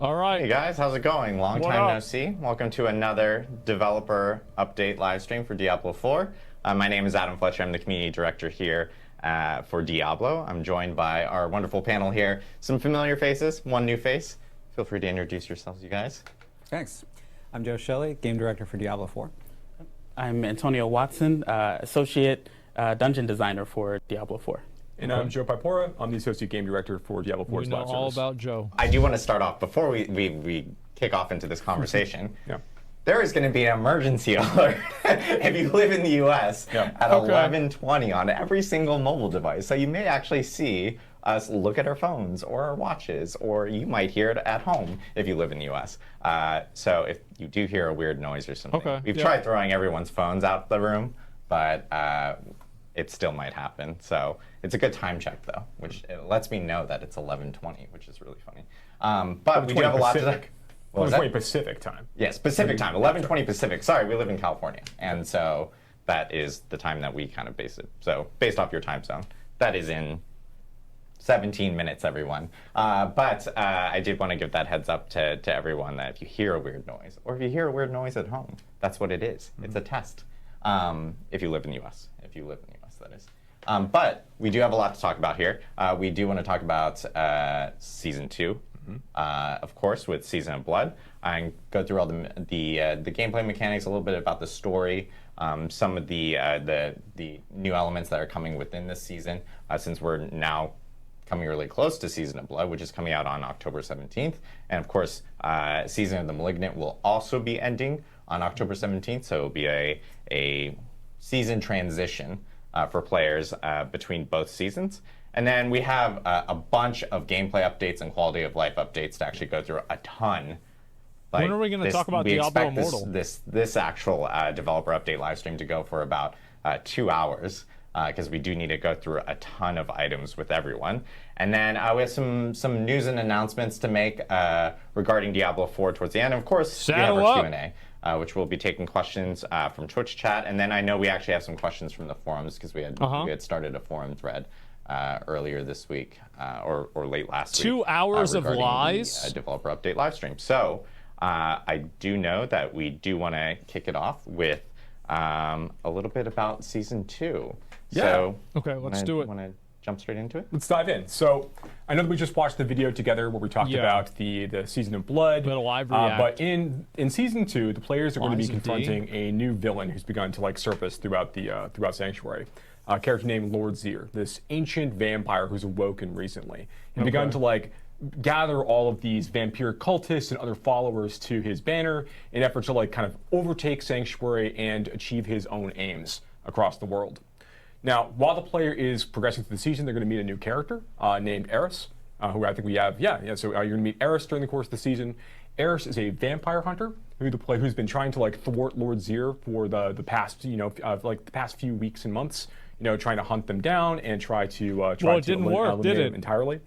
All right. Hey guys, how's it going? Long What time up? no see. Welcome to another developer update live stream for Diablo 4. My name is Adam Fletcher. I'm the community director here for Diablo. I'm joined by our wonderful panel here. Some familiar faces, one new face. Feel free to introduce yourselves, you guys. Thanks. I'm Joe Shelley, game director for Diablo 4. I'm Antonio Watson, Associate Dungeon Designer for Diablo 4. And I'm Joe Pipora. I'm the Associate Game Director for Diablo 4's We know live all service. about Joe. I do want to start off, before we kick off into this conversation, Yeah. there is going to be an emergency alert if you live in the US at Okay. 11:20 on every single mobile device. So you may actually see us look at our phones or our watches, or you might hear it at home if you live in the US. So if you do hear a weird noise or something, Okay, we've yeah. tried throwing everyone's phones out the room, but it still might happen. So it's a good time check, though, which it lets me know that it's 11:20, which is really funny. But we do have a lot to Pacific. What was that? 20 Pacific time. Yes, Pacific time, 11:20 Pacific. Sorry, we live in California, and so that is the time that we kind of base it. So based off your time zone, that is in 17 minutes, everyone. But I did want to give that heads up to everyone that if you hear a weird noise, or if you hear a weird noise at home, that's what it is. It's a test. If you live in the U.S., that is. But we do have a lot to talk about here. We do want to talk about Season 2. Of course, with Season of Blood, and go through all the gameplay mechanics, a little bit about the story, some of the new elements that are coming within this season, since we're now coming really close to Season of Blood, which is coming out on October 17th, and of course, Season of the Malignant will also be ending on October 17th, so it'll be a season transition for players between both seasons. And then we have a bunch of gameplay updates and quality of life updates to actually go through a ton. When are we going to talk about Diablo expect Immortal? This actual developer update live stream to go for about 2 hours, because we do need to go through a ton of items with everyone. And then we have some news and announcements to make regarding Diablo 4 towards the end. And of course, we have Saddle our up. Q&A. Which we'll be taking questions from Twitch chat, and then I know we actually have some questions from the forums because we had started a forum thread earlier this week or late last week. 2 hours of regarding lies? The developer update live stream. So I do know that we do want to kick it off with a little bit about Season 2. Yeah. So Okay, let's do it. Want to jump straight into it? Let's dive in. So I know that we just watched the video together where we talked Yeah. about the Season of Blood. Bit of live react. But in Season 2, the players are going to be Lies of D. confronting a new villain who's begun to surface throughout Sanctuary. A character named Lord Zir, this ancient vampire who's awoken recently. He's begun to gather all of these vampire cultists and other followers to his banner in effort to kind of overtake Sanctuary and achieve his own aims across the world. Now, while the player is progressing through the season, they're going to meet a new character named Eris, who I think we have. So you're going to meet Eris during the course of the season. Eris is a vampire hunter who's been trying to thwart Lord Zir for the past the past few weeks and months. Trying to hunt them down and try to Well, it didn't work, eliminate did them it? entirely.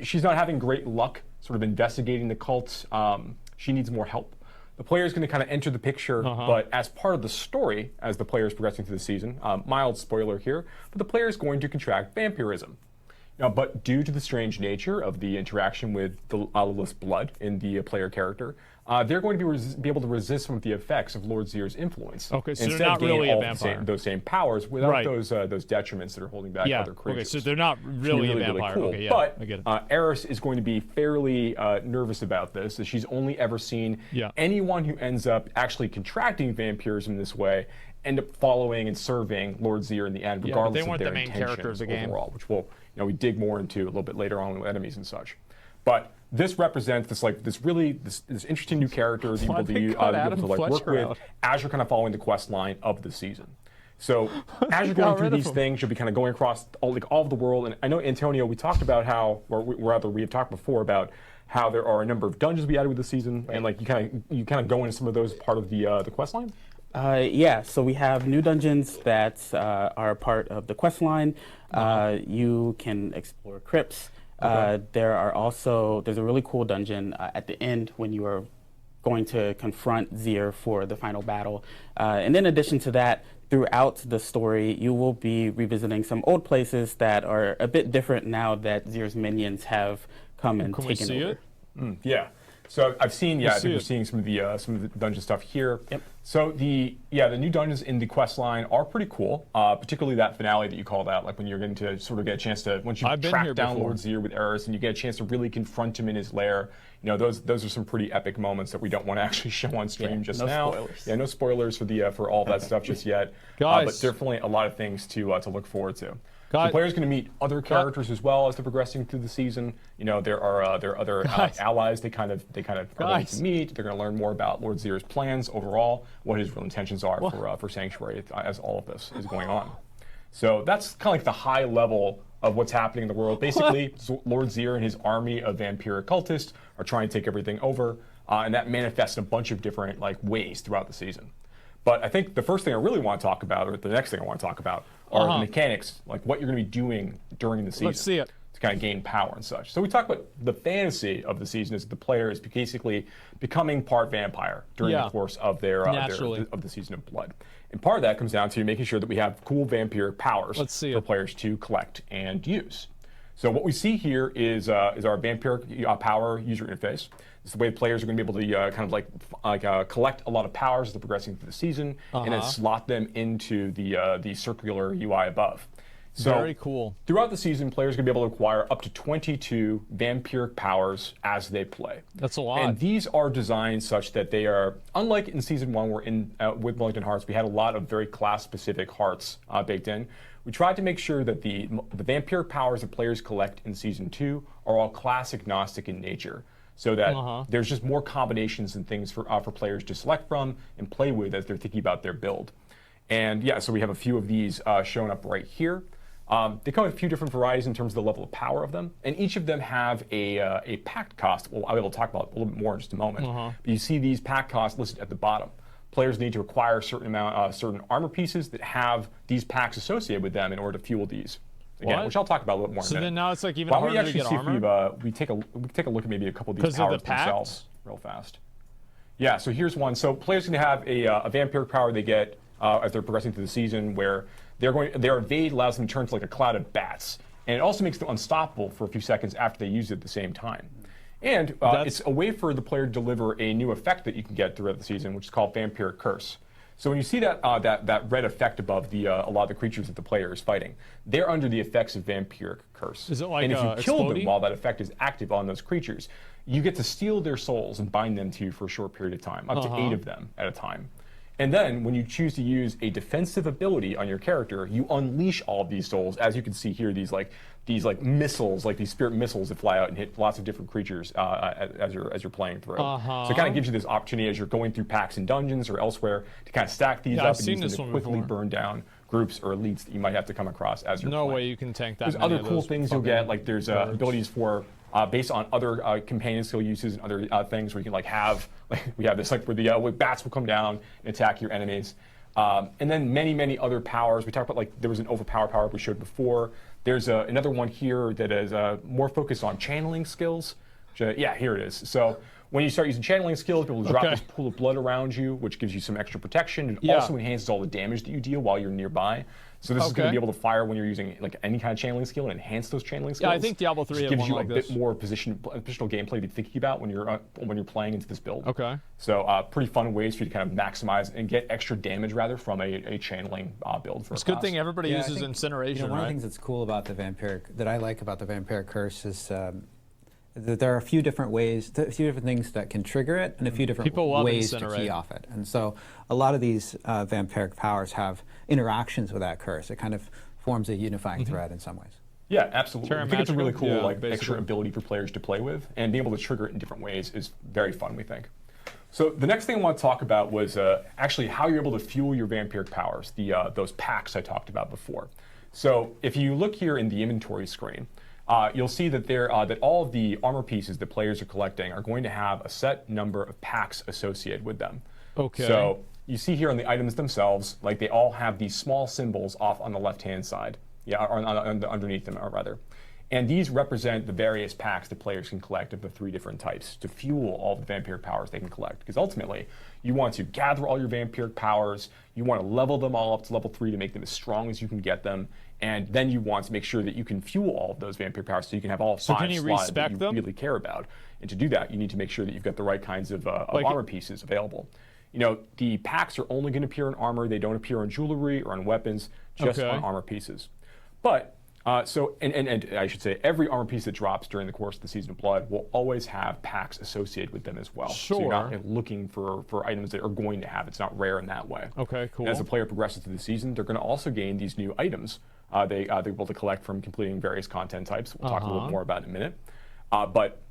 She's not having great luck sort of investigating the cults. She needs more help. The player is going to kind of enter the picture, but as part of the story, as the player is progressing through the season, mild spoiler here, but the player is going to contract vampirism. Now, but due to the strange nature of the interaction with the Lilith's blood in the player character, they're going to be able to resist some of the effects of Lord Zir's influence. Okay, so they're instead not gain really a all the vampire. those same powers without Right. those detriments that are holding back Yeah. other creatures. Okay, so they're not really a vampire. Cool. Okay, yeah, But I get it. Eris is going to be fairly nervous about this, as she's only ever seen anyone who ends up actually contracting vampirism this way end up following and serving Lord Zir in the end, Yeah, but regardless they of weren't their the main intentions characters of the game. overall, which we dig more into a little bit later on with enemies and such. But this represents this interesting new character that Why'd they you'll cut be able Adam to work Fletcher with out? as you're kind of following the quest line of the season. So as you're going got through rid of these him. things, you'll be kind of going across all of the world. And I know, Antonio, we talked about how, or rather we had talked before about how there are a number of dungeons we added with the season, and you kind of go into some of those part of the quest line. Yeah, so we have new dungeons that are part of the quest line. You can explore crypts. There's a really cool dungeon at the end when you are going to confront Zir for the final battle. And in addition to that, throughout the story, you will be revisiting some old places that are a bit different now that Zir's minions have come and Can we taken see over. it? Yeah. So I've seen, I think see we're it. seeing some of the dungeon stuff here. Yep. So the new dungeons in the quest line are pretty cool, particularly that finale that you called out, like when you're going to sort of get a chance to, once you I've been track here down before. Lord Zir with Eris and you get a chance to really confront him in his lair. You know, those are some pretty epic moments that we don't want to actually show on stream just no now. spoilers. Yeah, no spoilers for all that stuff just yet. Guys. But definitely a lot of things to look forward to. Guys. The player's going to meet other characters as well as they're progressing through the season. You know, there are other Guys. allies they kind of are going Guys. to meet. They're going to learn more about Lord Zir's plans overall, what his real intentions are for Sanctuary as all of this is going on. So that's kind of like the high level of what's happening in the world. Basically, Lord Zir and his army of vampiric cultists are trying to take everything over, and that manifests in a bunch of different ways throughout the season. But I think the first thing I really want to talk about, or the next thing I want to talk about, are the mechanics, like what you're going to be doing during the season. Let's see it. To kind of gain power and such. So we talk about the fantasy of the season is that the player is basically becoming part vampire during the course of Naturally. of the season of blood. And part of that comes down to making sure that we have cool vampiric powers Let's see for it. players to collect and use. So what we see here is our vampiric power user interface. It's the way players are going to be able to collect a lot of powers as they're progressing through the season, and then slot them into the circular UI above. So Very cool. throughout the season, players are going to be able to acquire up to 22 vampiric powers as they play. That's a lot. And these are designed such that they are, unlike in Season 1, where with Wellington Hearts, we had a lot of very class-specific hearts baked in. We tried to make sure that the vampiric powers that players collect in Season 2 are all class-agnostic in nature, so that there's just more combinations and things for players to select from and play with as they're thinking about their build. And yeah, so we have a few of these shown up right here. They come in a few different varieties in terms of the level of power of them, and each of them have a pack cost. Well, I'll be able to talk about a little bit more in just a moment. But you see these pack costs listed at the bottom. Players need to acquire a certain armor pieces that have these packs associated with them in order to fuel these. Again, What? which I'll talk about a little bit more in a So minute. then now it's like even Why don't we harder to actually get see armor? if we take a look at maybe a couple of these 'Cause of powers the packs? themselves real fast. Yeah, so here's one. So players can have a vampiric power they get as they're progressing through the season, where their evade allows them to turn to like a cloud of bats, and it also makes them unstoppable for a few seconds after they use it at the same time. And it's a way for the player to deliver a new effect that you can get throughout the season, which is called Vampiric Curse. So when you see that red effect above a lot of the creatures that the player is fighting, they're under the effects of Vampiric Curse. Is it like and if you kill them exploding? while that effect is active on those creatures, you get to steal their souls and bind them to you for a short period of time, up to 8 of them at a time. And then, when you choose to use a defensive ability on your character, you unleash all of these souls. As you can see here, these missiles, like these spirit missiles that fly out and hit lots of different creatures as you're playing through. So it kind of gives you this opportunity as you're going through packs and dungeons or elsewhere to kind of stack these Yeah, I've up and seen use this them to one quickly before. burn down groups or elites that you might have to come across as you're No playing. way you can tank that There's many other of cool those things you'll fucking get, like there's birds. abilities for based on other companion skill uses and other things where you can we have this where bats will come down and attack your enemies. And then many other powers. We talked about there was an overpower power we showed before. There's another one here that is more focused on channeling skills. Which, here it is. So when you start using channeling skills, you'll drop this pool of blood around you, which gives you some extra protection. It also enhances all the damage that you deal while you're nearby. So this is going to be able to fire when you're using any kind of channeling skill and enhance those channeling skills. Yeah, I think Diablo 3 Just had gives one you like a this. bit more positional gameplay to be thinking about when you're playing into this build. Okay. So pretty fun ways for you to kind of maximize and get extra damage rather from a channeling build for It's a a good class. thing everybody Yeah, I uses think, incineration, one of the right? things that's cool about the that I like about the Vampiric Curse is that there are a few different ways, a few different things that can trigger it, and a few different People love ways to incinerate. key off it. And so a lot of these vampiric powers have interactions with that curse. It kind of forms a unifying thread in some ways. Yeah, absolutely. I think it's a really cool Magical? Yeah, extra basically. ability for players to play with, and being able to trigger it in different ways is very fun, we think. So the next thing I want to talk about was actually how you're able to fuel your vampiric powers, those packs I talked about before. So if you look here in the inventory screen, you'll see that that all of the armor pieces that players are collecting are going to have a set number of packs associated with them. Okay. So you see here on the items themselves, they all have these small symbols off on the left-hand side, or underneath them, or rather. And these represent the various packs that players can collect of the 3 different types to fuel all the vampiric powers they can collect. Because ultimately, you want to gather all your vampiric powers, you want to level them all up to level 3 to make them as strong as you can get them, And then you want to make sure that you can fuel all of those vampire powers so you can have all 5 can you slots that respec you them? really care about. And to do that, you need to make sure that you've got the right kinds of armor pieces available. You know, the packs are only going to appear in armor. They don't appear on jewelry or on weapons, just on armor pieces. But and I should say, every armor piece that drops during the course of the Season of Blood will always have packs associated with them as well. Sure. So you're not looking for items that are going to have. It's not rare in that way. Okay, cool. And as the player progresses through the season, they're going to also gain these new items. They're able to collect from completing various content types. We'll talk a little bit more about in a minute. But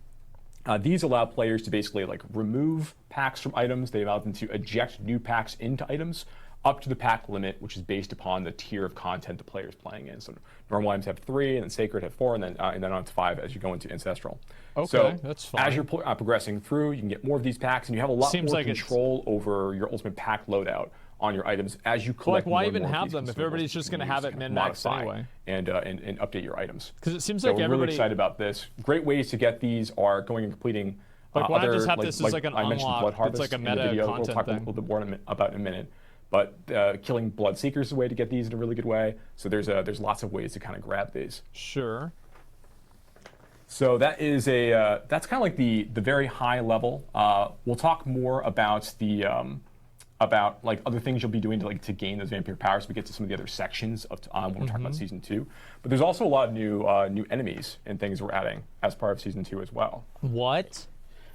these allow players to basically like remove packs from items. They allow them to eject new packs into items up to the pack limit, which is based upon the tier of content the player is playing in. So normal items have 3, and then sacred have 4, and then on to 5 as you go into ancestral. Okay, so that's fine. as you're progressing through, you can get more of these packs, and you have a lot more control over your ultimate pack loadout on your items as you collect. Like, why more even and more have of these them if everybody's just going to have it min-max anyway? And update your items. Because it seems So like we're everybody. really excited about this. Great ways to get these are going and completing. Like, why not other, just have this as like an I mentioned unlock? Blood Harvest It's like a in the meta video. content We'll talk thing. a little bit more about in a minute. But killing Blood Seekers is a way to get these in a really good way. So there's lots of ways to kind of grab these. Sure. So that is that's kind of like the very high level. We'll talk more about the about like other things you'll be doing to gain those vampire powers. We get to some of the other sections of when we're talking about Season 2. But there's also a lot of new enemies and things we're adding as part of Season 2 as well. What?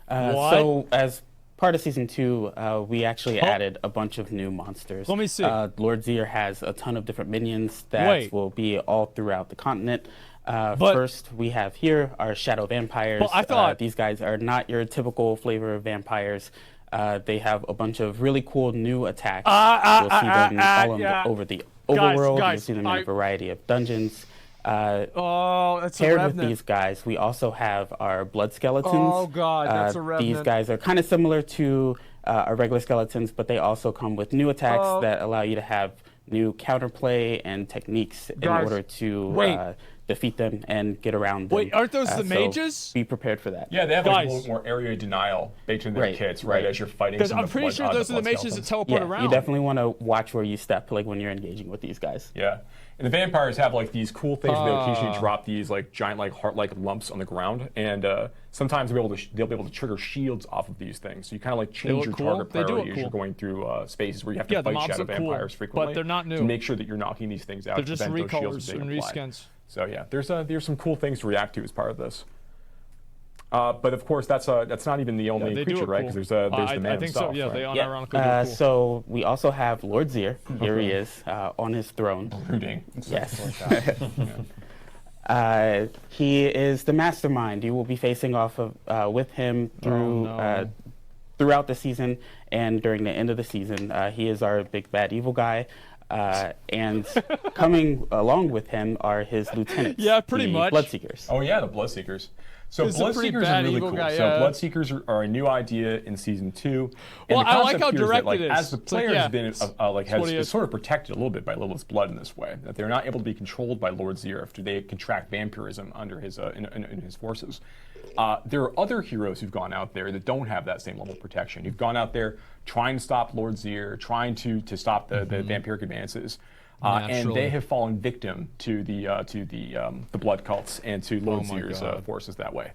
So as part of Season 2, we actually added a bunch of new monsters. Let me see. Lord Zier has a ton of different minions that will be all throughout the continent. First, we have here our shadow vampires. Well, I thought these guys are not your typical flavor of vampires. They have a bunch of really cool new attacks. You'll see them all over the overworld. You'll see them in a variety of dungeons. That's a Paired Revenant. with these guys, we also have our blood skeletons. Oh god, that's a Revenant. These guys are kind of similar to our regular skeletons, but they also come with new attacks that allow you to have new counterplay and techniques in order to defeat them and get around them. Wait, aren't those the mages? So be prepared for that. Yeah, they have like a little more area denial baked into their kits, right? As you're fighting. Because I'm pretty sure those are the mages that teleport around. You definitely want to watch where you step, like when you're engaging with these guys. Yeah. And the vampires have like these cool things where they'll occasionally drop these like giant like heart-like lumps on the ground, and sometimes they'll be able to trigger shields off of these things. So you kind of like change your target priority as you're going through spaces where you have to fight shadow vampires frequently. But they're not new. To make sure that you're knocking these things out. They're just prevent those recolors shields from and being applied. reskins. So yeah, there's some cool things to react to as part of this. But of course, that's not even the only creature, right? Because there's the man I think himself. so. Yeah, right? they unironically do cool. So we also have Lord Zier. Here he is on his throne. Brooding. Yes. He is the mastermind. You will be facing off of with him throughout the season and during the end of the season. He is our big bad evil guy. And coming along with him are his lieutenants. Yeah, pretty much. Bloodseekers. Oh yeah, the Bloodseekers. So He's a pretty Bloodseekers bad are really evil cool. guy, So yeah. Bloodseekers are a new idea in Season 2. Well, And the I like concept how here is direct that, like, it is. as the It's like, player yeah, has been what he has is. sort of protected a little bit by Lilith's blood in this way, that they're not able to be controlled by Lord Zier after they contract vampirism under his in his forces. There are other heroes who've gone out there that don't have that same level of protection. Who've gone out there trying to stop Lord Zier, trying to stop the vampiric advances. And they have fallen victim to the blood cults and to Lord Zier's forces that way.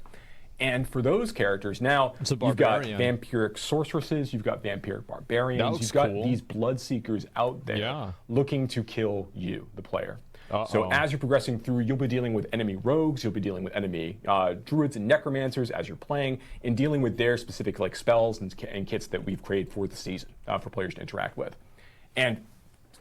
And for those characters, now you've got vampiric sorceresses, you've got vampiric barbarians, you've got these bloodseekers out there looking to kill you, the player. So as you're progressing through, you'll be dealing with enemy rogues, you'll be dealing with enemy druids and necromancers as you're playing, and dealing with their specific like spells and kits that we've created for the season for players to interact with. And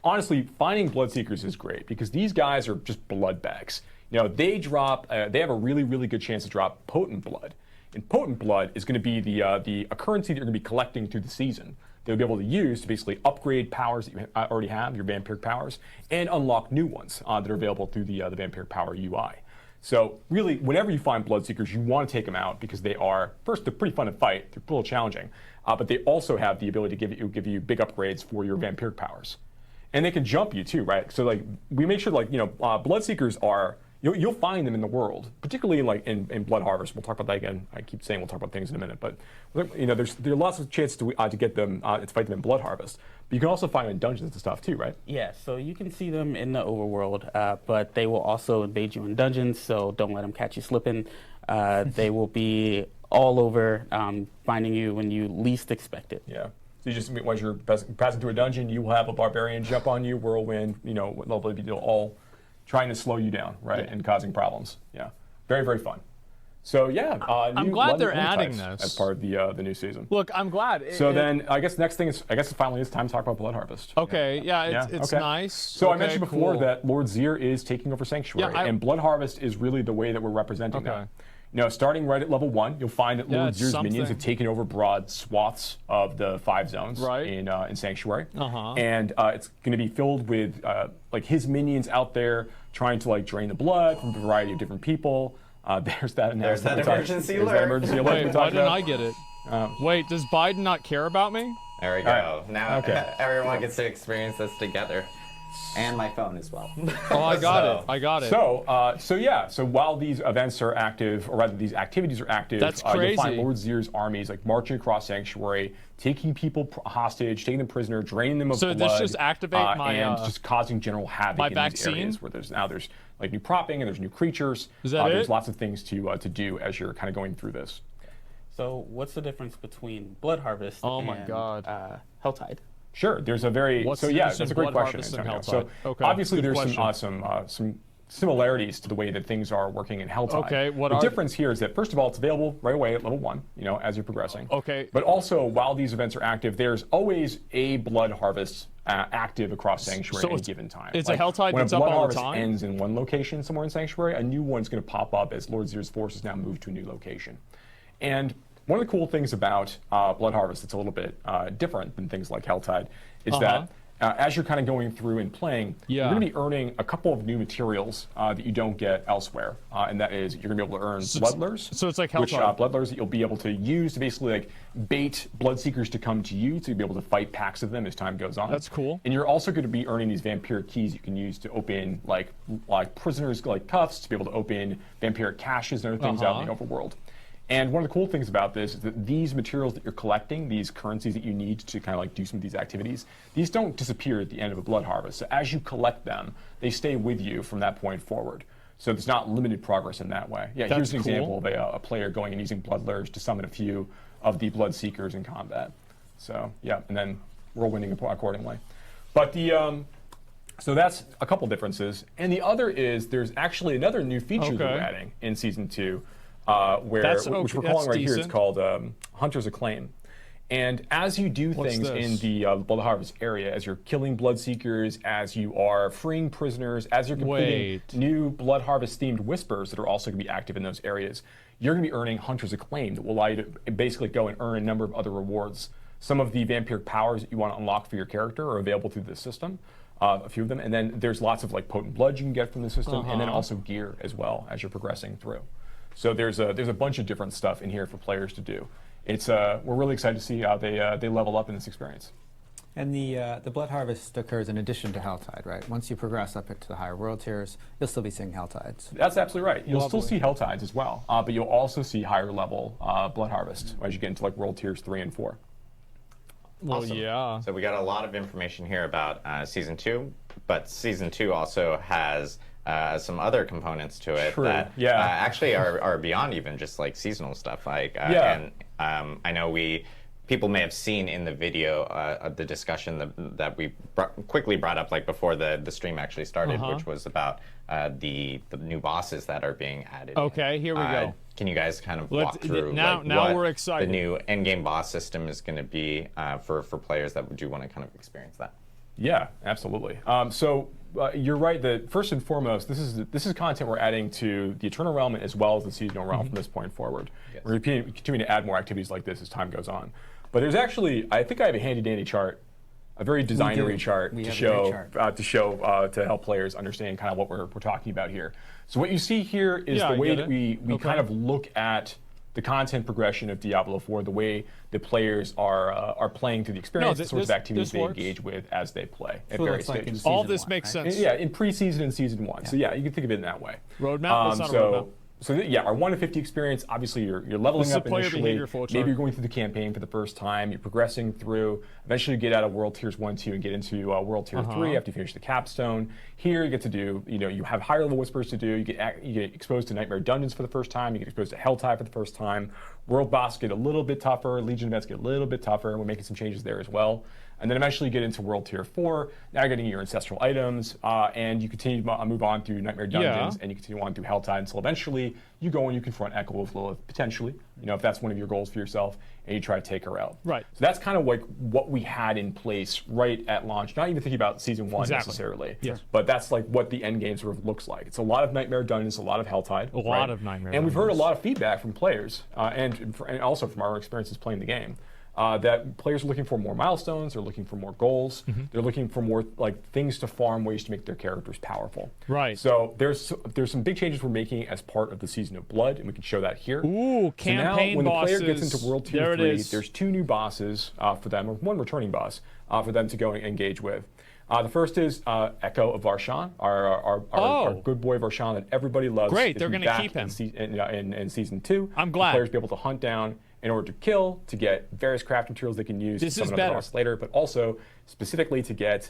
honestly, finding Bloodseekers is great because these guys are just blood bags. You know, they drop. They have a really, really good chance to drop potent blood, and potent blood is going to be the currency that you're going to be collecting through the season. They'll be able to use to basically upgrade powers that you already have, your vampiric powers, and unlock new ones that are available through the vampiric power UI. So really, whenever you find Bloodseekers, you want to take them out because they are, first, they're pretty fun to fight. They're a little challenging, but they also have the ability to give you big upgrades for your vampiric powers. And they can jump you too, right? So like we make sure like, Bloodseekers are, you'll find them in the world, particularly like in Blood Harvest. We'll talk about that again. I keep saying we'll talk about things in a minute, but there are lots of chances to get them to fight them in Blood Harvest. But you can also find them in dungeons and stuff too, right? Yeah, so you can see them in the overworld, but they will also invade you in dungeons. So don't let them catch you slipping. They will be all over, finding you when you least expect it. Yeah. So you just, once you're passing through a dungeon, you will have a barbarian jump on you, whirlwind, all trying to slow you down, right, and causing problems. Yeah, very, very fun. So yeah, I'm glad they're adding this as part of the new season. Look, I'm glad. Then I guess the next thing is, finally it's time to talk about Blood Harvest. Okay, it's nice. So I mentioned before that Lord Zir is taking over Sanctuary, and Blood Harvest is really the way that we're representing that. Starting right at level 1, you'll find that Lord Zir's minions have taken over broad swaths of the 5 zones in Sanctuary. And it's going to be filled with like his minions out there trying to like drain the blood from a variety of different people. There's that emergency alert. Wait, why didn't I get it? Wait, does Biden not care about me? There we go. Now everyone gets to experience this together. And my phone as well. Oh, I got it. So while these events are active, or rather these activities are active, that's crazy. You'll find Lord Zir's armies like marching across Sanctuary, taking people hostage, taking them prisoner, draining them of blood. So this just activate my and just causing general havoc in these areas where there's like new propping and there's new creatures. Is that There's lots of things to do as you're kind of going through this. So what's the difference between Blood Harvest and Helltide? Sure, there's a very that's a great question. So obviously there's some similarities to the way that things are working in Helltide. Okay, the difference here is that first of all, it's available right away at level 1, as you're progressing. Okay. But also, while these events are active, there's always a Blood Harvest active across Sanctuary at any given time. It's a Helltide that's up all the time? When a Blood Harvest ends in one location somewhere in Sanctuary, a new one's going to pop up as Lord Zir's forces now move to a new location. And one of the cool things about Blood Harvest that's a little bit different than things like Helltide is that as you're kind of going through and playing, you're going to be earning a couple of new materials that you don't get elsewhere. And that is, you're going to be able to earn Bloodlures. So it's like Helltide. Which Bloodlures that you'll be able to use to basically like bait Bloodseekers to come to you, to be able to fight packs of them as time goes on. That's cool. And you're also going to be earning these vampiric keys you can use to open like prisoners like cuffs, to be able to open vampiric caches and other things out in the overworld. And one of the cool things about this is that these materials that you're collecting, these currencies that you need to kind of like do some of these activities, these don't disappear at the end of a Blood Harvest. So as you collect them, they stay with you from that point forward. So there's not limited progress in that way. Yeah, here's an example of a player going and using Bloodlures to summon a few of the Bloodseekers in combat. So yeah, and then whirlwinding accordingly. But so that's a couple differences. And the other is there's actually another new feature that we're adding in Season 2. Which we're calling right here, it's called Hunter's Acclaim. And as you do things in the Blood Harvest area, as you're killing Bloodseekers, as you are freeing prisoners, as you're completing new Blood Harvest themed whispers that are also going to be active in those areas, you're going to be earning Hunter's Acclaim that will allow you to basically go and earn a number of other rewards. Some of the vampiric powers that you want to unlock for your character are available through this system. A few of them. And then there's lots of like potent blood you can get from the system, and then also gear as well as you're progressing through. So there's a bunch of different stuff in here for players to do. It's we're really excited to see how they level up in this experience. And the Blood Harvest occurs in addition to Helltide, right? Once you progress up into the higher world tiers, you'll still be seeing Helltides. That's absolutely right. You'll still see Helltides as well, but you'll also see higher level Blood Harvest as you get into like world tiers 3 and 4. Well, awesome. So we got a lot of information here about Season 2, but Season 2 also has some other components to it that actually are beyond even just like seasonal stuff. Like, and I know people may have seen in the video the discussion that we quickly brought up like before the stream actually started, which was about the new bosses that are being added. Okay, here we go. Can you guys kind of walk through now we're excited. The new endgame boss system is going to be for players that do want to kind of experience that? Yeah, absolutely. You're right that first and foremost, this is content we're adding to the Eternal Realm as well as the Seasonal Realm from this point forward. Yes. We're continuing to add more activities like this as time goes on. But there's actually, I think I have a handy dandy chart, a very designery chart to help players understand kind of what we're talking about here. So what you see here is the way that we kind of look at the content progression of Diablo 4, the way the players are playing through the experience, the sorts of activities they engage with as they play at various stages. All this makes sense. Yeah, in pre-season and season 1. So yeah, you can think of it in that way. Roadmap? That's not a roadmap. So yeah, our 1 to 50 experience, obviously you're leveling up initially. Maybe flowchart. you're going through the campaign for the first time, you're progressing through, eventually you get out of World Tiers 1, 2, and get into World Tier 3 after you finish the capstone. Here you get to do, you have higher level whispers to do, you get exposed to Nightmare Dungeons for the first time, you get exposed to Helltide for the first time, World Boss get a little bit tougher, Legion events get a little bit tougher, we're making some changes there as well. And then eventually you get into World Tier 4, now you're getting your ancestral items, and you continue to move on through Nightmare Dungeons, and you continue on through Helltide until eventually you go and you confront Echo of Lilith, potentially, if that's one of your goals for yourself, and you try to take her out. Right. So that's kind of like what we had in place right at launch, not even thinking about Season 1 necessarily, but that's like what the end game sort of looks like. It's a lot of Nightmare Dungeons, a lot of Helltide. A lot of Nightmare And we've heard a Dungeons. lot of feedback from players, and also from our experiences playing the game. That players are looking for more milestones, they're looking for more goals, they're looking for more things to farm, ways to make their characters powerful. Right. So there's some big changes we're making as part of the Season of Blood, and we can show that here. Ooh, so now, campaign when bosses. the player gets into World Tier 3, there's 2 new bosses for them, or 1 returning boss for them to go and engage with. The first is Echo of Varshan, our good boy Varshan that everybody loves. Great, they're going to keep him. In Season 2. I'm glad. The players be able to hunt down in order to kill, to get various craft materials they can use to summon other bosses later, but also specifically to get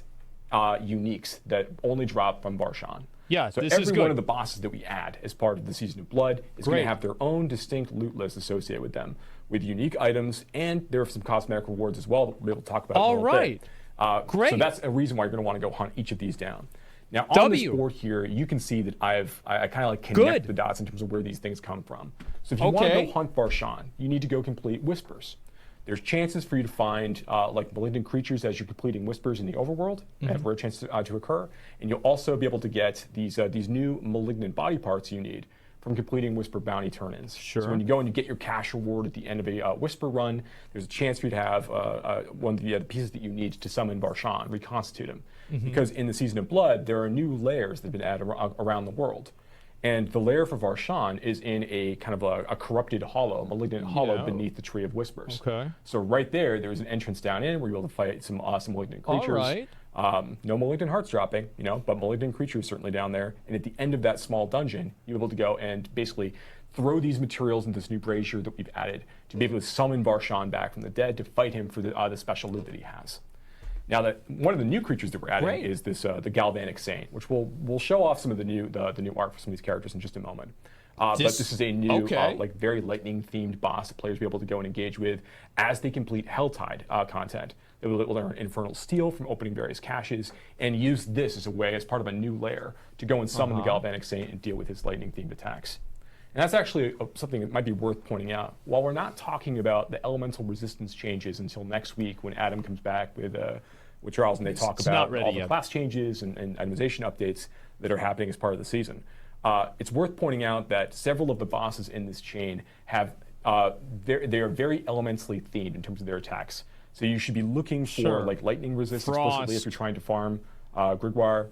uniques that only drop from Varshan. Yeah, so this every is good. one of the bosses that we add as part of the Season of Blood is going to have their own distinct loot list associated with them, with unique items, and there are some cosmetic rewards as well that we'll be able to talk about in a little bit. Great. So that's a reason why you're going to want to go hunt each of these down. Now on this board here, you can see that I kind of like connect the dots in terms of where these things come from. So if you want to go hunt Varshan, you need to go complete Whispers. There's chances for you to find like malignant creatures as you're completing Whispers in the overworld, and rare chances to occur. And you'll also be able to get these new malignant body parts you need from completing Whisper bounty turn-ins. So when you go and you get your cash reward at the end of a Whisper run, there's a chance for you to have one of the pieces that you need to summon Varshan, reconstitute him. Because in the Season of Blood, there are new layers that have been added around the world. And the lair for Varshan is in a kind of a corrupted hollow, malignant hollow beneath the Tree of Whispers. So right there's an entrance down in where you're able to fight some awesome malignant creatures. No malignant hearts dropping, but malignant creatures certainly down there. And at the end of that small dungeon, you're able to go and basically throw these materials into this new brazier that we've added to be able to summon Varshan back from the dead to fight him for the special loot that he has. Now, one of the new creatures that we're adding is this the Galvanic Saint, which we'll show off some of the new art for some of these characters in just a moment. But this is a new, like very lightning-themed boss that players will be able to go and engage with as they complete Helltide content. They will learn Infernal Steel from opening various caches and use this as a way, as part of a new layer, to go and summon the Galvanic Saint and deal with his lightning-themed attacks. And that's actually something that might be worth pointing out. While we're not talking about the elemental resistance changes until next week when Adam comes back with Charles and they talk about all the class changes and itemization updates that are happening as part of the season. It's worth pointing out that several of the bosses in this chain have they are very elementally themed in terms of their attacks. So you should be looking for like lightning resist explicitly if you're trying to farm Grigwar.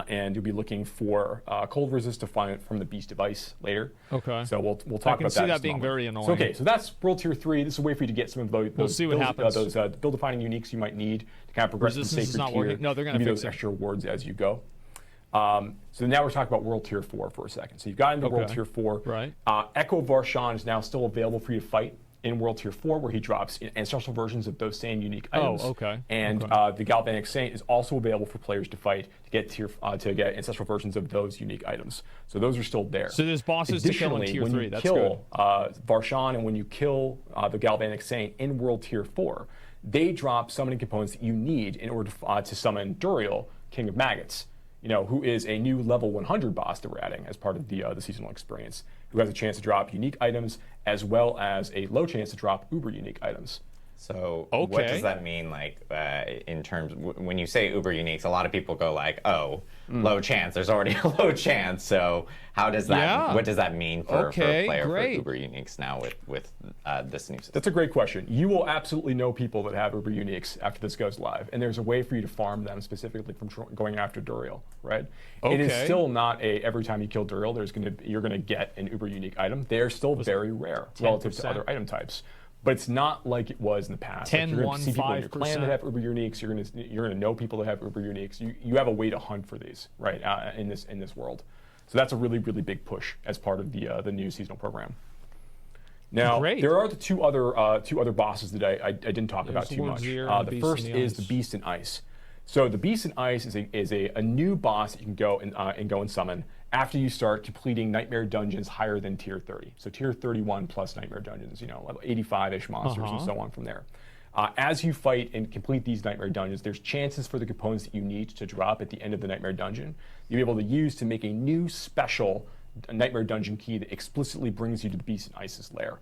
And you'll be looking for cold resist to find from the Beast of Ice later. So we'll talk about that. I can see that being very annoying. So, so that's World Tier 3. This is a way for you to get some of those. We'll see what happens. Those build-defining uniques you might need to kind of progress from Sacred Tier. No, they're going to give you those extra rewards as you go. So now we're talking about World Tier 4 for a second. So you've got into World Tier 4. Echo Varshan is now still available for you to fight in World Tier 4, where he drops ancestral versions of those same unique items. And the Galvanic Saint is also available for players to fight to get ancestral versions of those unique items. So those are still there. So there's bosses to kill in Tier 3. That's good. When you kill Varshan and when you kill the Galvanic Saint in World Tier 4, they drop summoning components that you need in order to summon Duriel, King of Maggots, who is a new level 100 boss that we're adding as part of the seasonal experience, who has a chance to drop unique items as well as a low chance to drop uber unique items. So Okay. what does that mean, like, in terms, when you say uber uniques, a lot of people go like, oh, low chance, there's already a low chance, so how does that, Yeah. what does that mean for a player great. for uber uniques now with this new system? That's a great question. You will absolutely know people that have uber uniques after this goes live, and there's a way for you to farm them specifically from going after Duriel, right? It is Okay. still not a every time you kill Duriel, you're gonna get an uber unique item. They are still very rare relative to 10%. other item types. But it's not like it was in the past. 10, like you're going to see people in your 1, clan that have uber uniques. You're gonna know people that have uber uniques. You have a way to hunt for these, right? In this world. So that's a really big push as part of the new seasonal program. Now Great. there are the two other bosses that I didn't talk about too Lord much. Zir and The Beast first in the is the Ice. Beast in Ice. So the Beast in Ice is a new boss that you can go and summon after you start completing Nightmare Dungeons higher than Tier 30. So Tier 31 plus Nightmare Dungeons, 85-ish monsters and so on from there. As you fight and complete these Nightmare Dungeons, there's chances for the components that you need to drop at the end of the Nightmare Dungeon you'll be able to use to make a new special Nightmare Dungeon key that explicitly brings you to the Beast in Ice's lair.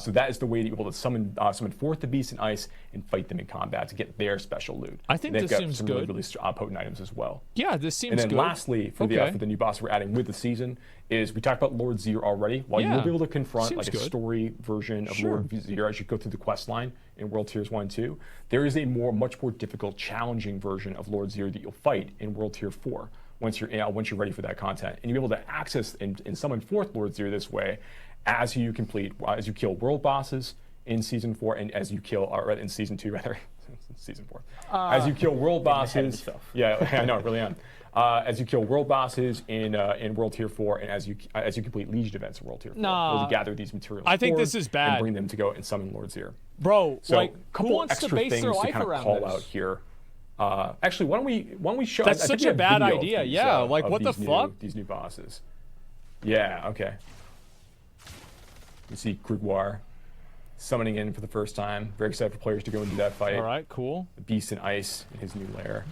So that is the way that you're able to summon forth the Beast in Ice and fight them in combat to get their special loot. I think and they've this got seems some good. really potent items as well. Yeah, this seems And then good. lastly, for the new boss we're adding with the season, is we talked about Lord Zir already. While Yeah. you'll be able to confront Seems like a good. story version of Sure. Lord Zir as you go through the quest line in World Tiers 1 and 2, there is a much more difficult, challenging version of Lord Zir that you'll fight in World Tier 4 once you're ready for that content. And you'll be able to access and summon forth Lord Zir this way as you kill world bosses in Season 4 and as you kill, or in Season 2 rather, Season 4. As you kill world bosses, yeah, I know, I really am. As you kill world bosses in World Tier 4, and as you complete Legion events in World Tier 4, Nah. you'll gather these materials. I think forward this is bad. And bring them to go and summon Lord Zir. Bro, So like, a who couple wants to extra base things their to life kind of around call this? out here. Actually, why don't we show? That's I think such we a have bad video of idea. these, Yeah, like, of what the these fuck? These new bosses. Yeah. Okay. You see Gregoire summoning in for the first time. Very excited for players to go and do that fight. All right, cool. The Beast in Ice in his new lair.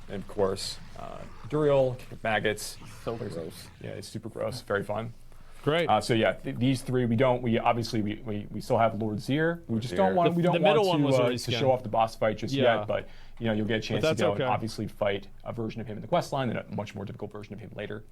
And of course, Duriel, kick of maggots. So gross. Yeah, it's super gross. Very fun. Great. So yeah, these three we obviously we still have Lord Zir. We just don't want The middle one was to already show off the boss fight just Yeah. yet, but you'll get a chance to that's go okay. and obviously fight a version of him in the quest line and a much more difficult version of him later.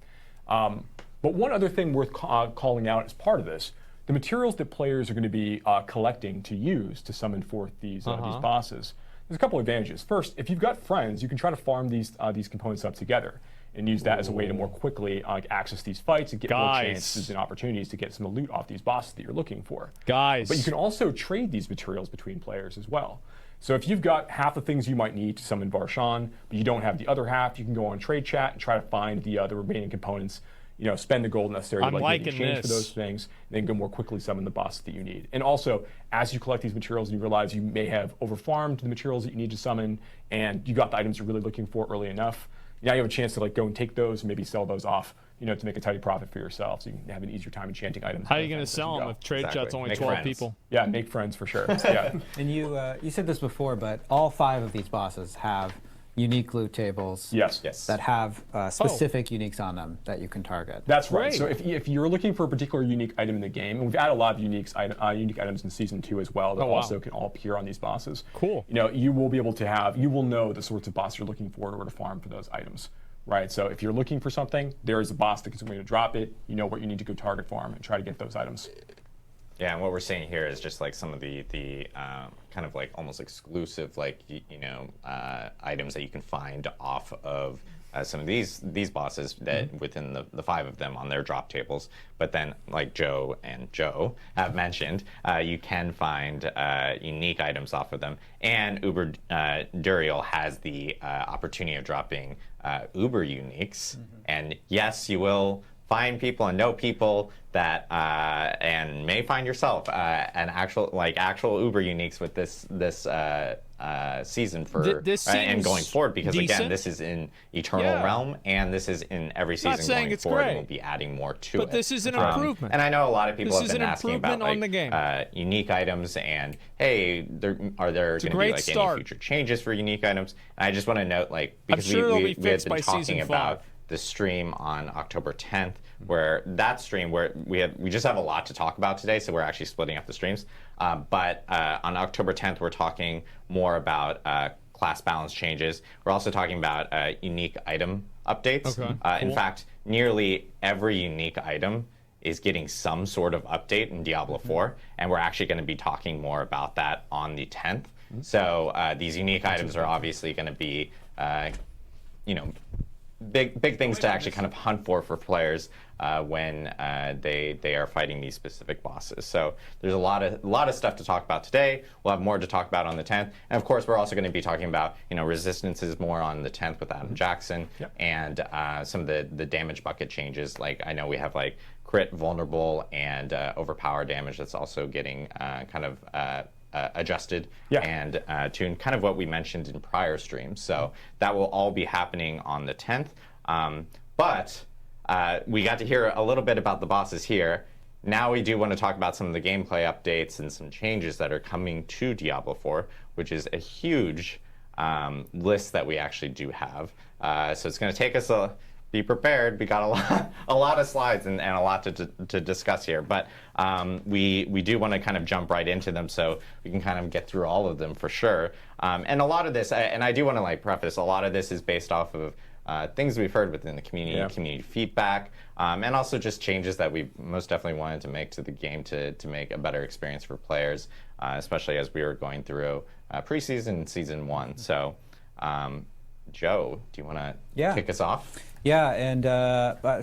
But one other thing worth calling out as part of this, the materials that players are going to be collecting to use to summon forth these bosses. There's a couple advantages. First, if you've got friends, you can try to farm these components up together and use that as a way to more quickly access these fights and get more Guys. chances and opportunities to get some loot off these bosses that you're looking for. Guys. But you can also trade these materials between players as well. So if you've got half the things you might need to summon Varshan, but you don't have the other half, you can go on trade chat and try to find the remaining components. Spend the gold necessary I'm to make liking exchange for this. those things, and then go more quickly summon the bosses that you need. And also, as you collect these materials, you realize you may have over-farmed the materials that you need to summon, and you got the items you're really looking for early enough. Now you have a chance to go and take those and maybe sell those off, to make a tidy profit for yourself, so you can have an easier time enchanting items. How are and you going to things as sell you them go. if trade Exactly. chat's only Make 12 friends. people? Yeah, make friends for sure. Yeah. And you said this before, but all 5 of these bosses have unique loot tables Yes. that have specific uniques on them that you can target. That's right. Great. So if you're looking for a particular unique item in the game, and we've added a lot of unique items in Season 2 as well that Oh, wow. also can all appear on these bosses. Cool. You will be able to you will know the sorts of bosses you're looking for in order to farm for those items. Right, so if you're looking for something, there is a boss that is going to drop it. You know what you need to go target farm and try to get those items. Yeah, and what we're seeing here is just like some of the kind of like almost exclusive items that you can find off of some of these bosses that within the 5 of them on their drop tables. But then, like Joe and Joe have mentioned, you can find unique items off of them. And Uber Duriel has the opportunity of dropping Uber uniques. And yes, you will find people and know people that and may find yourself an actual Uber uniques with this season for this and seems going forward, because again, decent. this is in Eternal Yeah. Realm and this is in every season saying going it's forward, and great, we'll be adding more to it. but this is an improvement. And I know a lot of people This have is been an asking about improvement on the game. unique items and hey, are there going to be great like start. any future changes for unique items? And I just want to note because sure they'll be we had fixed been by talking Season about 5. the stream on October 10th, where that stream, where we just have a lot to talk about today, so we're actually splitting up the streams. But on October 10th, we're talking more about class balance changes. We're also talking about unique item updates. Okay, In cool. fact, nearly every unique item is getting some sort of update in Diablo 4, and we're actually going to be talking more about that on the 10th. So these unique items are obviously going to be, big things to actually kind of hunt for players when they are fighting these specific bosses. So there's a lot of stuff to talk about today. We'll have more to talk about on the 10th, and of course we're also going to be talking about resistances more on the 10th with Adam Jackson, and some of the damage bucket changes. Like I know we have like crit, vulnerable, and overpower damage that's also getting kind of adjusted and tuned, kind of what we mentioned in prior streams. So that will all be happening on the 10th. But we got to hear a little bit about the bosses here. Now we do want to talk about some of the gameplay updates and some changes that are coming to Diablo 4, which is a huge list that we actually do have. So it's going to take us be prepared. We got a lot of slides and a lot to discuss here, but we do want to kind of jump right into them so we can kind of get through all of them for sure. And a lot of this, and I do want to like preface, a lot of this is based off of things we've heard within the community feedback, and also just changes that we most definitely wanted to make to the game to make a better experience for players, especially as we were going through preseason and season 1. So, Joe, do you want to kick us off? Yeah, and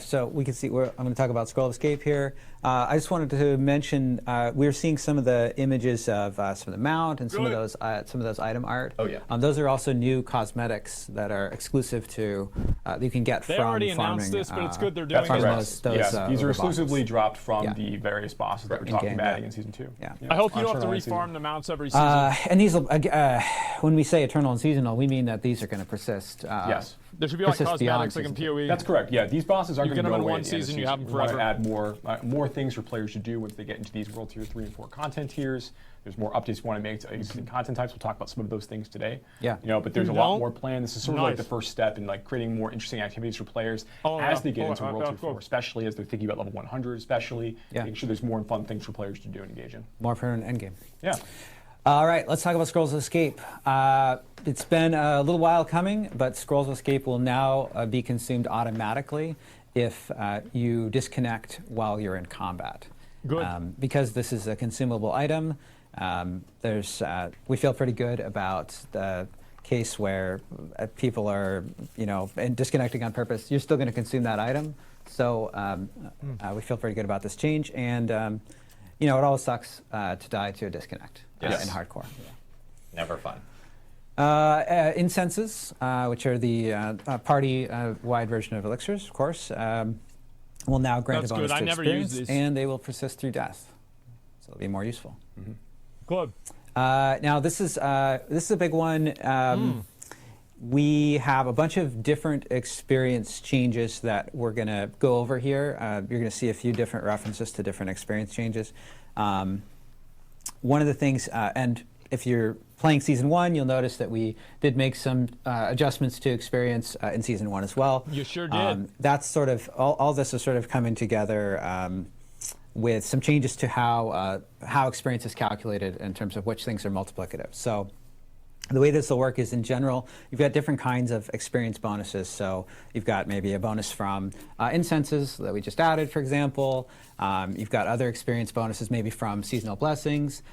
so we can see I'm going to talk about Scroll of Escape here. I just wanted to mention we're seeing some of the images of some of the mount and some of those item art. Oh yeah. Those are also new cosmetics that are exclusive to that you can get They from already farming. announced this, but it's good they're doing That's it. correct. Yes, these are exclusively bosses. dropped from the various bosses that we're talking In-game, about in season 2. Yeah. I hope you don't have to Eternal and refarm the mounts every season. And these, when we say eternal and seasonal, we mean that these are going to persist. Yes. There should be like persist beyond cosmetics like in season PoE. That's correct. Yeah, these bosses aren't You going get to them go in away one at the end of season, the you have them We want to forever. add more things for players to do once they get into these World Tier 3 and 4 content tiers. There's more updates we want to make to existing content types. We'll talk about some of those things today. Yeah. But there's a lot more planned. This is sort of like the Nice. first step in like creating more interesting activities for players as they get into World Tier 4, especially as they're thinking about level 100, especially making sure there's more fun things for players to do and engage in. More for an endgame. Yeah. All right, let's talk about Scrolls of Escape. It's been a little while coming, but Scrolls of Escape will now be consumed automatically if you disconnect while you're in combat. Good. Because this is a consumable item, we feel pretty good about the case where people are, and disconnecting on purpose. You're still going to consume that item, so we feel pretty good about this change. And it always sucks to die to a disconnect in hardcore. Never fun. Incenses, which are the party-wide version of elixirs, of course, will now grant That's a bonus good. I to never experience, use these. and they will persist through death, so they'll be more useful. Good. Now this is a big one. We have a bunch of different experience changes that we're going to go over here. You're going to see a few different references to different experience changes. One of the things, and if you're playing Season 1, you'll notice that we did make some adjustments to experience in Season 1 as well. You sure did. That's sort of, all this is sort of coming together with some changes to how experience is calculated in terms of which things are multiplicative. So the way this will work is, in general, you've got different kinds of experience bonuses. So you've got maybe a bonus from incenses that we just added, for example. You've got other experience bonuses maybe from seasonal blessings.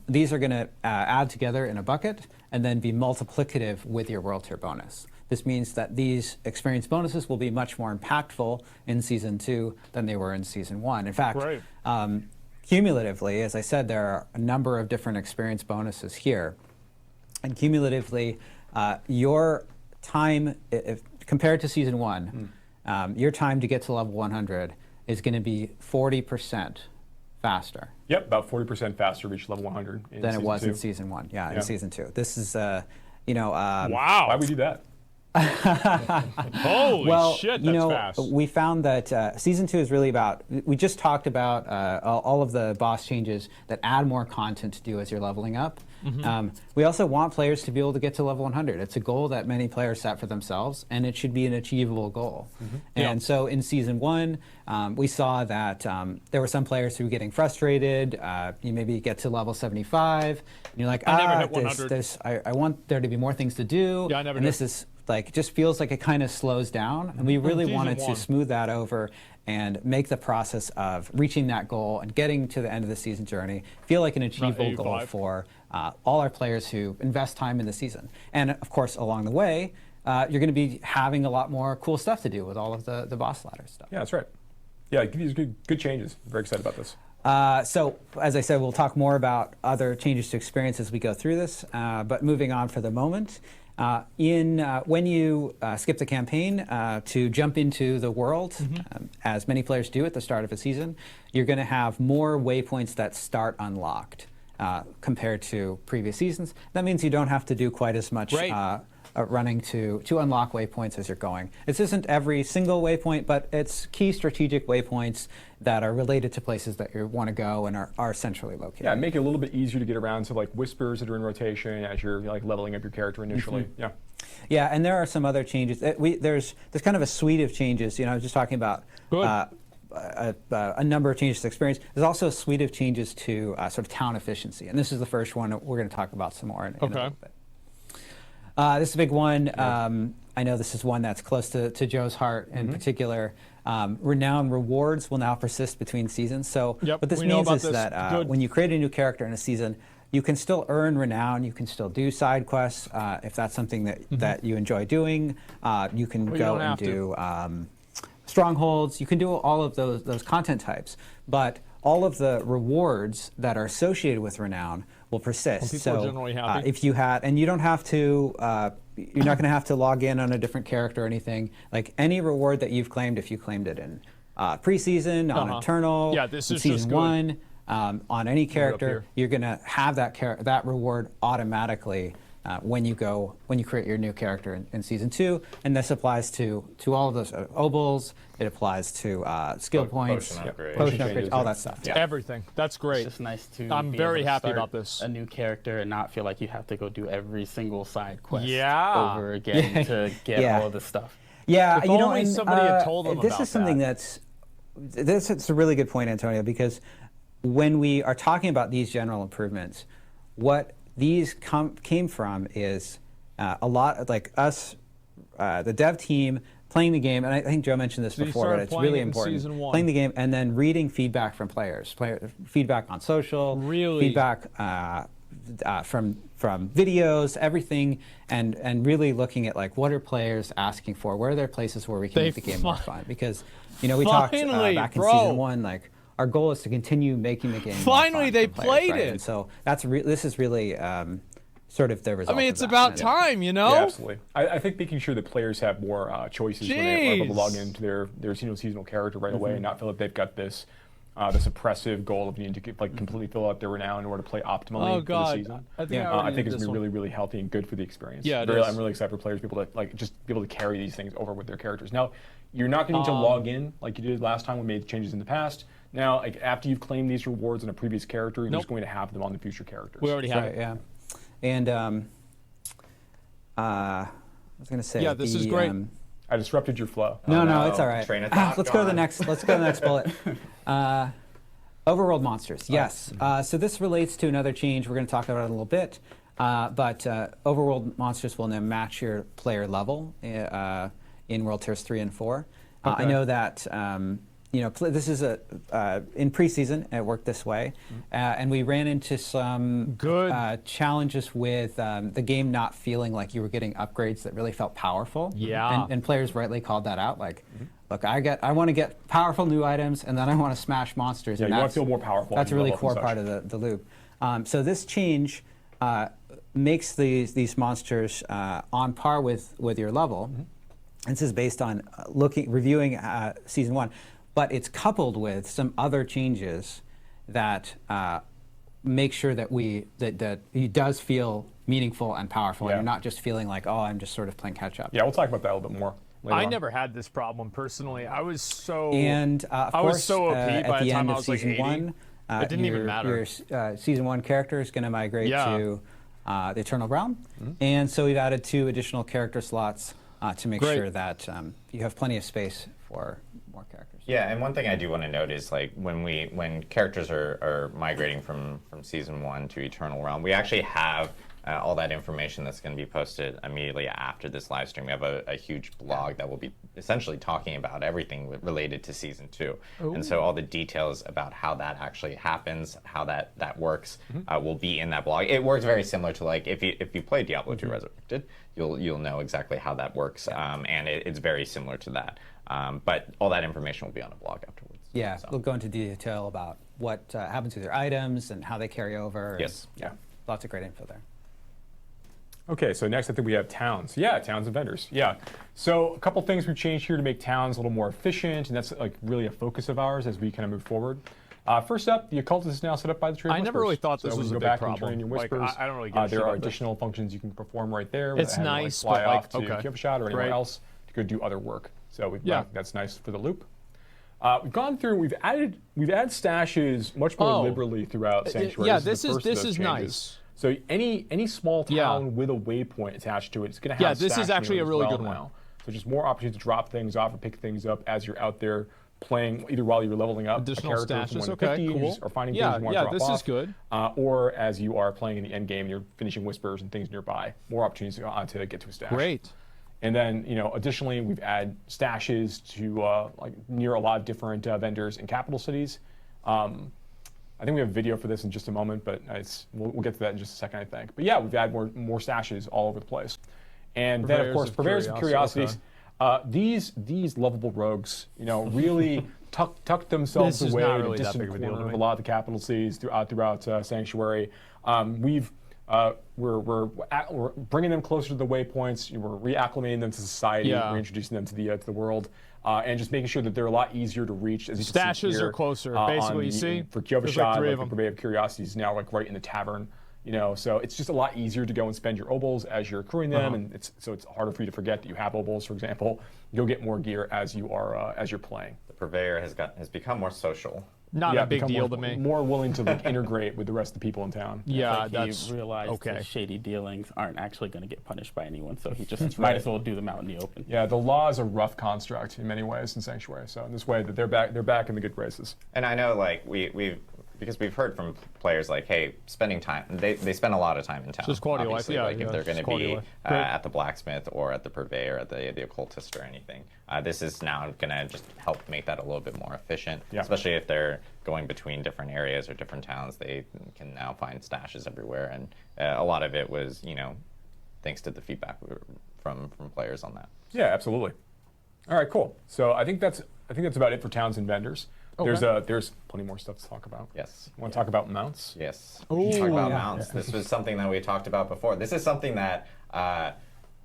These are going to add together in a bucket and then be multiplicative with your World Tier bonus. This means that these experience bonuses will be much more impactful in Season 2 than they were in Season 1. In fact, cumulatively, as I said, there are a number of different experience bonuses here. And cumulatively, your time, compared to Season 1, your time to get to level 100 is going to be 40% faster. Yep, about 40% faster to reach level 100 than it was in two. Season 1. Yeah, in Season 2. This is, wow. Why would we do that? Holy shit, that's fast. We found that Season 2 is really about, we just talked about all of the boss changes that add more content to do as you're leveling up. We also want players to be able to get to level 100. It's a goal that many players set for themselves, and it should be an achievable goal. And so in Season 1, we saw that there were some players who were getting frustrated. You maybe get to level 75, and you're like, I never hit 100. I want there to be more things to do. Yeah, I never and did. this is like, just feels like it kind of slows down, and we really wanted to smooth that over and make the process of reaching that goal and getting to the end of the season journey feel like an achievable goal for all our players who invest time in the season. And of course, along the way, you're going to be having a lot more cool stuff to do with all of the boss ladder stuff. Yeah, that's right. Yeah, these are good changes. I'm very excited about this. So, as I said, we'll talk more about other changes to experience as we go through this. But moving on for the moment, when you skip the campaign to jump into the world, as many players do at the start of a season, you're going to have more waypoints that start unlocked compared to previous seasons. That means you don't have to do quite as much running to unlock waypoints as you're going. This isn't every single waypoint, but it's key strategic waypoints that are related to places that you want to go and are centrally located. Yeah, make it a little bit easier to get around to like whispers that are in rotation as you're like leveling up your character initially. Yeah. Yeah, and there are some other changes. There's kind of a suite of changes. You know, I was just talking about a number of changes to experience. There's also a suite of changes to sort of town efficiency, and this is the first one that we're going to talk about some more in a little bit. This is a big one. I know this is one that's close to Joe's heart in particular. Renown rewards will now persist between seasons. So what this means is that when you create a new character in a season, you can still earn renown. You can still do side quests if that's something that you enjoy doing. You can go and do strongholds. You can do all of those content types. But all of the rewards that are associated with renown will persist. People are generally happy. If you had, and you don't have to, you're not going to have to log in on a different character or anything. Like any reward that you've claimed, if you claimed it in preseason, on Eternal, this is season 1, on any character, you're going to have that reward automatically when you create your new character in season 2, and this applies to all of those obols. It applies to skill points, potion upgrades, all that stuff. Yeah. Everything. That's great. It's just nice to. I'm very happy about this. A new character and not feel like you have to go do every single side quest over again to get all of the stuff. Yeah, if only somebody had told them this about is something that. It's a really good point, Antonio, because when we are talking about these general improvements, what these came from is a lot like us, the dev team, playing the game, and I think Joe mentioned this before, but it's really important. Playing the game and then reading feedback from players, feedback on social, feedback from videos, everything, and really looking at like what are players asking for, where are there places where we can make the game more fun, because we talked back in season 1, like our goal is to continue making the game finally more fun they for players, played right? it, and so this is really sort of the result. I mean, it's about time, you know. Yeah, absolutely. I think making sure that players have more choices when they're able to log into their seasonal character right away, and not feel like they've got this oppressive goal of needing to completely fill out their renown in order to play optimally for the season. I think it's gonna be really, really healthy and good for the experience. Yeah, I'm really excited for players to be able to just be able to carry these things over with their characters. Now, you're not going to need to log in like you did last time when we made changes in the past. Now, like after you've claimed these rewards on a previous character, you're just going to have them on the future characters. We already have it. Yeah, and I was going to say, this is great. I disrupted your flow. No, it's all right. Train of thought Let's go to the next. Let's go to the next bullet. Overworld monsters. Yes. So this relates to another change. We're going to talk about it in a little bit. But overworld monsters will now match your player level in World Tiers 3 and 4. I know that this is in preseason it worked this way, and we ran into some challenges with the game not feeling like you were getting upgrades that really felt powerful. Yeah, and players rightly called that out. Like, look, I want to get powerful new items, and then I want to smash monsters. Yeah, and you want to feel more powerful. That's a really core part of the loop. So this change makes these monsters on par with your level. And this is based on reviewing season 1, but it's coupled with some other changes that make sure that that it does feel meaningful and powerful, Yeah. and you're not just feeling like, oh, I'm just sort of playing catch up. Yeah, we'll talk about that a little bit more later I on. never had this problem personally. I was so And of I course, was so OP at by the the time end I of was like season 80. one, It didn't even matter. Your season 1 character is going to migrate Yeah. to the Eternal Realm, and so we've added 2 additional character slots to make Great. sure that you have plenty of space for more characters. Yeah, and one thing I do want to note is like when characters are migrating from season 1 to Eternal Realm, we actually have all that information that's going to be posted immediately after this live stream. We have a huge blog that will be essentially talking about everything related to season 2, and so all the details about how that actually happens, how that works, will be in that blog. It works very similar to like if you play Diablo 2 Resurrected, you'll know exactly how that works, and it's very similar to that. But all that information will be on a blog afterwards. Yeah, So. we'll go into detail about what happens with your items and how they carry over. and, Yes. yeah, lots of great info there. Okay, so next I think we have towns. Yeah, towns and vendors. Yeah. So a couple things we've changed here to make towns a little more efficient, and that's like really a focus of ours as we kind of move forward. First up, the occultist is now set up by the trade. I never really thought this so was when a you big go back problem. and turn in your Like, whispers. I don't really give a shit there are about this. additional functions you can perform right there. It's without having to, nice, like, fly but, off like, to okay. Kivashad or anywhere Great. else to go do other work. So Yeah. that's nice for the loop. We've gone through. We've added stashes much more Oh. liberally throughout Sanctuary. yeah, this this is the is first of those changes. nice. So any small town Yeah. with a waypoint attached to it, it's going to have. Yeah, this is stashing actually a as really well good one. now. So just more opportunity to drop things off or pick things up as you're out there playing, either while you're leveling up Additional a character stashes, from 1 to okay, 50, and you cool. just are finding Yeah, things you want yeah, to drop this off, is good. or as you are playing in the end game and you're finishing whispers and things nearby, more opportunities to get to a stash. Great. And then, additionally, we've added stashes to like near a lot of different vendors in capital cities. I think we have a video for this in just a moment, but we'll get to that in just a second, I think. But yeah, we've added more stashes all over the place. And then, of Purveyors course, of purveyors of curiosity, curiosities. These lovable rogues, really tucked themselves This is away not in really a that distant big of a deal corner to of me. a lot of the capital cities throughout Sanctuary. We're bringing them closer to the waypoints. We're reacclimating them to society, Yeah. reintroducing them to the world, and just making sure that they're a lot easier to reach. As you can see Stashes here, are closer. on Basically, you see? for There's like Kyoshad, 3 like of the 'em. Purvey of Curiosity is now like right in the tavern. So it's just a lot easier to go and spend your obols as you're accruing them, and it's harder for you to forget that you have obols, for example. You'll get more gear as you're playing. The purveyor has become more social. Not a big become deal more, to me. More willing to like integrate with the rest of the people in town. Yeah, Like that's he realized okay. his shady dealings aren't actually going to get punished by anyone, so he just right. might as well do them out in the open. Yeah, the law is a rough construct in many ways in Sanctuary. So in this way, that they're back in the good graces. And I know, like, because we've heard from players, like, hey, spending time, they spend a lot of time in town. Just quality of life, obviously. yeah, Like, yeah, if they're just going to quality be of life. Great. at the blacksmith or at the purveyor, at the occultist or anything, this is now going to just help make that a little bit more efficient, Yeah. especially if they're going between different areas or different towns. They can now find stashes everywhere, and a lot of it was, thanks to the feedback from players on that. Yeah, absolutely. All right, cool. So I think that's about it for towns and vendors. Okay. There's plenty more stuff to talk about. Yes. Want to talk about mounts? Yes. We should talk about yeah. mounts. This was something that we talked about before. This is something that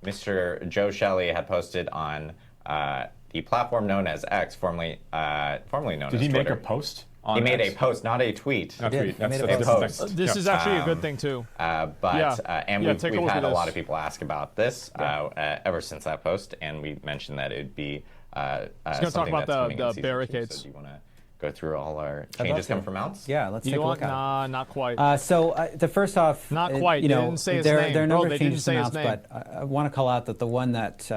Mr. Joe Shelley had posted on the platform known as X, formerly known Did as he make Twitter. a post on He made X? a post, not a tweet. Not did. tweet. He That's made a a different post. thing. This Yeah. is actually a good thing too. And Yeah, take a we've look had at a lot this. of people ask about this ever since that post, and we mentioned that it would be gonna talk something about that's coming in the season 2. barricades. So do you want to go through all our love changes to. coming from mounts? Yeah, let's take You a want? look at it. Nah, not quite. The first off, Not quite. You They know, didn't say his there name. are a Bro, number they of didn't changes say to his mounts, but I want to call out that the one that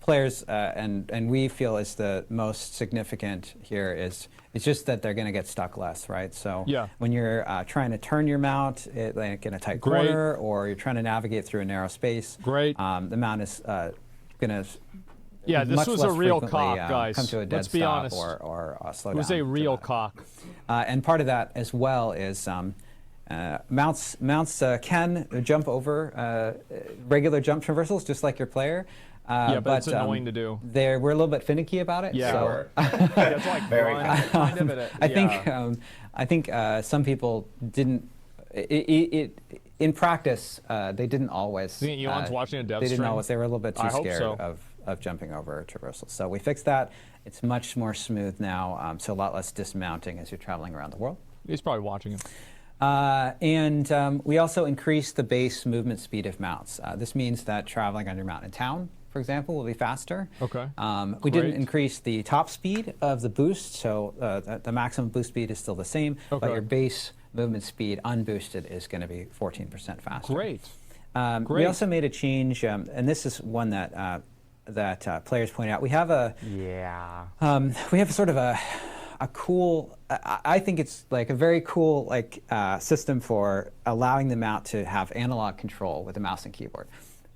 players and we feel is the most significant here is it's just that they're going to get stuck less, right? So Yeah. when you're trying to turn your mount like in a tight Great. corner, or you're trying to navigate through a narrow space, Great. the mount is going to Yeah, this much was a less real frequently, cock, guys. come to a dead Let's be stop honest. or slow It was down a real dramatically. cock. And part of that as well is mounts can jump over regular jump traversals just like your player. Yeah, but it's annoying to do. We're a little bit finicky about it. Yeah. so Or- Yeah, it's like Very run, fast. kind of it. I think some people didn't. In practice, they didn't always. Think Elon's watching a Dev They didn't stream? always. They were a little bit too I hope scared so. of jumping over traversals. So we fixed that. It's much more smooth now. So a lot less dismounting as you're traveling around the world. He's probably watching it. We also increased the base movement speed of mounts. This means that traveling on your mount in town, for example, will be faster. Okay. We didn't Great. increase the top speed of the boost, so the maximum boost speed is still the same, but Okay. your base movement speed unboosted is going to be 14% faster. Great. We Great. also made a change, and this is one that players point out. We have a sort of a cool. I think it's like a very cool system for allowing the mount to have analog control with a mouse and keyboard.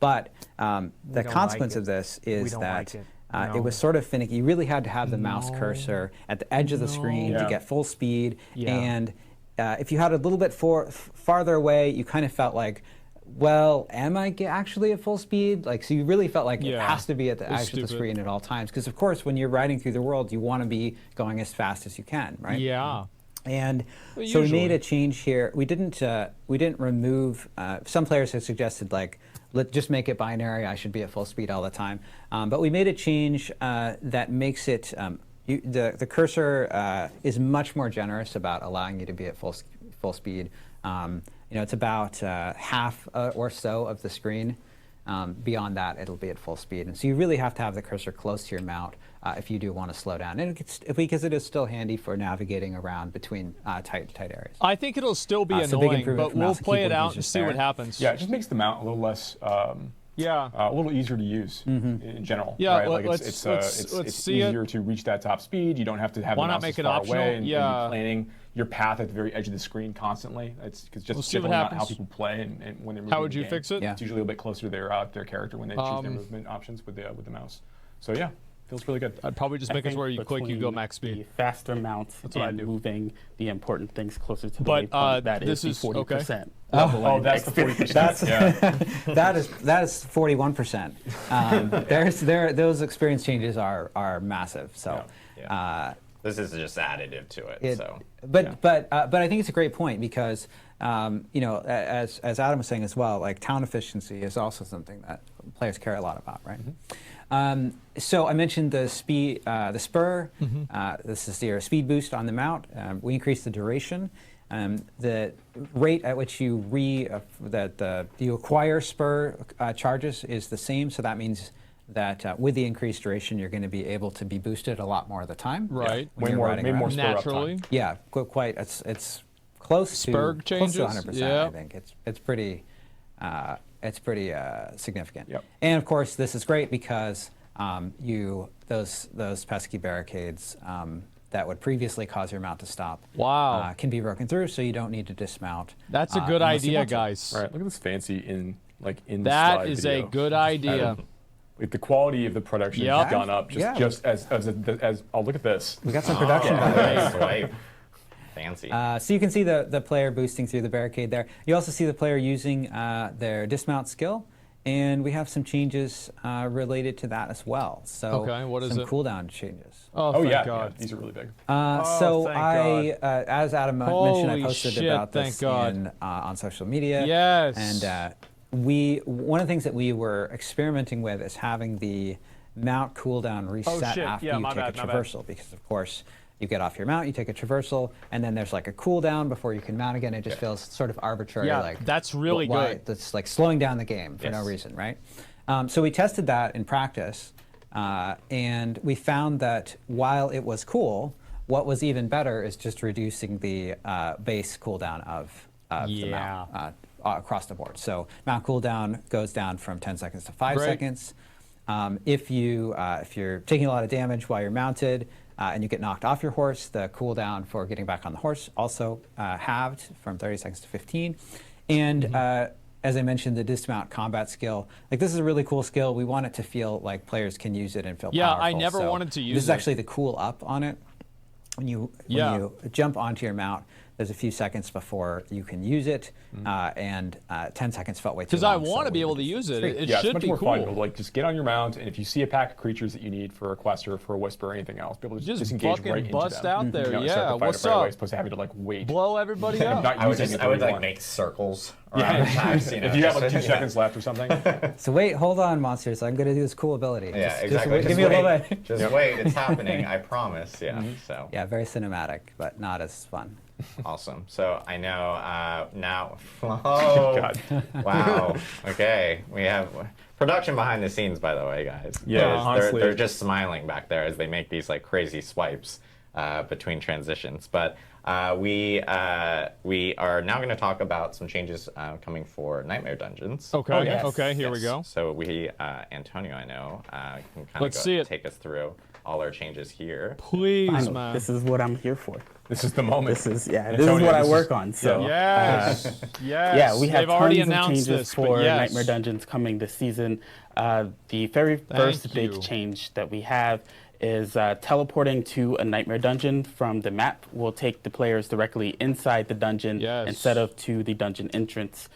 But the don't consequence like of this is don't that like it. it No. was sort of finicky. You really had to have the mouse cursor at the edge of the screen to Yeah. get full speed. Yeah. And if you had it a little bit farther away, you kind of felt like, well, am I actually at full speed? Like, so you really felt like it Yeah. has to be at the It's edge of the stupid. screen at all times. Because of course, when you're riding through the world, you want to be going as fast as you can, right? Yeah. And Well, so we made usually. a change here. We didn't remove. Some players have suggested just make it binary. I should be at full speed all the time. But we made a change that makes it. The cursor is much more generous about allowing you to be at full speed. It's about half or so of the screen. Beyond that, it'll be at full speed. And so you really have to have the cursor close to your mount if you do want to slow down. And because it is still handy for navigating around between tight areas. I think it'll still be So big annoying, improvement but for we'll mouse and play it keyboard out and users see what there. happens. Yeah, it just makes the mount a little less, Yeah. a little easier to use in general. Yeah, right? Like let's it's see it. easier to reach that top speed. You don't have to have Why the not mouse make as it far optional? away and Yeah. be planning your path at the very edge of the screen constantly. It's because just We'll see what generally not how happens. people play and when they're moving. How would the you game. fix it? Yeah. It's usually a little bit closer to their character when they choose their movement options with the mouse. So yeah, feels really good. I'd probably just make it where you click, you go max The speed. faster mounts what I and do. moving the important things closer to the But, waypoint, that is this the is- 40%. Oh, that's the 40%. That's yeah. that is 41%. Those experience changes are massive. So. Yeah. This is just additive to it. So. But I think it's a great point because as Adam was saying as well, like town efficiency is also something that players care a lot about, right? So I mentioned the speed, the spur. This is your speed boost on the mount. We increased the duration. The rate at which you acquire spur charges is the same. So that means that with the increased duration, you're going to be able to be boosted a lot more of the time. Right. when Way you're more, riding way around. more spur up Naturally. time. Yeah, quite. It's close Spur to changes? 100%. Yeah. I think it's pretty significant. Yep. And of course, this is great because those pesky barricades that would previously cause your mount to stop Wow. can be broken through, so you don't need to dismount. That's a good unless you idea, want to. guys. All right, look at this fancy in the That slide is video. a good idea. Like the quality of the production Yep. has gone up just as oh, look at this. We got some production value. Swipe. Fancy. So you can see the player boosting through the barricade there. You also see the player using their dismount skill, and we have some changes related to that as well. So Okay, what is some it? cooldown changes. Oh, Oh thank yeah, God. these are really big. So thank as Adam mentioned, I Holy posted shit, about thank this God. on social media. Yes. And one of the things that we were experimenting with is having the mount cooldown reset shit. after Yeah, you my take bad, a my bad. traversal, because of course you get off your mount, you take a traversal, and then there's like a cooldown before you can mount again. It just feels sort of arbitrary. Yeah, like that's really why- good. That's like slowing down the game for no Yes. reason, right? So we tested that in practice, and we found that while it was cool, what was even better is just reducing the base cooldown of the mount across the board. So mount cooldown goes down from 10 seconds to 5 Great. seconds. If you're taking a lot of damage while you're mounted and you get knocked off your horse, the cooldown for getting back on the horse also halved from 30 seconds to 15. And as I mentioned, the dismount combat skill, like this is a really cool skill. We want it to feel like players can use it and feel Yeah, powerful. I never So wanted to use This is it. actually the cool up on it. When you jump onto your mount, there's a few seconds before you can use it, and 10 seconds felt way too long. Because I so want to be we able to just- use it. It Yeah, it's should much be more fun. cool. Like just get on your mount, and if you see a pack of creatures that you need for a quest or for a whisper or anything else, be able to Just disengage fucking right into bust them. out there. You know, Yeah, start the fight what's right away, up? as opposed to having to like wait. Blow everybody up. Not I would using it the way like you want. make circles Yeah. around attacks. You know, If you have like just- 2 seconds left or something. So wait, hold on, monsters. I'm going to do this cool ability. Yeah, Just exactly. wait, give me a wait. little bit. Just wait, it's happening. I promise. Yeah. So. Yeah, very cinematic, but not as fun. Awesome. So I know now. Oh, God. wow. Okay, we have production behind the scenes, by the way, guys. Yeah, honestly. they're just smiling back there as they make these like crazy swipes between transitions. But we are now going to talk about some changes coming for Nightmare Dungeons. Okay. Oh, yes. Okay. Here we Yes. go. So we, Antonio, I know, can kind Let's see it. take us through all our changes here. Please, Finally, man. this is what I'm here for. This is the moment. This is this is Antonio, what I this work on. So Yes. Yes. yeah, we have They've already tons of announced changes this, for but yes. Nightmare Dungeons coming this season. The very first you. big change that we have is teleporting to a Nightmare Dungeon from the map will take the players directly inside the dungeon Yes. instead of to the dungeon entrance.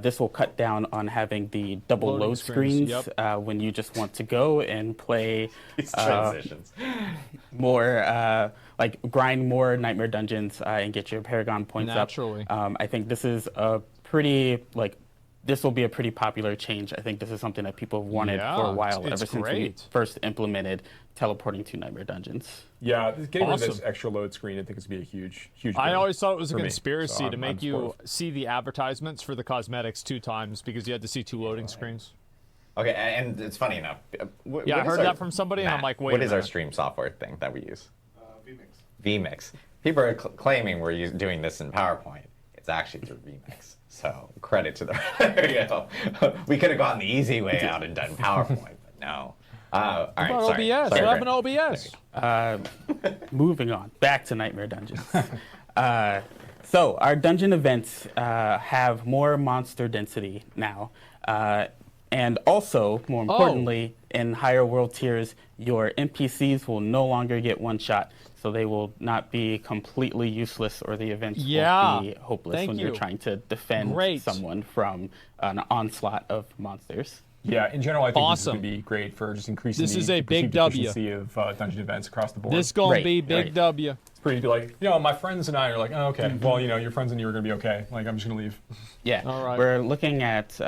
This will cut down on having the double Loading load screens, screens yep. when you just want to go and play These transitions. more, like grind more Nightmare Dungeons and get your Paragon points Naturally. up. I think this is a pretty, this will be a pretty popular change. I think this is something that people have wanted Yeah, for a while, it's ever since we great. first implemented teleporting to Nightmare Dungeons. Yeah, getting rid of this Awesome. extra load screen, I think, is going to be a huge I win always thought it was a for me. conspiracy So to I'm make you supportive. see the advertisements for the cosmetics 2 times because you had to see 2 loading screens. Okay, and it's funny enough. Yeah, I heard that from somebody, and I'm like, wait What a is our minute. stream software thing that we use? vMix. People are claiming we're doing this in PowerPoint. It's actually through vMix. So credit to the. There you go. We could have gone the easy way out and done PowerPoint, but no. All right, What about sorry. OBS? Sorry, What happened Grant. to OBS? Moving on, back to Nightmare Dungeons. So our dungeon events have more monster density now. And also, more importantly, in higher world tiers, your NPCs will no longer get one shot. So they will not be completely useless, or the events Yeah. will be hopeless Thank when you're you. trying to defend Great. someone from an onslaught of monsters. Yeah, in general, I think this is Awesome. going to be great for just increasing This the is a big perceived W. efficiency of dungeon events across the board. This gonna Right, be big right. W. It's pretty like, my friends and I are like, oh, okay, Mm-hmm. well, your friends and you are going to be okay. Like, I'm just going to leave. Yeah, All right. we're looking at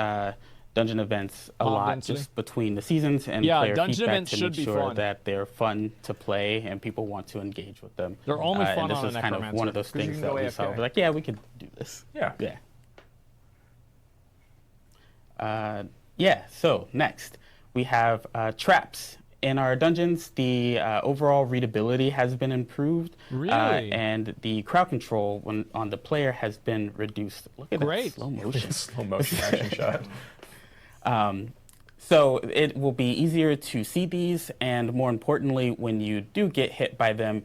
dungeon events a Mob lot density? just between the seasons and Yeah, player dungeon feedback events to should make be sure fun. that they're fun to play and people want to engage with them. They're only fun and this on a is kind of Necromancer, one of those 'cause you things can that go we AFK. saw. We're like, yeah, we could do this. Yeah. Yeah. So next we have traps. In our dungeons, the overall readability has been improved, Really? and the crowd control on the player has been reduced. Look at Great. that slow motion. Slow motion action shot. So it will be easier to see these, and more importantly, when you do get hit by them,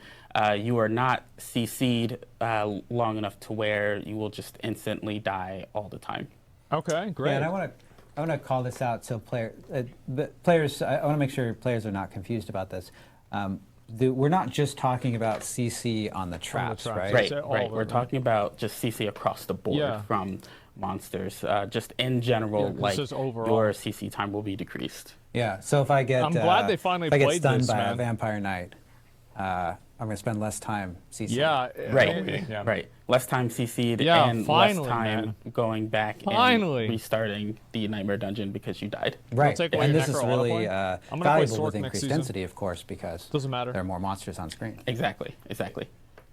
you are not CC'd long enough to where you will just instantly die all the time. Okay, great. Yeah, and I want to call this out so players. I want to make sure players are not confused about this. We're not just talking about CC on the traps, traps. right? Right, Say all right. of We're them. talking about just CC across the board Yeah. from monsters. Just in general, 'cause like this is overall. your CC time will be decreased. Yeah. So if I get, I'm glad they finally if I get played stunned this, by a man. vampire knight, I'm going to spend less time CC. Yeah, Right, Yeah. right. Less time CC'd Yeah, and finally, less time man. going back Finally. and restarting the Nightmare Dungeon because you died. Right. take away And your this is Necro really autoplay. I'm gonna play valuable Sork with next increased season. density, of course, because Doesn't matter. there are more monsters on screen. Exactly, exactly.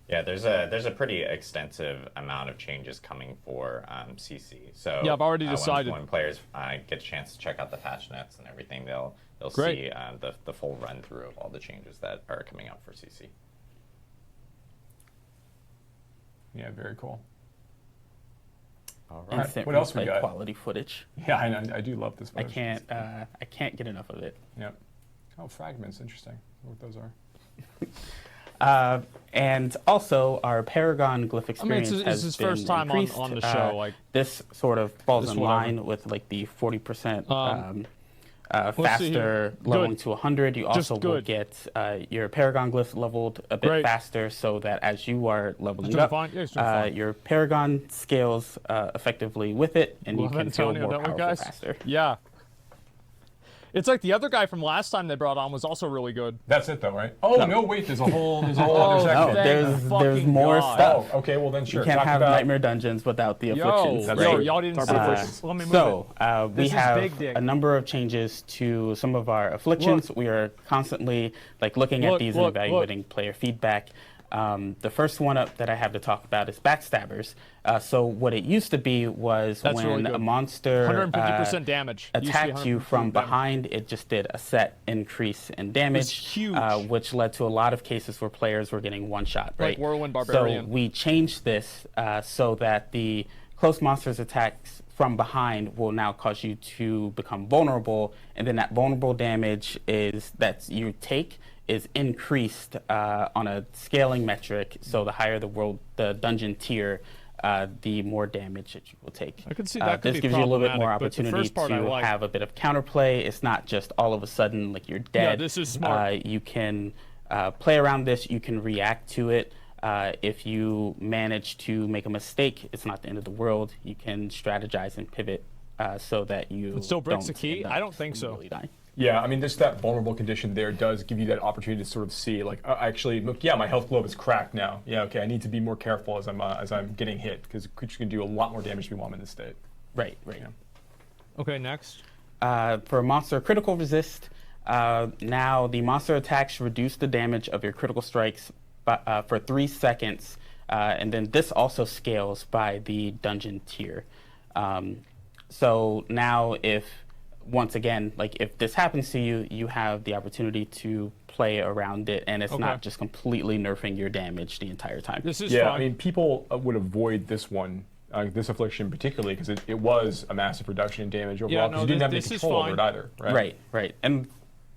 Yeah, there's a pretty extensive amount of changes coming for CC. So Yeah, I've already when- decided. When players get a chance to check out the patch notes and everything, they'll Great. see the full run through of all the changes that are coming up for CC. Yeah, very cool. All right. Instant what else we replay got? quality footage. Yeah, I do love this. I version. can't get enough of it. Yep. Oh, fragments. Interesting. I wonder what those are. And also, our Paragon glyph experience it's has his been first time increased. on the show, like- this sort of falls This in whatever. line with like the 40% let's see faster here. leveling Good. to 100. You Just also will good. get your Paragon glyph leveled a bit Great. faster, so that as you are leveling doing up, fine. Yeah, he's doing fine. your Paragon scales effectively with it, and you Love can feel Antonio, more don't we, powerful guys? faster. Yeah. It's like the other guy from last time they brought on was also really good. That's it, though, right? Oh no, wait. There's a whole other Oh, section. No, thank there's fucking more God. stuff. Oh, okay. Well then, sure. You can't Talk have about Nightmare Dungeons without the afflictions. That's Yo, right. y'all didn't Talk see about this. afflictions. Let me move So it. we This is have big dick. a number of changes to some of our afflictions. Look. We are constantly like looking at Look, these look, and evaluating player feedback. The first one up that I have to talk about is backstabbers. So what it used to be was That's when really good. a monster 150% damage. Used to be attacked you 150% from damage. behind, it just did a set increase in damage, huge. which led to a lot of cases where players were getting one shot. Right? Like Whirlwind Barbarian. So we changed this so that the close monsters attacks from behind will now cause you to become vulnerable, and then that vulnerable damage that you take is increased on a scaling metric. So the higher the dungeon tier, the more damage that you will take. I could see that could this be gives you a little bit more problematic, but the opportunity first part I to like. have a bit of counterplay. It's not just all of a sudden like you're dead. this is smart. You can play around this. You can react to it. If you manage to make a mistake, it's not the end of the world. You can strategize and pivot so that you But still breaks the don't key? end up I don't think so. immediately dying. Yeah, I mean, just that vulnerable condition there does give you that opportunity to sort of see, like, actually, look, yeah, my health globe is cracked now. Yeah, okay, I need to be more careful as I'm getting hit, because creatures can do a lot more damage to me while I'm in this state. Right, right. Yeah. Okay, next. For monster critical resist, now the monster attacks reduce the damage of your critical strikes for 3 seconds, and then this also scales by the dungeon tier. So now once again, like if this happens to you, you have the opportunity to play around it, and it's not just completely nerfing your damage the entire time. This is Yeah, fun. I mean, people would avoid this one, this affliction particularly, because it was a massive reduction in damage overall, because no, you didn't have any this is control over fine. it either, right? Right, right. And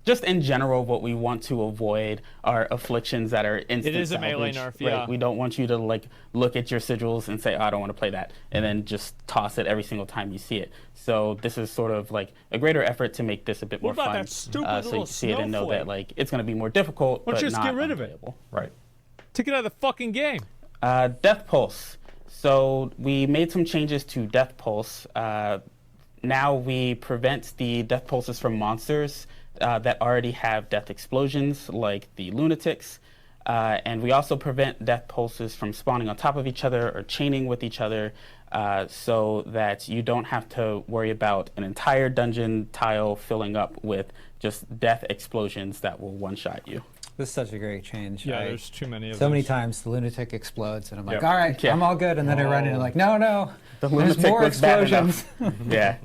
just in general, what we want to avoid are afflictions that are instant It is a melee salvage, nerf, yeah. Right? We don't want you to like look at your sigils and say, oh, I don't want to play that, and then just toss it every single time you see it. So this is sort of like a greater effort to make this a bit more about fun. that stupid so little you see it and know snowflake? that like it's going to be more difficult, Why don't but you just not get rid of it? unplayable. Right. Take it out of the fucking game. Death Pulse. So we made some changes to Death Pulse. Now we prevent the Death Pulses from monsters that already have death explosions, like the Lunatics. And we also prevent Death Pulses from spawning on top of each other or chaining with each other, so that you don't have to worry about an entire dungeon tile filling up with just death explosions that will one-shot you. This is such a great change. Yeah, there's too many of So many those. times the lunatic explodes, and I'm like, Yep. all right, Yeah. I'm all good. And then I run into like, no, The there's Lunatic more was bad explosions. Yeah.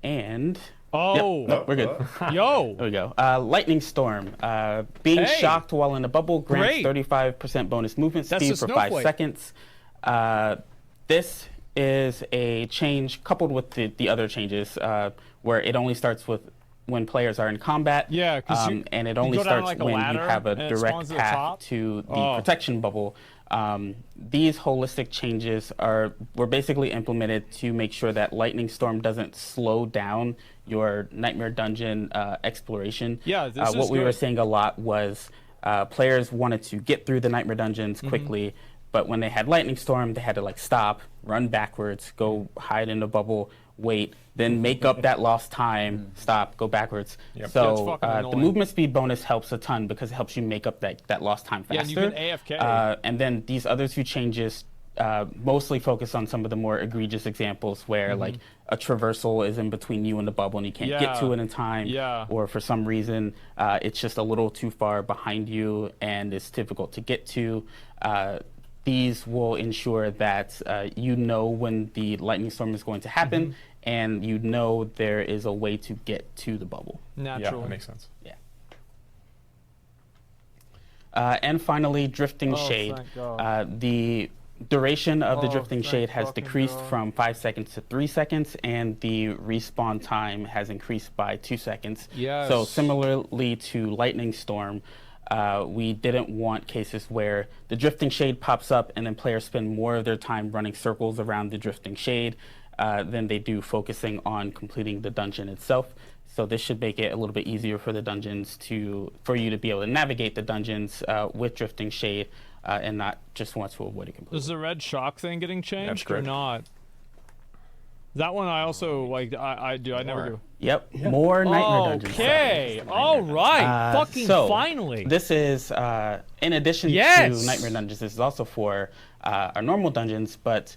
And Oh, Yep, we're good. yo. There we go. Lightning Storm. Being Hey. shocked while in a bubble grants Great. 35% bonus movement That's speed a for 5 snowflake. seconds. This is a change coupled with the other changes, where it only starts with when players are in combat. Yeah, 'cause and it you only go down starts like a when ladder you have a and it direct spawns at the path top. to the Oh. protection bubble. These holistic changes were basically implemented to make sure that Lightning Storm doesn't slow down your Nightmare Dungeon exploration. Yeah, this is what we were good. seeing a lot was players wanted to get through the Nightmare Dungeons Mm-hmm. quickly, but when they had Lightning Storm, they had to like stop, run backwards, go hide in a bubble, wait, then make up that lost time, stop, go backwards. Yep. Yeah, it's So fucking the annoying. movement speed bonus helps a ton because it helps you make up that lost time faster. Yeah, and you can AFK. And then these other two changes mostly focus on some of the more egregious examples where like a traversal is in between you and the bubble and you can't get Mm-hmm. Yeah. to it in time, Yeah. or for some reason it's just a little too far behind you and it's difficult to get to. These will ensure that you know when the lightning storm is going to happen, Mm-hmm. and you know there is a way to get to the bubble. Yeah, Naturally. that makes sense. Yeah. And finally, Drifting Oh, Shade. thank God. The duration of the Oh, Drifting thank Shade has fucking decreased God. from 5 seconds to 3 seconds, and the respawn time has increased by 2 seconds. Yes. So similarly to Lightning Storm, we didn't want cases where the Drifting Shade pops up and then players spend more of their time running circles around the Drifting Shade than they do focusing on completing the dungeon itself. So this should make it a little bit easier for the dungeons for you to be able to navigate the dungeons with Drifting Shade and not just want to avoid it completely. Is the red shock thing getting changed or correct. not? That one I also like. I do. I never More. do. Yep, more Nightmare Dungeons. Okay. All right. Fucking so finally. This is, in addition Yes! to Nightmare Dungeons, this is also for our normal dungeons, but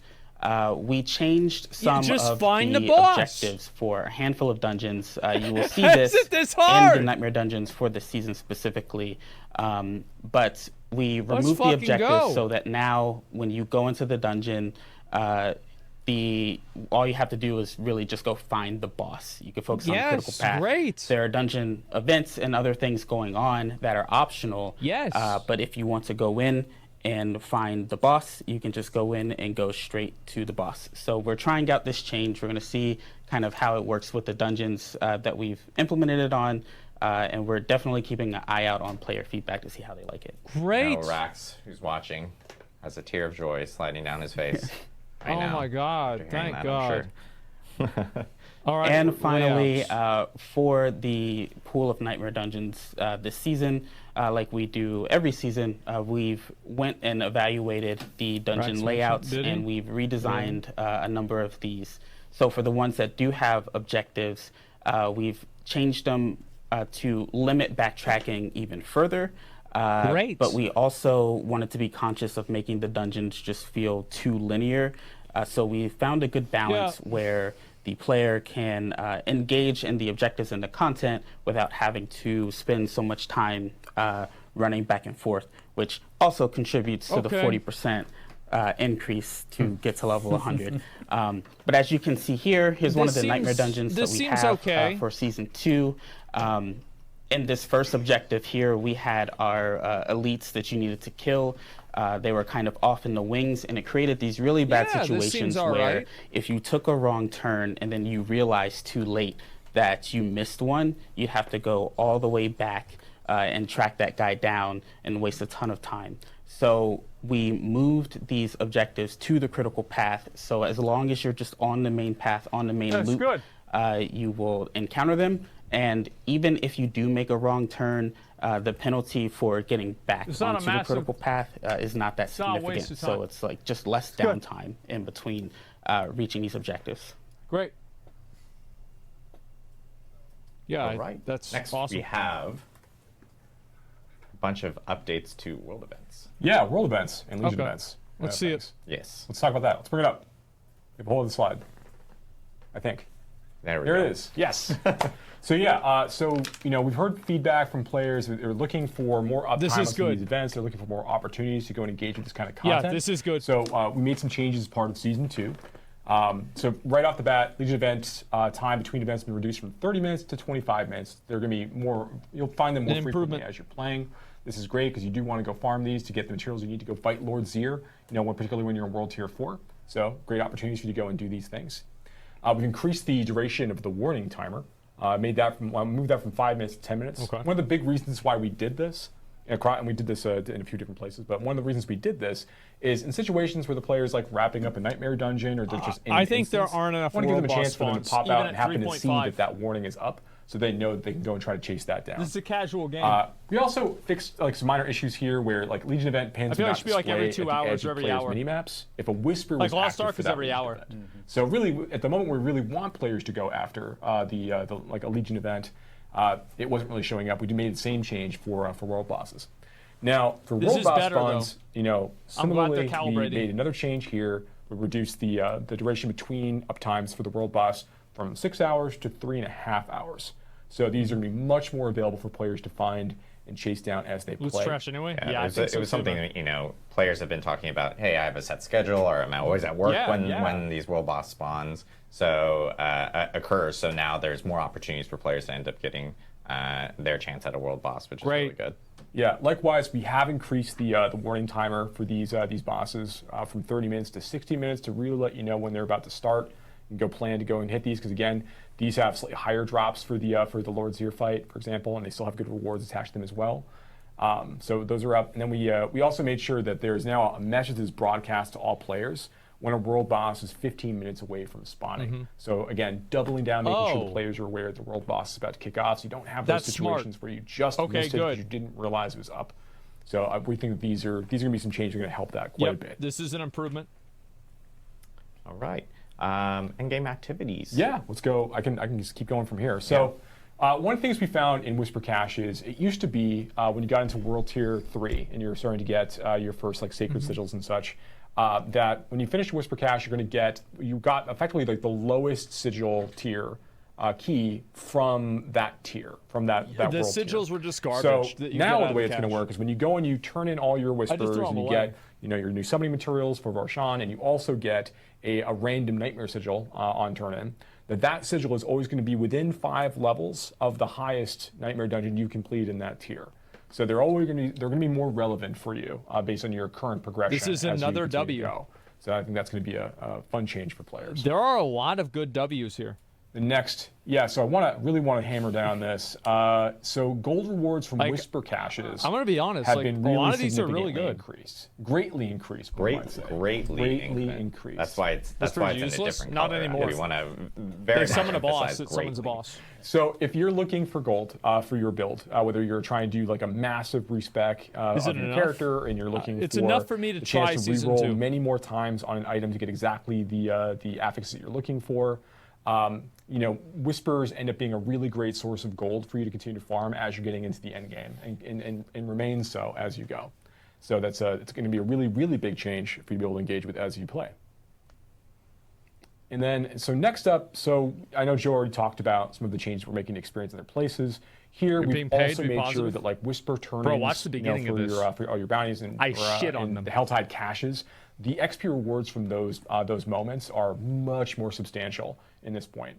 We changed some just of find the the boss. objectives for a handful of dungeons. You will see Is this it this in hard? the Nightmare Dungeons for this season specifically. But we Let's removed the fucking objectives go. so that now when you go into the dungeon, all you have to do is really just go find the boss. You can focus on the critical Yes, path. great. There are dungeon events and other things going on that are optional. Yes. But if you want to go in and find the boss, you can just go in and go straight to the boss. So we're trying out this change. We're going to see kind of how it works with the dungeons that we've implemented it on. And we're definitely keeping an eye out on player feedback to see how they like it. Great. Now, Rax, who's watching, has a tear of joy sliding down his face. Right Oh now. my God! After hearing Thank that, I'm God. sure. All right. And finally, layouts. for the pool of Nightmare Dungeons this season, like we do every season, we've went and evaluated the dungeon Right, layouts, did he? and we've redesigned a number of these. So for the ones that do have objectives, we've changed them to limit backtracking even further. Great. But we also wanted to be conscious of making the dungeons just feel too linear. So we found a good balance where the player can engage in the objectives and the content without having to spend so much time running back and forth, which also contributes to the 40% increase to get to level 100. But as you can see here, here's one of the Nightmare Dungeons that we have for Season 2. In this first objective here, we had our elites that you needed to kill. They were kind of off in the wings, and it created these really bad situations where if you took a wrong turn and then you realized too late that you missed one, you'd have to go all the way back and track that guy down and waste a ton of time. So we moved these objectives to the critical path. So as long as you're just on the main path, on the main loop, you will encounter them. And even if you do make a wrong turn, the penalty for getting back onto the critical path is not that significant. So it's like just less downtime in between reaching these objectives. Great. Yeah, All right. that's Next, awesome. we have a bunch of updates to world events. Yeah, world events and Legion events. Let's see it. Yes. Let's talk about that. Let's bring it up. We have a whole other slide, I think. There we There go. it is. Yes. So yeah, we've heard feedback from players. They're looking for more uptime on some of these events. They're looking for more opportunities to go and engage with this kind of content. Yeah, this is good. So we made some changes as part of Season 2. So right off the bat, Legion events time between events has been reduced from 30 minutes to 25 minutes. They're going to be more. You'll find them more frequently as you're playing. This is great because you do want to go farm these to get the materials you need to go fight Lord Zier. Particularly when you're in World Tier 4. So great opportunities for you to go and do these things. We've increased the duration of the warning timer. Moved that from 5 minutes to 10 minutes. Okay. One of the big reasons why we did this, and we did this in a few different places, but one of the reasons we did this is in situations where the player's like wrapping up a nightmare dungeon or they're just in I think there aren't enough I want to give them a world chance for them boss to pop spawns, out even and at happen to see 3.5. that warning is up, so they know that they can go and try to chase that down. This is a casual game. We also fixed some minor issues here where Legion event pins I feel are like it not should be like every 2 displayed at the hours edge or of every players' hour. minimaps. If a whisper was Lost active Ark for is that every Legion hour. event. So really, at the moment, we really want players to go after a Legion event. It wasn't really showing up. We made the same change for world bosses. Now for This world is boss better, spawns, similarly, we calibrating. made another change here. We reduced the duration between uptimes for the world boss from 6 hours to 3.5 hours. So these are going to be much more available for players to find and chase down as they Loot's play. trash anyway. Yeah, I think it was something that players have been talking about. Hey, I have a set schedule, or am I always at work when these world boss spawns occurs? So now there's more opportunities for players to end up getting their chance at a world boss, which is really good. Yeah. Likewise, we have increased the warning timer for these bosses from 30 minutes to 60 minutes to really let you know when they're about to start and go plan to go and hit these. Because again, these have slightly higher drops for the Lord Zier fight, for example, and they still have good rewards attached to them as well. So those are up. And then we also made sure that there's now a message that's broadcast to all players when a world boss is 15 minutes away from spawning. So again, doubling down, making sure the players are aware that the world boss is about to kick off, so you don't have those situations where you just missed it because you didn't realize it was up. So we think that these are going to be some changes that are going to help that quite a bit. This is an improvement. All right. In-game activities. Yeah, let's go. I can just keep going from here. So one of the things we found in Whisper Cache is it used to be when you got into World Tier 3 and you're starting to get your first sacred sigils and such, that when you finish Whisper Cache, you got effectively like the lowest sigil tier key from that tier, from that The world sigils tier. were just garbage. So that you now got out the way of it's going to cache. work is when you go and you turn in all your whispers threw 'em and you away. get your new summoning materials for Varshan, and you also get a random nightmare sigil on turn in. That sigil is always going to be within 5 levels of the highest nightmare dungeon you complete in that tier. So they're going to be more relevant for you based on your current progression. This is as you another continue to W. go. So I think that's going to be a fun change for players. There are a lot of good W's here. The next, so I really want to hammer down this. So gold rewards from Whisper Caches I'm going to be honest. have Like, been a really lot of these are really significantly good. increased. Greatly increased, one might say. Greatly increased. That's why it's in a useless? different Not color. anymore. We want to very They much summon a boss. emphasize It summons a greatly. boss. So if you're looking for gold for your build, whether you're trying to do like a massive respec of it your enough? character and you're looking It's for enough for me to the try chance to season reroll 2. many more times on an item to get exactly the affix that you're looking for. Whispers end up being a really great source of gold for you to continue to farm as you're getting into the end game, and remains so as you go. So it's going to be a really, really big change for you to be able to engage with as you play. And then, so next up, I know Joe already talked about some of the changes we're making to experience in other places. Here, being we've paid also to be made sure positive? that like Whisper turn-ins, Bro, watch the beginning of for this. for all your bounties and I shit on and them. the Helltide caches, the XP rewards from those moments are much more substantial in this point.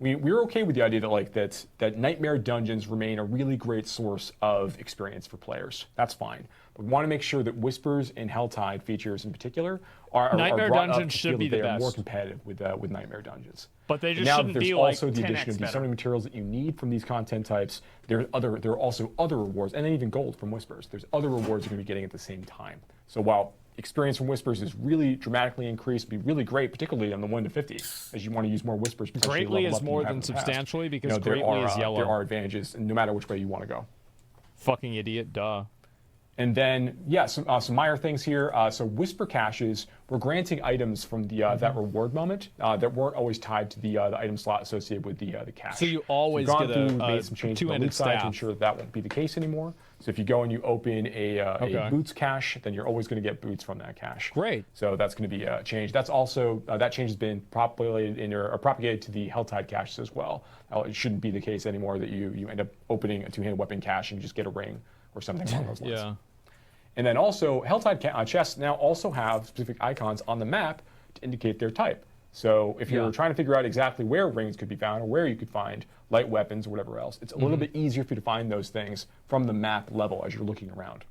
We're okay with the idea that Nightmare Dungeons remain a really great source of experience for players. That's fine. But we want to make sure that Whispers and Helltide features in particular are Nightmare brought up Dungeons to should feel be that the they are more best. competitive with Nightmare Dungeons. But they just now shouldn't that there's be like also the 10x addition of the better. summoning materials that you need from these content types. There are also other rewards, and then even gold from Whispers. There's other rewards you're going to be getting at the same time. So while experience from Whispers is really dramatically increased, be really great, particularly on the 1 to 50, as you want to use more Whispers. potentially Greatly level is up more you have than in the past. substantially because there greatly is yellow. There are advantages, no matter which way you want to go. Fucking idiot, duh. And then, some minor things here. So Whisper Caches, we're granting items from the that reward moment that weren't always tied to the item slot associated with the cache. So you always We've gone get through, a made some changes on the two-handed loot side to staff. ensure that won't be the case anymore. So if you go and you open a boots cache, then you're always going to get boots from that cache. Great. So that's going to be a change. That's also that change has been propagated propagated to the Helltide caches as well. It shouldn't be the case anymore that you end up opening a two-handed weapon cache and you just get a ring or something along those lines. Yeah. And then also, Helltide chests now also have specific icons on the map to indicate their type. So if you're trying to figure out exactly where rings could be found or where you could find light weapons or whatever else, it's a little bit easier for you to find those things from the map level as you're looking around.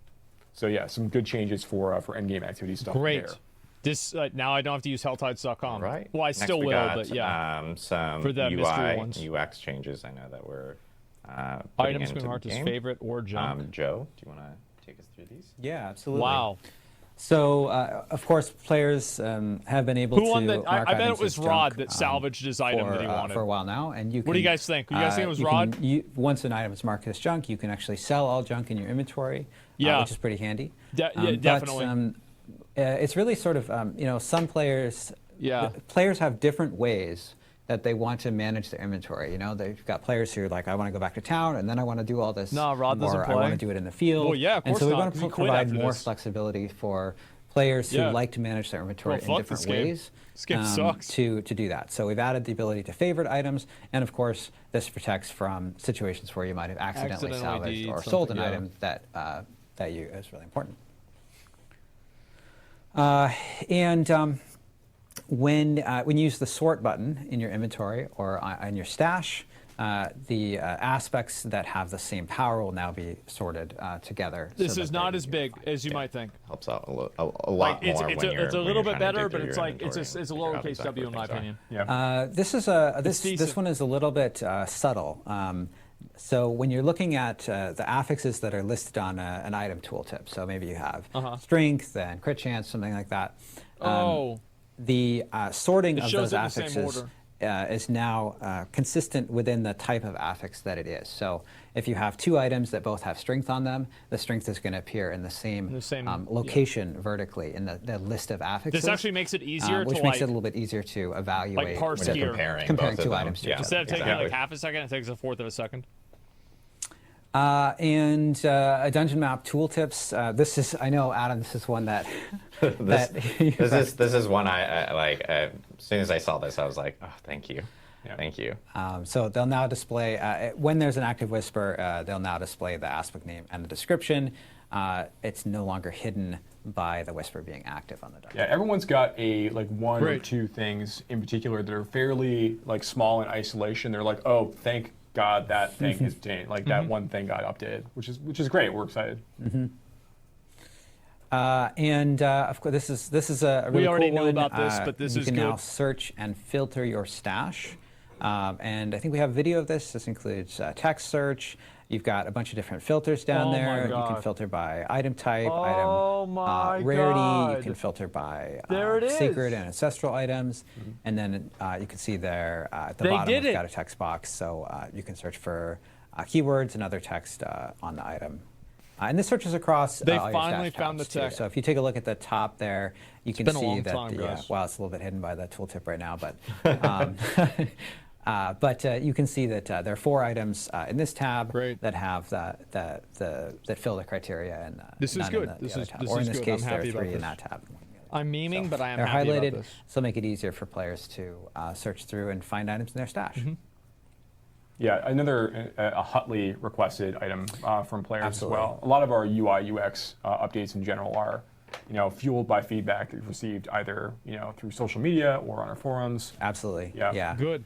So yeah, some good changes for endgame activity stuff Great. there. This now I don't have to use helltides.com. Right. Well, I Next still we will, got, but yeah. some For the mystery UI, ones. UX changes I know that we're putting Items into being the marked as game. favorite or junk. Joe, do you want to take us through these? Yeah, absolutely. Wow. So, of course, players have been able Who to won the? mark I bet items it was as Rod junk, that salvaged his item that he wanted. for a while now, and you. Can, What do you guys think? You guys think it was Rod? Once an item is marked as junk, you can actually sell all junk in your inventory, Yeah. which is pretty handy. Definitely. It's really sort of some players. Yeah. Players have different ways that they want to manage their inventory. You know, they've got players who are like, I want to go back to town, and then I want to do all this. No, Rod doesn't or play. I want to do it in the field. Well, yeah, of and course so we not, want 'cause to he quit provide after more this. flexibility for players who Yeah. like to manage their inventory Bro, in fuck this different game. ways. This game sucks. To do that. So we've added the ability to favorite items, and of course, this protects from situations where you might have accidentally salvaged did or sold an something, yeah. item that is really important. When you use the sort button in your inventory or in your stash, the aspects that have the same power will now be sorted together. This so is that not they're as big as you might think. Helps out a lot Like more it's when a you're little bit trying to better, dig but through it's your like it's inventory a and figure out lowercase exactly W in my what things are. opinion. Yeah. This decent. one is a little bit subtle. So when you're looking at the affixes that are listed on an item tooltip, so maybe you have strength and crit chance, something like that. The sorting It of shows those it in the same affixes order. is now consistent within the type of affix that it is. So if you have two items that both have strength on them, the strength is going to appear in the same, location vertically in the list of affixes. This actually makes it easier which to makes like it a little bit easier to evaluate parse when you're gear. comparing both of two them. items to Yeah. each other. instead of taking Exactly. like half a second, it takes a fourth of a second. And a dungeon map tooltips. This is, I know, Adam, this is one that This is one I like. As soon as I saw this, I was like, oh, thank you. Yeah. Thank you. So they'll now display, when there's an active whisper, they'll now display the aspect name and the description. It's no longer hidden by the whisper being active on the dungeon. Yeah, everyone's got a like one or Great. two things in particular that are fairly like small in isolation. They're like, oh, thank God that thing is changed. Like that one thing got updated, which is great. We're excited. And of course, this is a really We already cool knew one. about this, but this you is can now good. search and filter your stash. And I think we have video of this. This includes text search. You've got a bunch of different filters down Oh my there. You can God. filter by item type, Oh my item rarity. God. You can filter by There it secret is. and ancestral items. And then you can see there at the They bottom did we've it. got a text box. So you can search for keywords and other text on the item. And this searches across They all your finally stash found tabs, the too. text. So if you take a look at the top there, you can been a see long that time, guys. well, it's a little bit hidden by the tooltip right now, but but you can see that there are 4 items in this tab Great. that have that fill the criteria, and This is none good. in the This other is- tab. this Or in is this good. case, I'm there are happy about 3 in this. that tab. I'm memeing, but I am They're happy highlighted, about this. so make it easier for players to search through and find items in their stash. Yeah, another hotly requested item from players Absolutely. as well. A lot of our UI UX updates in general are, fueled by feedback that we've received either through social media or on our forums. Absolutely. Yeah. Good.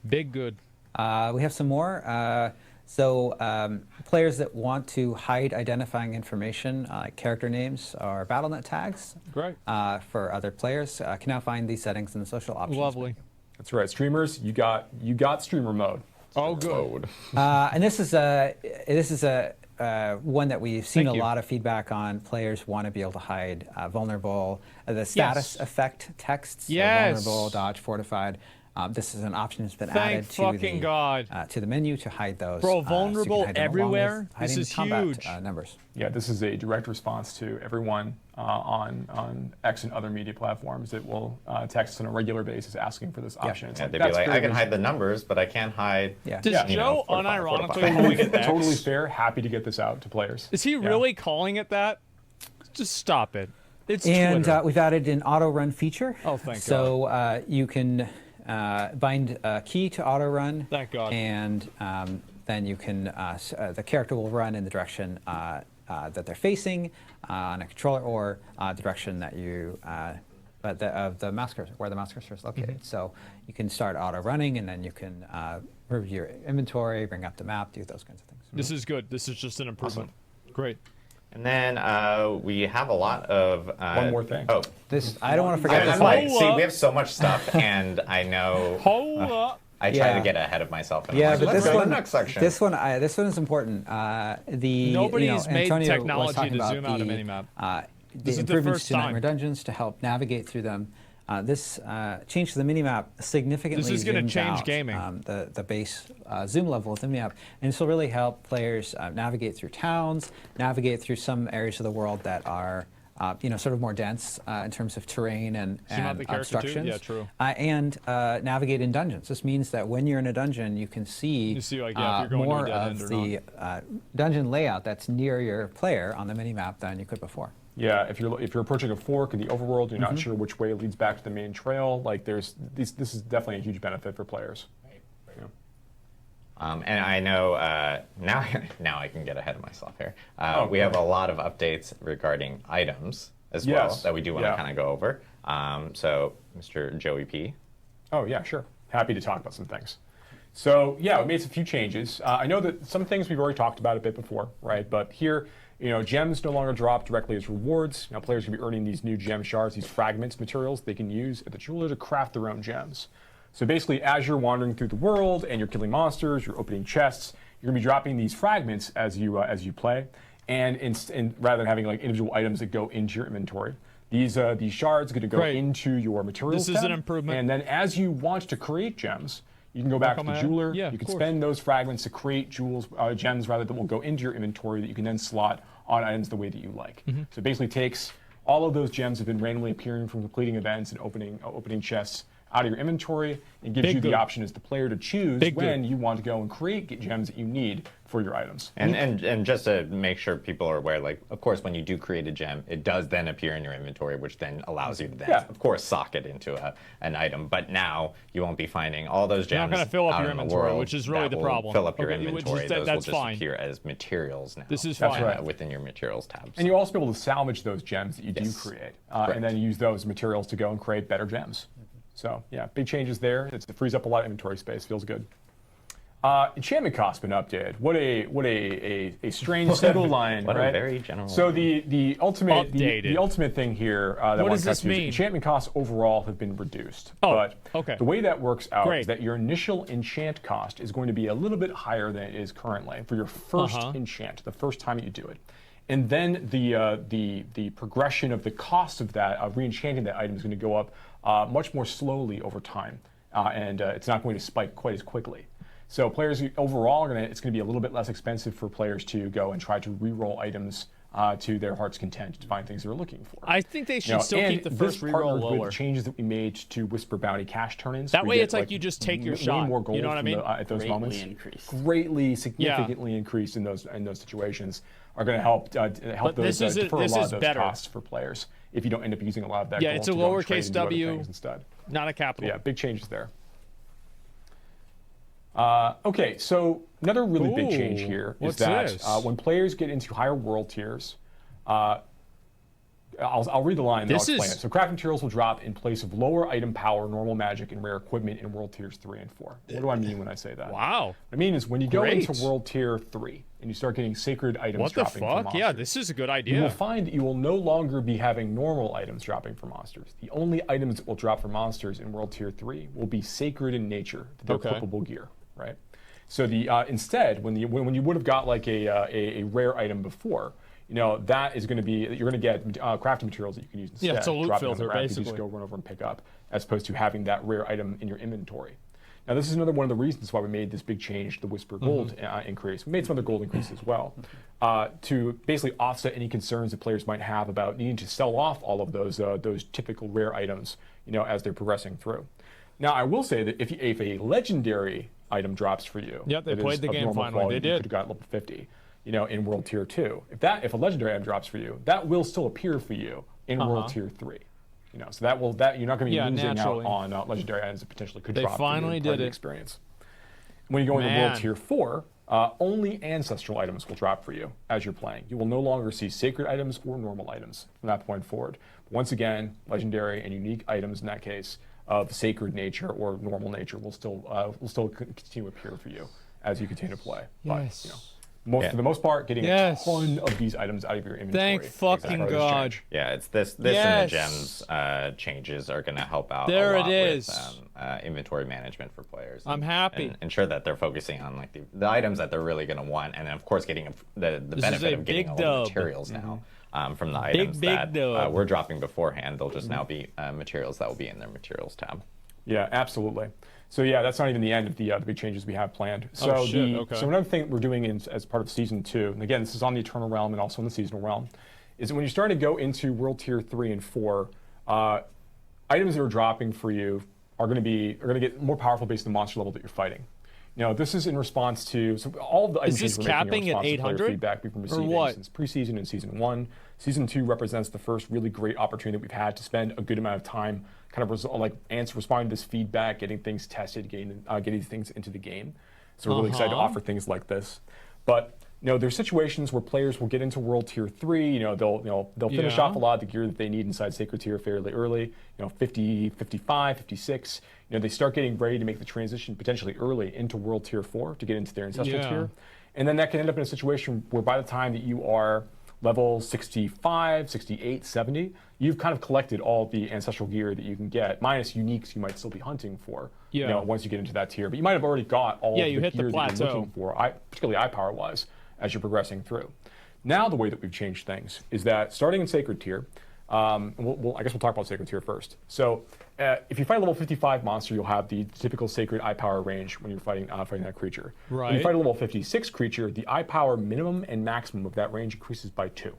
Big good. We have some more. Players that want to hide identifying information, like character names or BattleNet tags, Great. for other players, can now find these settings in the social options. Lovely. That's right, streamers. You got streamer mode. Oh, good. And this is a one that we've seen Thank a you. lot of feedback on. Players want to be able to hide vulnerable, the status effect texts. so Yes. vulnerable, dodge, fortified. This is an option that's been Thank added fucking God. To the menu to hide those. Bro, so you can vulnerable hide them along with everywhere? This hiding is combat, huge. Numbers. Yeah, this is a direct response to everyone on X and other media platforms that will text us on a regular basis asking for this option. It's Yeah, like, they'd be that's like, fair I can reason. hide the numbers, but I can't hide. Yeah. Does Yeah. Joe fortified, unironically fortified. calling it X? Totally fair. Happy to get this out to players. Is he Yeah. really calling it that? Just stop it. It's And Twitter. we've added an auto run feature. Oh, thank So you can bind a key to auto run. Thank God. And then you can the character will run in the direction that they're facing on a controller, or the direction that you the mouse cursor, where the mouse cursor is located. So you can start auto running, and then you can review your inventory, bring up the map, do those kinds of things. This is good. This is just an improvement. Great. And then we have a lot of. One more thing. Oh, This I don't want to forget I'm this like, one. see, we have so much stuff, and I know Hold up. I try Yeah. to get ahead of myself. And Yeah, I'm like, but let's this go to one, the next section. this one is important. Nobody's made Antonio was technology talking to about zoom out a the, minimap. The This is the improvements first to Nightmare time. Dungeons to help navigate through them. This change to the minimap significantly This is gonna zooms change out, gaming. the base zoom level of the minimap, and this will really help players navigate through towns, navigate through some areas of the world that are sort of more dense in terms of terrain and Zoom out the character too? obstructions. Yeah, true. And navigate in dungeons. This means that when you're in a dungeon, you can see, You see, like, yeah, if you're going to a more dead end of or the dungeon layout that's near your player on the minimap than you could before. Yeah, if you're approaching a fork in the overworld, you're not sure which way leads back to the main trail. Like this is definitely a huge benefit for players. Yeah. And I know now I can get ahead of myself here. We go have a ahead. lot of updates regarding items as well Yes. that we do want to Yeah. kind of go over. So, Mr. Joey P. Oh yeah, sure. Happy to talk about some things. So yeah, we made a few changes. I know that some things we've already talked about a bit before, right? But here, gems no longer drop directly as rewards. Now players can be earning these new gem shards, these fragments materials they can use at the jeweler to craft their own gems. So basically, as you're wandering through the world and you're killing monsters, you're opening chests, you're gonna be dropping these fragments as you play, and rather than having like individual items that go into your inventory. These shards are going to go Great. into your materials This is an tab, improvement. And then as you want to create gems, you can go back to on the my- jeweler. yeah, you of can course. spend those fragments to create gems rather that will go into your inventory that you can then slot on items the way that you like. Mm-hmm. So it basically takes all of those gems that have been randomly appearing from completing events and opening chests, out of your inventory and gives Big you the good. option as the player to choose Big when good. you want to go and create gems that you need for your items. And just to make sure people are aware, like, of course, when you do create a gem, it does then appear in your inventory, which then allows you to then, Yeah. of course, sock it into an item. But now you won't be finding all those You're not gems gonna fill up out your in the inventory, world which is really that the will problem. Fill up your Okay, which is inventory. that- Those that's will just fine. appear as materials now. This is That's fine. right. Within your materials tabs. And you'll also be able to salvage those gems that you do Yes. create, Correct. and then use those materials to go and create better gems. So yeah, big changes there. It frees up a lot of inventory space. Feels good. Enchantment cost been updated. What a strange single line, What a right? very general So line. the ultimate Updated. the ultimate thing here that I What want does to cut this to is mean? enchantment costs overall have been reduced. Oh, but okay. the way that works out Great. is that your initial enchant cost is going to be a little bit higher than it is currently for your first enchant, the first time that you do it. And then the progression of the cost of that, of re-enchanting that item, is going to go up much more slowly over time, and it's not going to spike quite as quickly. So players overall it's going to be a little bit less expensive for players to go and try to re-roll items to their heart's content to find things they're looking for. I think they should You know, still and keep the this first reroll partnered lower. with the changes that we made to Whisper Bounty cash turn-ins. That We way get, it's like you just take your way shot. more gold You know what I from mean? at those Greatly moments. increased. Greatly, significantly increased in those situations are going to help But those this is defer a this lot is of those better. costs for players if you don't end up using a lot of that Yeah, gold it's a to go and trade lowercase and do other W. things instead. Not a capital. Yeah, big changes there. Okay, so another really big change Ooh, here is what's that this? when players get into higher world tiers, I'll read the line and This I'll explain is- it. So craft materials will drop in place of lower item power, normal magic, and rare equipment in world tiers 3 and 4. What do I mean when I say that? Wow. What I mean is when you go Great. into world tier 3 and you start getting sacred items What the dropping from fuck? Yeah, monsters, this is a good you will idea. find that you will no longer be having normal items dropping from monsters. The only items that will drop from monsters in World Tier 3 will be sacred in nature, their Okay. equipable gear, right? So the instead, when you would have got like a rare item before, you know, that is going to be, you're going to get crafting materials that you can use instead. Yeah, it's a loot dropping on the filter, ground, you basically. just go run over and pick up, as opposed to having that rare item in your inventory. Now, this is another one of the reasons why we made this big change, the Whisper Gold increase. We made some other gold increases as well, to basically offset any concerns that players might have about needing to sell off all of those typical rare items, you know, as they're progressing through. Now, I will say that if a legendary item drops for you, Yep, they that is played the of game normal finally. quality, They you did. could have got level 50, you know, in World Tier 2. If a legendary item drops for you, that will still appear for you in World Tier 3. You know, so that you're not going to be Yeah, losing naturally. out on legendary items that potentially could They drop for you finally in part of did the it. experience. When you go into Man. World Tier 4, only ancestral items will drop for you as you're playing. You will no longer see sacred items or normal items from that point forward. Once again, legendary and unique items in that case of sacred nature or normal nature will still continue to appear for you as you continue to play. But Yes. you know, for the most part, getting Yes. a ton of these items out of your inventory. Thank is fucking part of this God. change. Yeah, it's this Yes. and the gems changes are going to help out There a it lot is. with inventory management for players. I'm happy. And ensure that they're focusing on like the items that they're really going to want, and then of course getting the is benefit a of getting big all the dub. materials now from the items big that dub. we're dropping beforehand. They'll just now be materials that will be in their materials tab. Yeah, absolutely. So yeah, that's not even the end of the big changes we have planned. So Oh, shit, okay. so another thing we're doing as part of season 2, and again, this is on the Eternal Realm and also in the seasonal realm, is that when you start to go into World Tier 3 and 4, items that are dropping for you are going to get more powerful based on the monster level that you're fighting. You know, this is in response to all of the item this changes we're making capping in at response to player 800? feedback we've been Or receiving what? since preseason and season 1. Season 2 represents the first really great opportunity that we've had to spend a good amount of time kind of responding to this feedback, getting things tested, getting things into the game. So we're really excited to offer things like this. But you know, there's situations where players will get into World Tier 3. You know, they'll finish Yeah. off a lot of the gear that they need inside Sacred Tier fairly early. You know, 50, 55, 56. You know, they start getting ready to make the transition potentially early into World Tier 4 to get into their ancestral Yeah. tier, and then that can end up in a situation where by the time that you are level 65, 68, 70, you've kind of collected all the ancestral gear that you can get, minus uniques you might still be hunting for. You Yeah. know, once you get into that tier, but you might have already got all Yeah, of you the hit the gear that you're plateau. looking for, particularly eye power wise, as you're progressing through. Now the way that we've changed things is that starting in Sacred Tier, I guess we'll talk about Sacred Tier first. So if you fight a level 55 monster, you'll have the typical Sacred eye power range when you're fighting that creature. When Right. you fight a level 56 creature, the eye power minimum and maximum of that range increases by 2.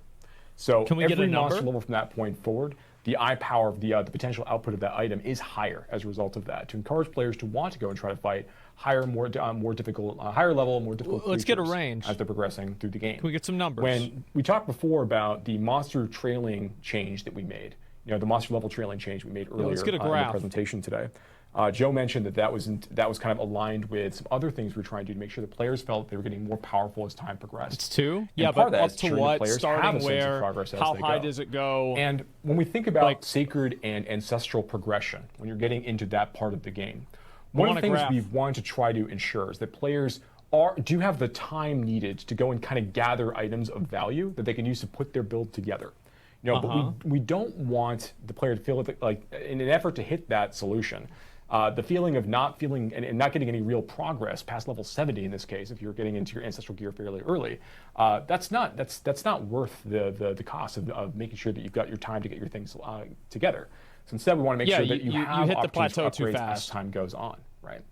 So Can we get every a number? monster level from that point forward, the eye power of the potential output of that item is higher as a result of that, to encourage players to want to go and try to fight higher, more difficult, higher level, more difficult Let's get a creatures range. as they're progressing through the game. Can we get some numbers? When we talked before about the monster trailing change that we made, the monster level trailing change we made earlier let's get a in the graph. presentation today. Joe mentioned that was kind of aligned with some other things we were trying to do to make sure that players felt they were getting more powerful as time progressed. It's 2? And Yeah, part but of that up is to ensuring that what? players have Starting a sense of where? progress as How they high go. does it go? And when we think about sacred and ancestral progression, when you're getting into that part of the game, one of the things we've wanted to try to ensure is that players do have the time needed to go and kind of gather items of value that they can use to put their build together. But we don't want the player to feel like in an effort to hit that solution, the feeling of not feeling and not getting any real progress past level 70 in this case, if you're getting into your ancestral gear fairly early, that's not worth the cost of making sure that you've got your time to get your things together. So instead, we want to make sure that you have hit the plateau opportunities too for upgrades fast as time goes on, right?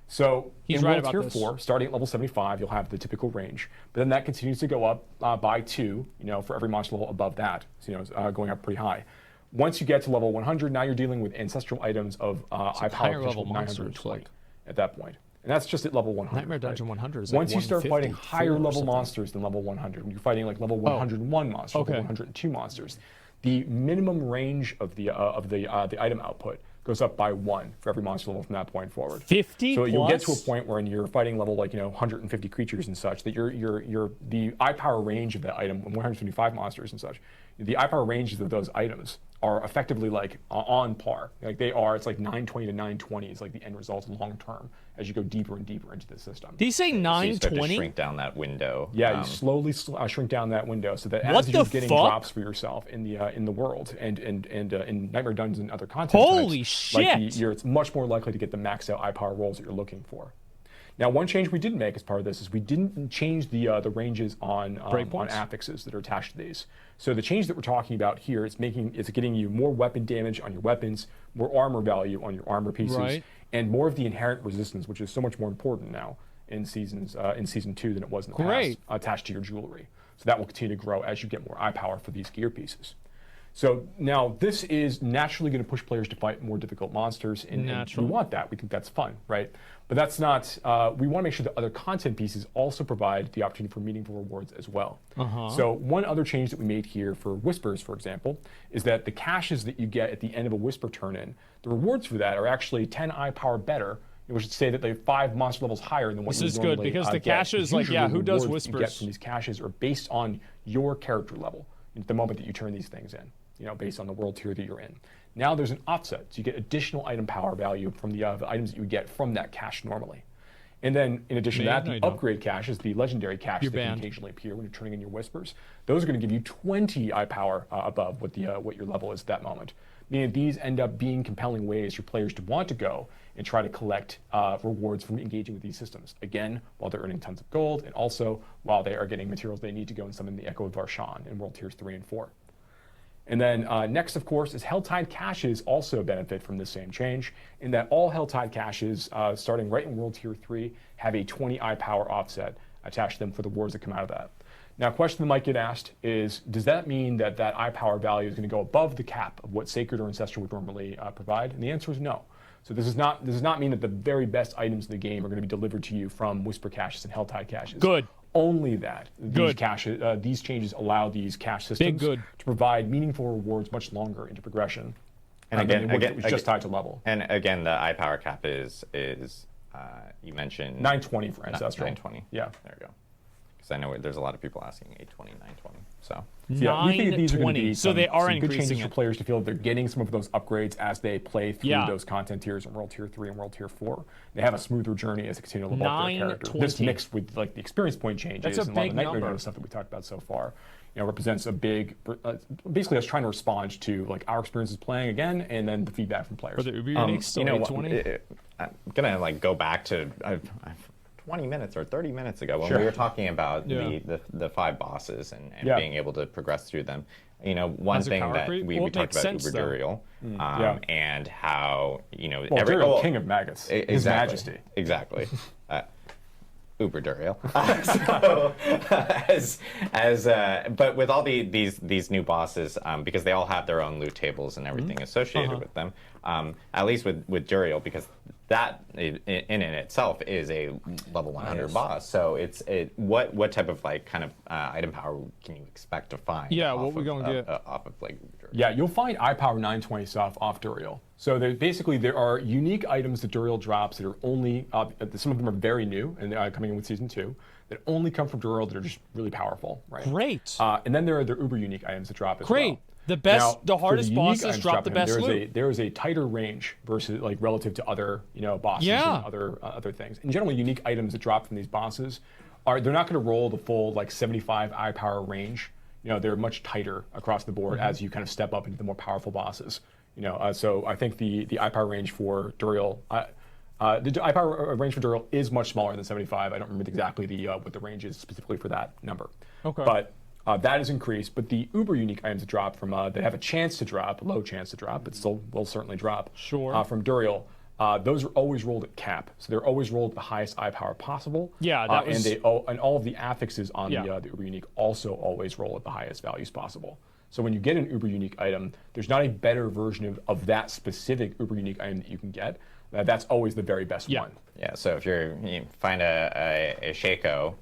So He's in right World about Tier this. 4, starting at level 75, you'll have the typical range, but then that continues to go up by 2, for every monster level above that, so, going up pretty high. Once you get to level 100, now you're dealing with ancestral items of high power higher level potential of monsters, 920 at that point. And that's just at level 100. Nightmare Dungeon 100 is like Once you start fighting 154 higher or level something. monsters than level 100, when you're fighting like level 101 monsters, okay. level 102 monsters, the minimum range of the item output goes up by 1 for every monster level from that point forward. 50 So you'll get to a plus? point where you're fighting level 150 creatures and such, that the eye power range of that item, 125 monsters and such, the eye power ranges of those items are effectively like on par. Like they are, it's like 920 to 920 is like the end result long term as you go deeper and deeper into the system. Did you say So you start to 920? shrink down that window. Yeah, you slowly shrink down that window so that What as you're the getting fuck? drops for yourself in the world and in Nightmare Dungeons and other content Holy types, shit! It's much more likely to get the max out eye power rolls that you're looking for. Now, one change we did make as part of this is we didn't change the ranges on affixes that are attached to these. So the change that we're talking about here is getting you more weapon damage on your weapons, more armor value on your armor pieces, Right. and more of the inherent resistance, which is so much more important now in season 2 than it was in the Great. past, attached to your jewelry. So that will continue to grow as you get more eye power for these gear pieces. So now this is naturally going to push players to fight more difficult monsters, and we want that. We think that's fun, right? But that's not. We want to make sure that other content pieces also provide the opportunity for meaningful rewards as well. So one other change that we made here for Whispers, for example, is that the caches that you get at the end of a Whisper turn-in, the rewards for that are actually 10 eye power better. Which should say that they're 5 monster levels higher than what you This is normally good because the get. caches, like, Usually yeah, the who does rewards you get Whispers? from these caches are based on your character level at the moment that you turn these things in, based on the world tier that you're in. Now there's an offset, so you get additional item power value from the items that you would get from that cache normally. And then, in addition to that, the upgrade caches, the legendary caches that can occasionally appear when you're turning in your Whispers, those are going to give you 20 eye power above what your level is at that moment. Meaning these end up being compelling ways for players to want to go and try to collect rewards from engaging with these systems. Again, while they're earning tons of gold, and also while they are getting materials they need to go and summon the Echo of Varshan in World Tiers 3 and 4. And then next, of course, is Helltide caches also benefit from this same change, in that all Helltide caches, starting right in World Tier 3, have a 20 eye power offset attached to them for the rewards that come out of that. Now, a question that might get asked is, does that mean that that eye power value is going to go above the cap of what Sacred or Ancestral would normally provide? And the answer is no. So this does not mean that the very best items in the game are going to be delivered to you from Whisper caches and Helltide caches. Good. Only that these changes allow these cache systems to provide meaningful rewards much longer into progression. And again, it was just tied to level. And again, the eye power cap is you mentioned 920 for Ancestral. 920. Yeah. There we go. Because I know there's a lot of people asking 820, 920. So yeah, we think that these are going to be so they are some good changes increasing for players to feel that they're getting some of those upgrades as they play through Yeah. those content tiers in World Tier 3 and World Tier 4. They have a smoother journey as they continue to level up their character. 920. This mixed with like the experience point changes That's a and a lot of big the Nightmare number. Dungeon stuff that we talked about so far, represents a big, basically us trying to respond to like our experiences playing again, and then the feedback from players. For the Uber uniques, still 820? I'm gonna like go back to 20 minutes or 30 minutes ago when we were talking about the 5 bosses and being able to progress through them. One thing that we talked about Uberdurial and how Durial, King of Maggots, His Majesty. Exactly. Uber Duriel. But with all these new bosses, because they all have their own loot tables and everything associated with them, at least with Duriel, because that in itself is a level 100 boss. So what type of like kind of item power can you expect to find? Yeah, off what we gonna get? Off of like Duriel? Yeah, you'll find iPower 920 stuff off Duriel. So there are unique items that Duriel drops that are only, some of them are very new and coming in with Season 2, that only come from Duriel that are just really powerful, right? Great. And then there are the uber unique items that drop as Great. well. The best, Now, the for hardest unique bosses items drop the dropping, best loot. there is a tighter range versus like relative to other bosses Yeah. and other things. In general, unique items that drop from these bosses they're not going to roll the full like 75 eye power range. They're much tighter across the board as you kind of step up into the more powerful bosses. So I think the eye power range for Duriel, the eye power range for Duriel is much smaller than 75. I don't remember exactly what the range is specifically for that number. Okay. But that is increased. But the uber unique items that drop from that have a chance to drop, low chance to drop, but still will certainly drop. Sure. From Duriel. Those are always rolled at cap, so they're always rolled at the highest eye power possible. Yeah, that was... and all of the affixes on the uber unique also always roll at the highest values possible. So when you get an uber unique item, there's not a better version of that specific uber unique item that you can get. That's always the very best one. Yeah. So if you find a Shaco,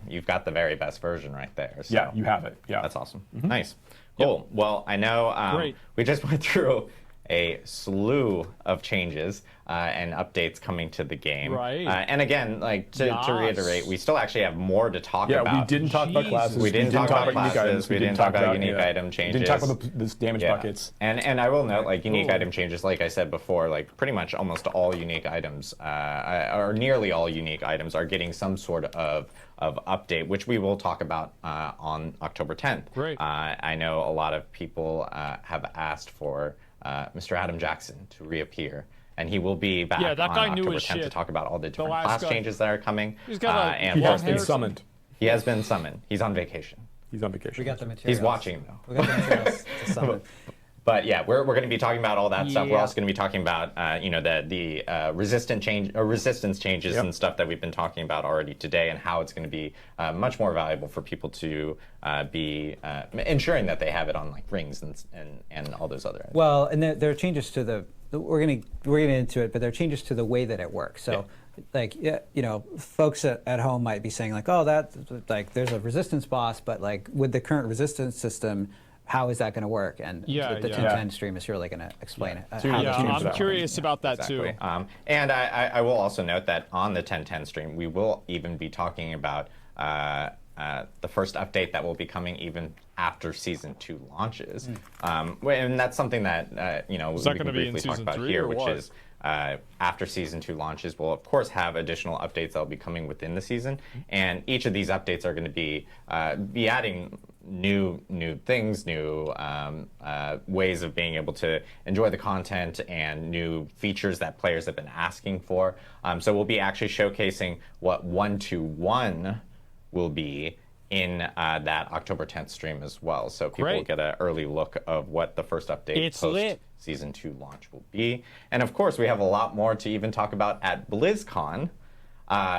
you've got the very best version right there. So Yeah, you have it. Yeah, that's awesome. Nice. Cool. Well, I know we just went through a slew of changes and updates coming to the game. Right. And again, like to reiterate, we still actually have more to talk about. Yeah, we didn't talk about classes. We didn't talk about unique items. We didn't talk about unique item changes. We didn't talk about the damage buckets. And I will note, like, unique item changes, like I said before, like pretty much almost all unique items, or nearly all unique items, are getting some sort of update, which we will talk about on October 10th. Great. I know a lot of people have asked for Mr. Adam Jackson to reappear, and he will be back that on guy knew October his 10th to shit. talk about all the different last class guy. changes that are coming. He's got a and He has hair- been summoned. he has been summoned. He's on vacation. He's on vacation. We got the materials. He's watching though. We got the materials to summon. But yeah, we're going to be talking about all that stuff. We're Yeah. also going to be talking about the resistance changes and stuff that we've been talking about already today, and how it's going to be much more valuable for people to be ensuring that they have it on like rings and all those other items. Well, and there are changes to the. We're gonna get into it, but there are changes to the way that it works. So, like, folks at home might be saying like, oh, there's a resistance boss, but like with the current resistance system, how is that going to work? And the 1010 stream is really going to explain it. I'm curious about that exactly. too. And I will also note that on the 1010 stream, we will even be talking about the first update that will be coming even after Season 2 launches. And that's something that, we that can gonna be in briefly talk Season about 3 here, or which what? is after Season 2 launches, we'll of course have additional updates that will be coming within the season. And each of these updates are going to be adding new things, new ways of being able to enjoy the content, and new features that players have been asking for. So we'll be actually showcasing what 1-to-1 will be in that October 10th stream as well. So people will get an early look of what the first update post Season 2 launch will be. And of course, we have a lot more to even talk about at BlizzCon.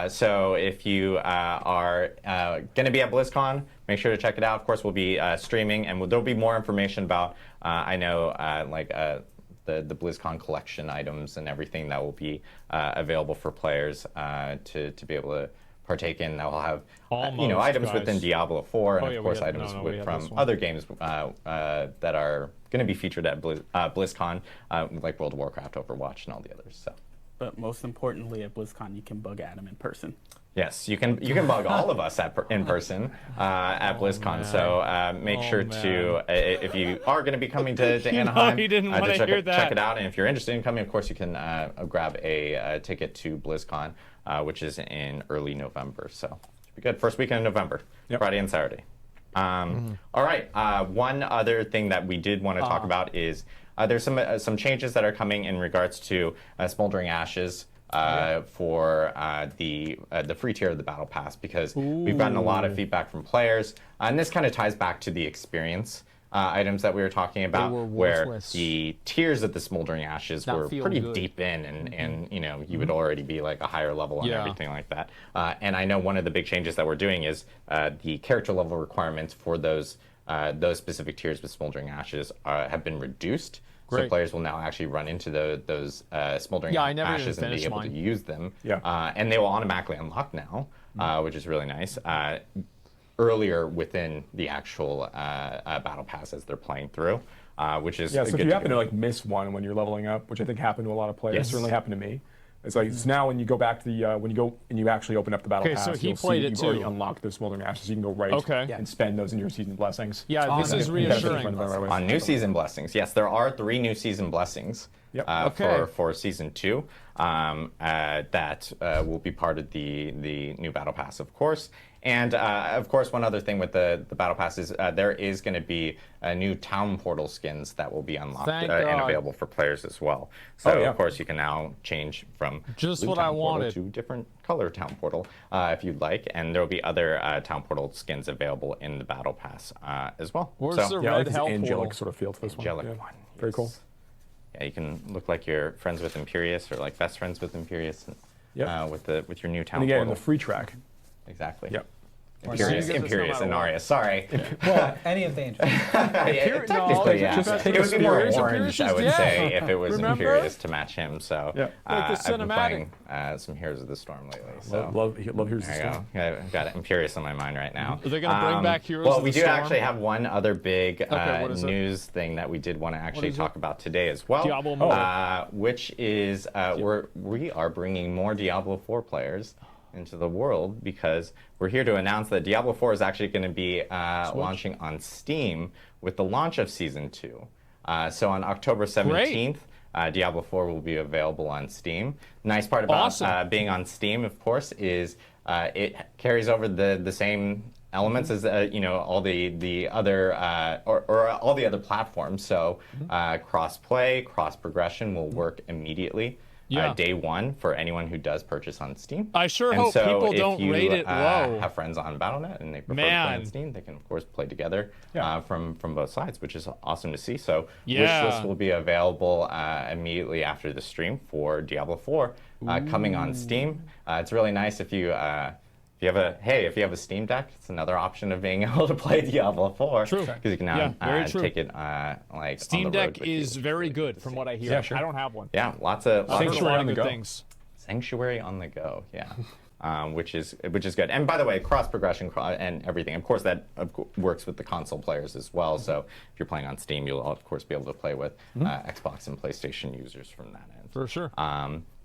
So if you are going to be at BlizzCon, make sure to check it out. Of course, we'll be streaming, and there'll be more information about, the BlizzCon collection items and everything that will be available for players to be able to partake in. That will have items within Diablo 4, and of course items from other games that are going to be featured at BlizzCon, like World of Warcraft, Overwatch, and all the others. So. But most importantly, at BlizzCon, you can bug Adam in person. Yes, you can bug all of us in person at BlizzCon. So make sure to, if you are going to be coming to Anaheim, check it out. And if you're interested in coming, of course, you can grab a ticket to BlizzCon, which is in early November. So should be good. First weekend of November, Friday and Saturday. All right. One other thing that we did want to talk about is there's some changes that are coming in regards to Smoldering Ashes for the free tier of the Battle Pass, because we've gotten a lot of feedback from players, and this kind of ties back to the experience items that we were talking about, were where worthless. the tiers of the Smoldering Ashes Not were feel pretty good. deep in, and you know, you would already be like a higher level and Yeah. everything like that. And I know one of the big changes that we're doing is the character level requirements for those specific tiers with Smoldering Ashes have been reduced. So Great. players will now actually run into those Smoldering Yeah, I never even Ashes and be finished able to mine. use them. Yeah. And they will automatically unlock now, which is really nice. Earlier within the actual battle pass as they're playing through, which is Yeah, so good if you to happen do. to like miss one when you're leveling up, which I think happened to a lot of players, Yes. certainly happened to me. It's like so now when you go back to the when you go and you actually open up the battle Okay, pass, so he you'll played see it that you've already too. unlocked those Smoldering Ashes. You can go right Okay. and spend those in your season blessings. Yeah, this is And benefit reassuring. from them right away. On new season blessings, yes, there are 3 new season blessings Yep. Okay. for season 2 that will be part of the new battle pass, of course. And of course, one other thing with the battle pass is there is going to be new town portal skins that will be unlocked Thank and God. available for players as well. So Oh, yeah. of course, you can now change from Just blue what I town portal wanted. to different color town portal if you'd like, and there will be other town portal skins available in the battle pass as well. Where's so, the Yeah, I like red this hell angelic portal? sort of feel to this angelic one. Yeah. one. Very cool. yes. Yeah, you can look like you're friends with Imperius or like best friends with Imperius Yep. with your new town And again, portal. the free track. Exactly. Yep. Imperius, So you get this no Imperius matter and what. Arius. Sorry. Well, any of the angels. Technically, yeah. just- It would be more Imperius, orange, I Imperius would is say, dead. if it was Remember? Imperius to match him. So Yeah. Like the I've been cinematic. playing some Heroes of the Storm lately. So. Love Here's the There you Storm. go. Yeah, I've got Imperius on my mind right now. Are they gonna bring back Heroes Well, of we the do Storm? actually have one other big what is it? news thing that we did want to actually is it? talk about today as well. Diablo Mobile. Which is we are bringing more Diablo 4 players into the world because we're here to announce that Diablo 4 is actually going to be launching on Steam with the launch of Season 2. So on October 17th, Diablo 4 will be available on Steam. Nice part about Awesome. being on Steam, of course, is it carries over the same elements as all the other or all the other platforms. So cross play, cross progression will work immediately. Yeah. Day one for anyone who does purchase on Steam. I sure And hope so people if don't you, rate it low. have friends on Battle.net and they prefer to play Man. on Steam, they can of course play together Yeah. from both sides, which is awesome to see. So Yeah. wishlist will be available immediately after the stream for Diablo 4 coming on Steam. It's really nice if you if you have a Steam Deck, it's another option of being able to play Diablo 4. True. Because you can now Yeah, very true. take it like Steam on the road Deck with you, is which very really good to from see. what I hear. Yeah, sure. I don't have one. Yeah, lots of I've heard a Sanctuary lot on of the good go. things. Sanctuary on the go, yeah, which is good. And by the way, cross progression and everything, of course, that works with the console players as well. So if you're playing on Steam, you'll of course be able to play with Xbox and PlayStation users from that end. For sure.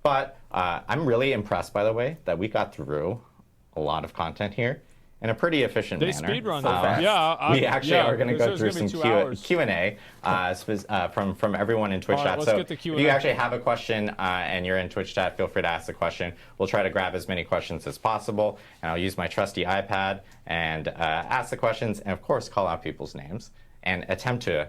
But I'm really impressed, by the way, that we got through a lot of content here in a pretty efficient They manner. speedrunned it. Yeah, We actually are going to go through gonna some be 2 hours. Q&A from everyone in Twitch All right, chat. let's So get the if Q&A. you actually have a question and you're in Twitch chat, feel free to ask the question. We'll try to grab as many questions as possible, and I'll use my trusty iPad and ask the questions, and of course call out people's names and attempt to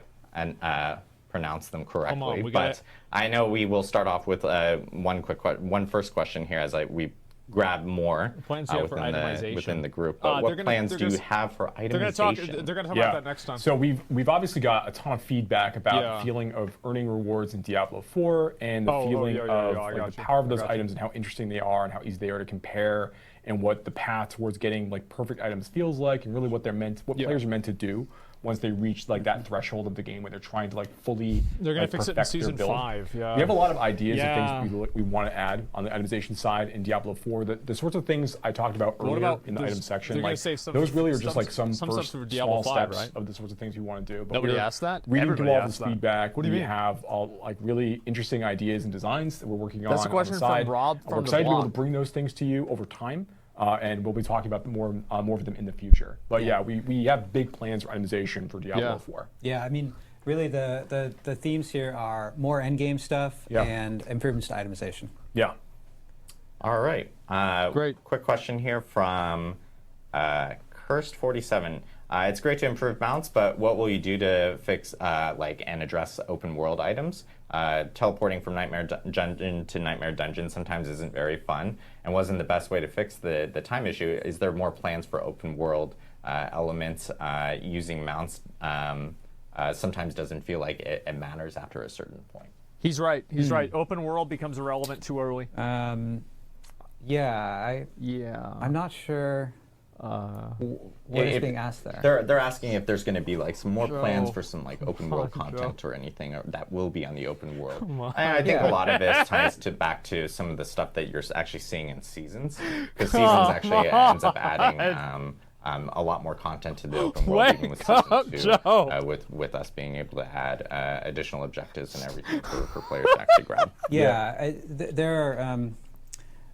pronounce them correctly. we But got- I know we will start off with one first question here as we grab more Plans do you have for itemization? within the group. they're But what gonna- plans they're do you gonna- have for They're gonna talk. itemization? They're gonna talk about that next time. So we've obviously got a ton of feedback about Yeah. the feeling of earning rewards in Diablo 4 and the I feeling of got like, the you. power of I those got you. items and how interesting they are and how easy they are to compare and what the path towards getting like perfect items feels like and really what players are meant to do once they reach like that threshold of the game where they're trying to like fully They're gonna like, fix it in perfect their season build. 5. Yeah. We have a lot of ideas Yeah. of things we want to add on the itemization side in Diablo 4. The sorts of things I talked about earlier about in the those- item section, they're gonna like save some those really are stuff- just like some some stuff first for Diablo small 5, steps right? of the sorts of things we want to do. But Nobody we're asked that? reading Everybody through all asked this that. feedback. What do you we mean? have all like really interesting ideas and designs that we're working That's on. a question on from the side. Rob We're from the excited to be able to blog. bring those things to you over time. And we'll be talking about more of them in the future. But yeah, we have big plans for itemization for Diablo Yeah. 4. Yeah, I mean, really the themes here are more endgame stuff Yeah. and improvements to itemization. Yeah. All right. Great. Quick question here from Cursed47. It's great to improve mounts, but what will you do to fix and address open world items? Teleporting from Nightmare Dungeon to Nightmare Dungeon sometimes isn't very fun and wasn't the best way to fix the time issue. Is there more plans for open world elements using mounts sometimes doesn't feel like it matters after a certain point. He's right. He's right. Open world becomes irrelevant too early. Yeah, I'm not sure what is being asked there. They're asking if there's going to be like some more plans for some like open world content or anything that will be on the open world. And I think a lot of this ties back to some of the stuff that you're actually seeing in seasons, because seasons actually ends up adding a lot more content to the open world, even with season 2, with us being able to add additional objectives and everything for players to actually grab. There are.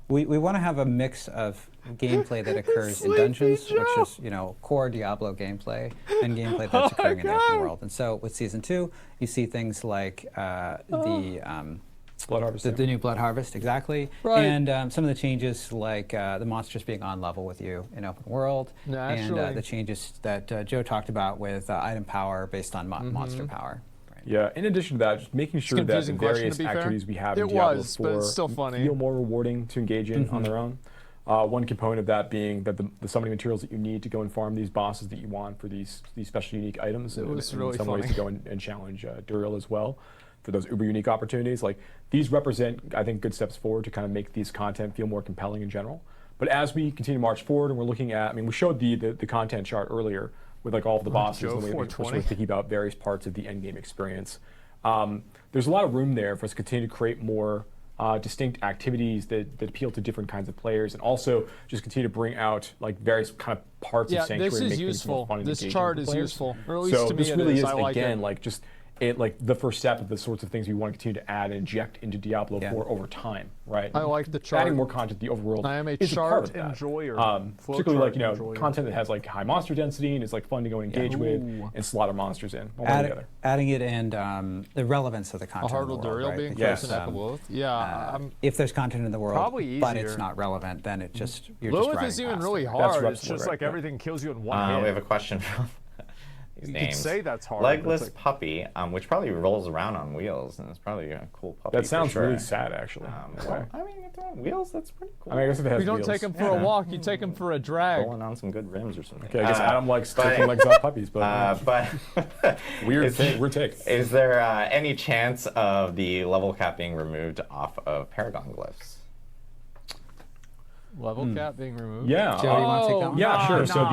We want to have a mix of gameplay that occurs in dungeons, which is core Diablo gameplay, and gameplay that's occurring in the open world. And so with Season 2, you see things like the Blood Harvest. The new Blood Harvest, exactly. Right. And some of the changes like the monsters being on level with you in open world. Naturally. And the changes that Joe talked about with item power based on monster power. Yeah, in addition to that, just making sure that the various activities we have in Diablo 4 but it's still funny. feel more rewarding to engage in on their own. One component of that being that the summoning materials that you need to go and farm these bosses that you want for these special unique items, and was in really some ways funny. to go and challenge Duriel as well for those uber unique opportunities. Like, these represent, I think, good steps forward to kind of make these content feel more compelling in general. But as we continue to march forward, and we're looking at, I mean, we showed the content chart earlier with like all of the bosses, and the way we're sort of thinking about various parts of the end game experience. There's a lot of room there for us to continue to create more distinct activities that appeal to different kinds of players, and also just continue to bring out like various kind of parts of Sanctuary. This and is make things more useful. fun and This engaging chart for is players. useful. Or at least So to me this it really is. is I like again it. like just the first step of the sorts of things we want to continue to add and inject into Diablo 4 over time, right? I like the chart. Adding more content to the overworld. I am a is part chart of that. enjoyer. Particularly like enjoyer. content that has like high monster density and is like fun to go and engage with and slaughter monsters in. All together. Adding it and the relevance of the content. A hard in the world, Duriel right? being Because, close enough Lilith. Yeah. if there's content in the world, Probably but easier. it's not relevant, then it just you're Lilith just driving isn't even past really it. hard. That's It's just right. like everything kills you in one hit. We have a question from these You names. could say that's hard. Legless That's Puppy, which probably rolls around on wheels, and it's probably a cool puppy. That sounds for sure. really sad, actually. Well, I mean, if they're on wheels, that's pretty cool. I mean, I guess if it has You don't wheels. take him for a walk. You take him for a drag. Rolling on some good rims or something. Okay, I guess Adam likes taking legs off puppies, but But weird take. Is there any chance of the level cap being removed off of Paragon glyphs? Level cap being removed. Yeah. Joe, you want to take that one? Yeah, sure. So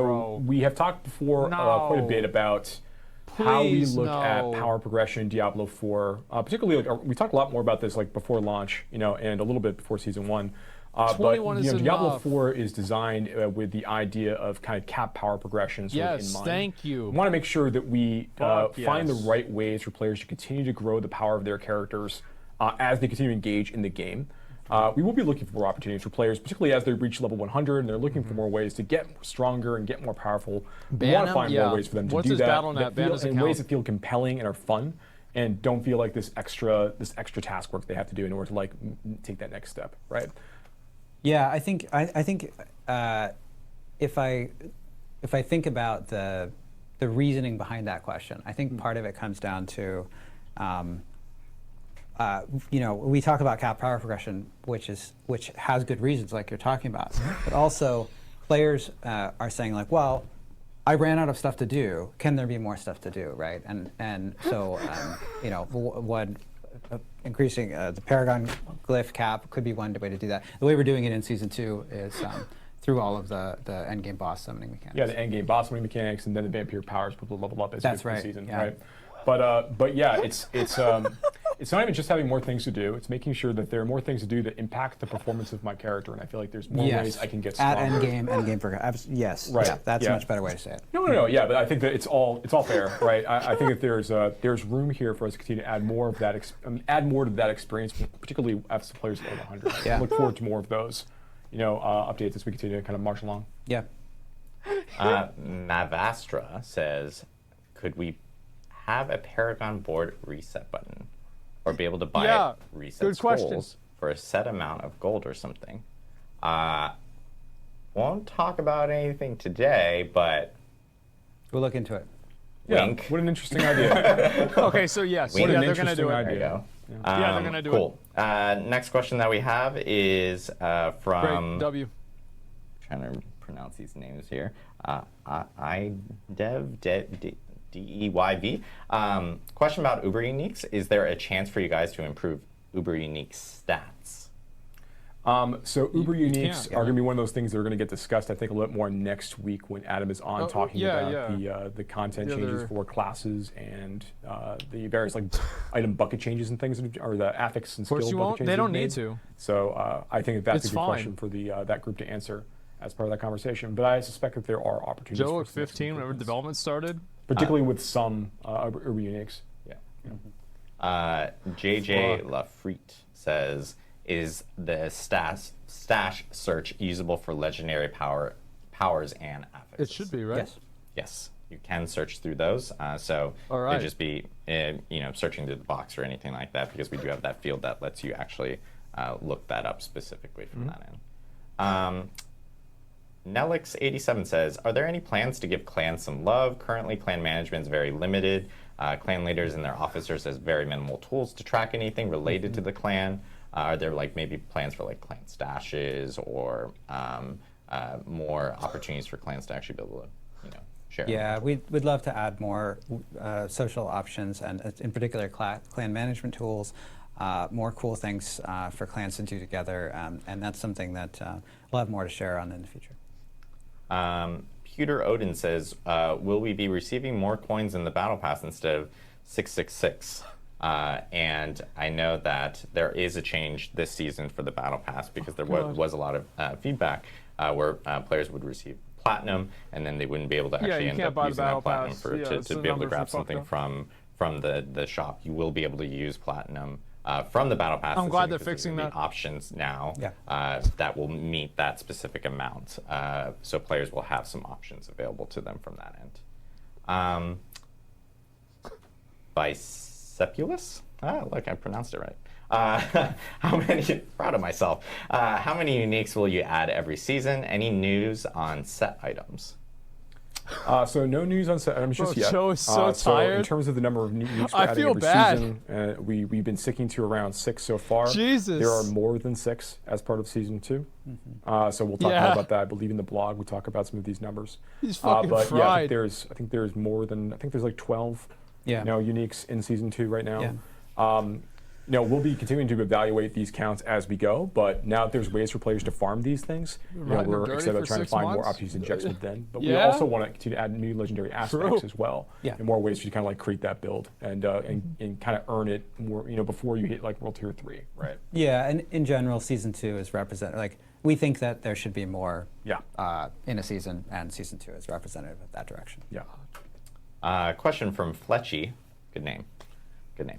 bro. we have talked before quite a No. bit about how we Please, look at no. power progression in Diablo 4. Particularly, like, we talked a lot more about this like before launch, and a little bit before Season 1. 21 But is Diablo enough. 4 is designed with the idea of kind of cap power progression sort of in Yes, mind. thank you. We want to make sure that we Fuck find the yes. right ways for players to continue to grow the power of their characters as they continue to engage in the game. We will be looking for more opportunities for players, particularly as they reach level 100 and they're looking for more ways to get stronger and get more powerful. We want to him? find Yeah. more ways for them to What's do his that, Battle.net? Ban feel, his in account. ways that feel compelling and are fun, and don't feel like this extra task work they have to do in order to like take that next step, right? Yeah, I think if I think about the reasoning behind that question, I think part of it comes down to, we talk about cap power progression, which has good reasons, like you're talking about, but also players are saying like, well, I ran out of stuff to do. Can there be more stuff to do, right? And so increasing the Paragon glyph cap could be one way to do that. The way we're doing it in Season 2 is through all of the endgame boss summoning mechanics. Yeah, the end game boss winning mechanics, and then the vampire powers people level up as you That's go through right, the season, yeah. right? But yeah, it's it's not even just having more things to do. It's making sure that there are more things to do that impact the performance of my character, and I feel like there's more ways I can get stronger. At endgame progression. Yes, Right, yeah, that's yeah. a much better way to say it. No, yeah, but I think that it's all fair, right? I think that there's room here for us to continue to add more of that, add more to that experience, particularly as the players level 100. Yeah. Look forward to more of those, updates as we continue to kind of march along. Yeah. Navastra says, could we have a Paragon board reset button, or be able to buy reset good question. scrolls for a set amount of gold or something? Won't talk about anything today, but We'll look into it. wink. Yeah, what an interesting idea. Okay, so yes, What yeah, an they're gonna do it. interesting There you go. Yeah, they're gonna do it. Cool. Next question that we have is from. Great, W. Trying to pronounce these names here. Dev DEYV. Question about Uber Uniques. Is there a chance for you guys to improve Uber Unique stats? So Uber You Uniques can. are going to be one of those things that are going to get discussed, I think, a little bit more next week when Adam is on talking about the content changes for classes and the various like item bucket changes and things, or the affix and skill Of course you bucket won't. changes. They don't they've need made. to. So I think that's It's a good fine. question for that group to answer as part of that conversation. But I suspect that there are opportunities. Joe for at some 15 whenever improvements, development started. particularly with some Uber Uniques. Yeah. JJ Lafrite says, is the stash search usable for legendary powers and affixes? It should be, right? Yes. Yes, you can search through those. So All right. it'd just be searching through the box or anything like that, because we do have that field that lets you actually look that up specifically from that end. Nelix87 says, are there any plans to give clans some love? Currently, clan management is very limited. Clan leaders and their officers has very minimal tools to track anything related to the clan. Are there like maybe plans for like clan stashes or more opportunities for clans to actually be able to, share? Yeah, we'd love to add more social options, and in particular clan management tools, more cool things for clans to do together, and that's something that we'll have more to share on in the future. Peter Odin says, will we be receiving more coins in the Battle Pass instead of 666? And I know that there is a change this season for the Battle Pass, because there was a lot of feedback where players would receive platinum, and then they wouldn't be able to actually end up using that platinum to be able to grab something from the shop. You will be able to use platinum from the Battle Pass. I'm glad they're because there's fixing gonna be that. options now Yeah. that will meet that specific amount. So players will have some options available to them from that end. Bisepulus? Look, I pronounced it right. How many? Proud of myself. How many uniques will you add every season? Any news on set items? So no news on set items just yet. Joe is so So in tired. terms of the number of uniques we're I adding feel every bad. season, we've been sticking to around 6 so far. Jesus. There are more than 6 as part of season 2. So we'll talk more about that. I believe in the blog we talk about some of these numbers. He's fucking but yeah, fried. I think there's more than, I think there's like 12 uniques in season 2 right now. Yeah. We'll be continuing to evaluate these counts as we go, but now that there's ways for players to farm these things, Riding we're dirty excited about for trying to 6 find more months? opportunities to inject some then. But we Yeah. also want to continue to add new legendary aspects True. as well, Yeah. and more ways for you to kind of like create that build and kind of earn it more, before you hit like World Tier 3, right? Yeah, and in general, season 2 is representative. Like, we think that there should be more in a season, and season 2 is representative of that direction. Yeah. Question from Fletchy. Good name,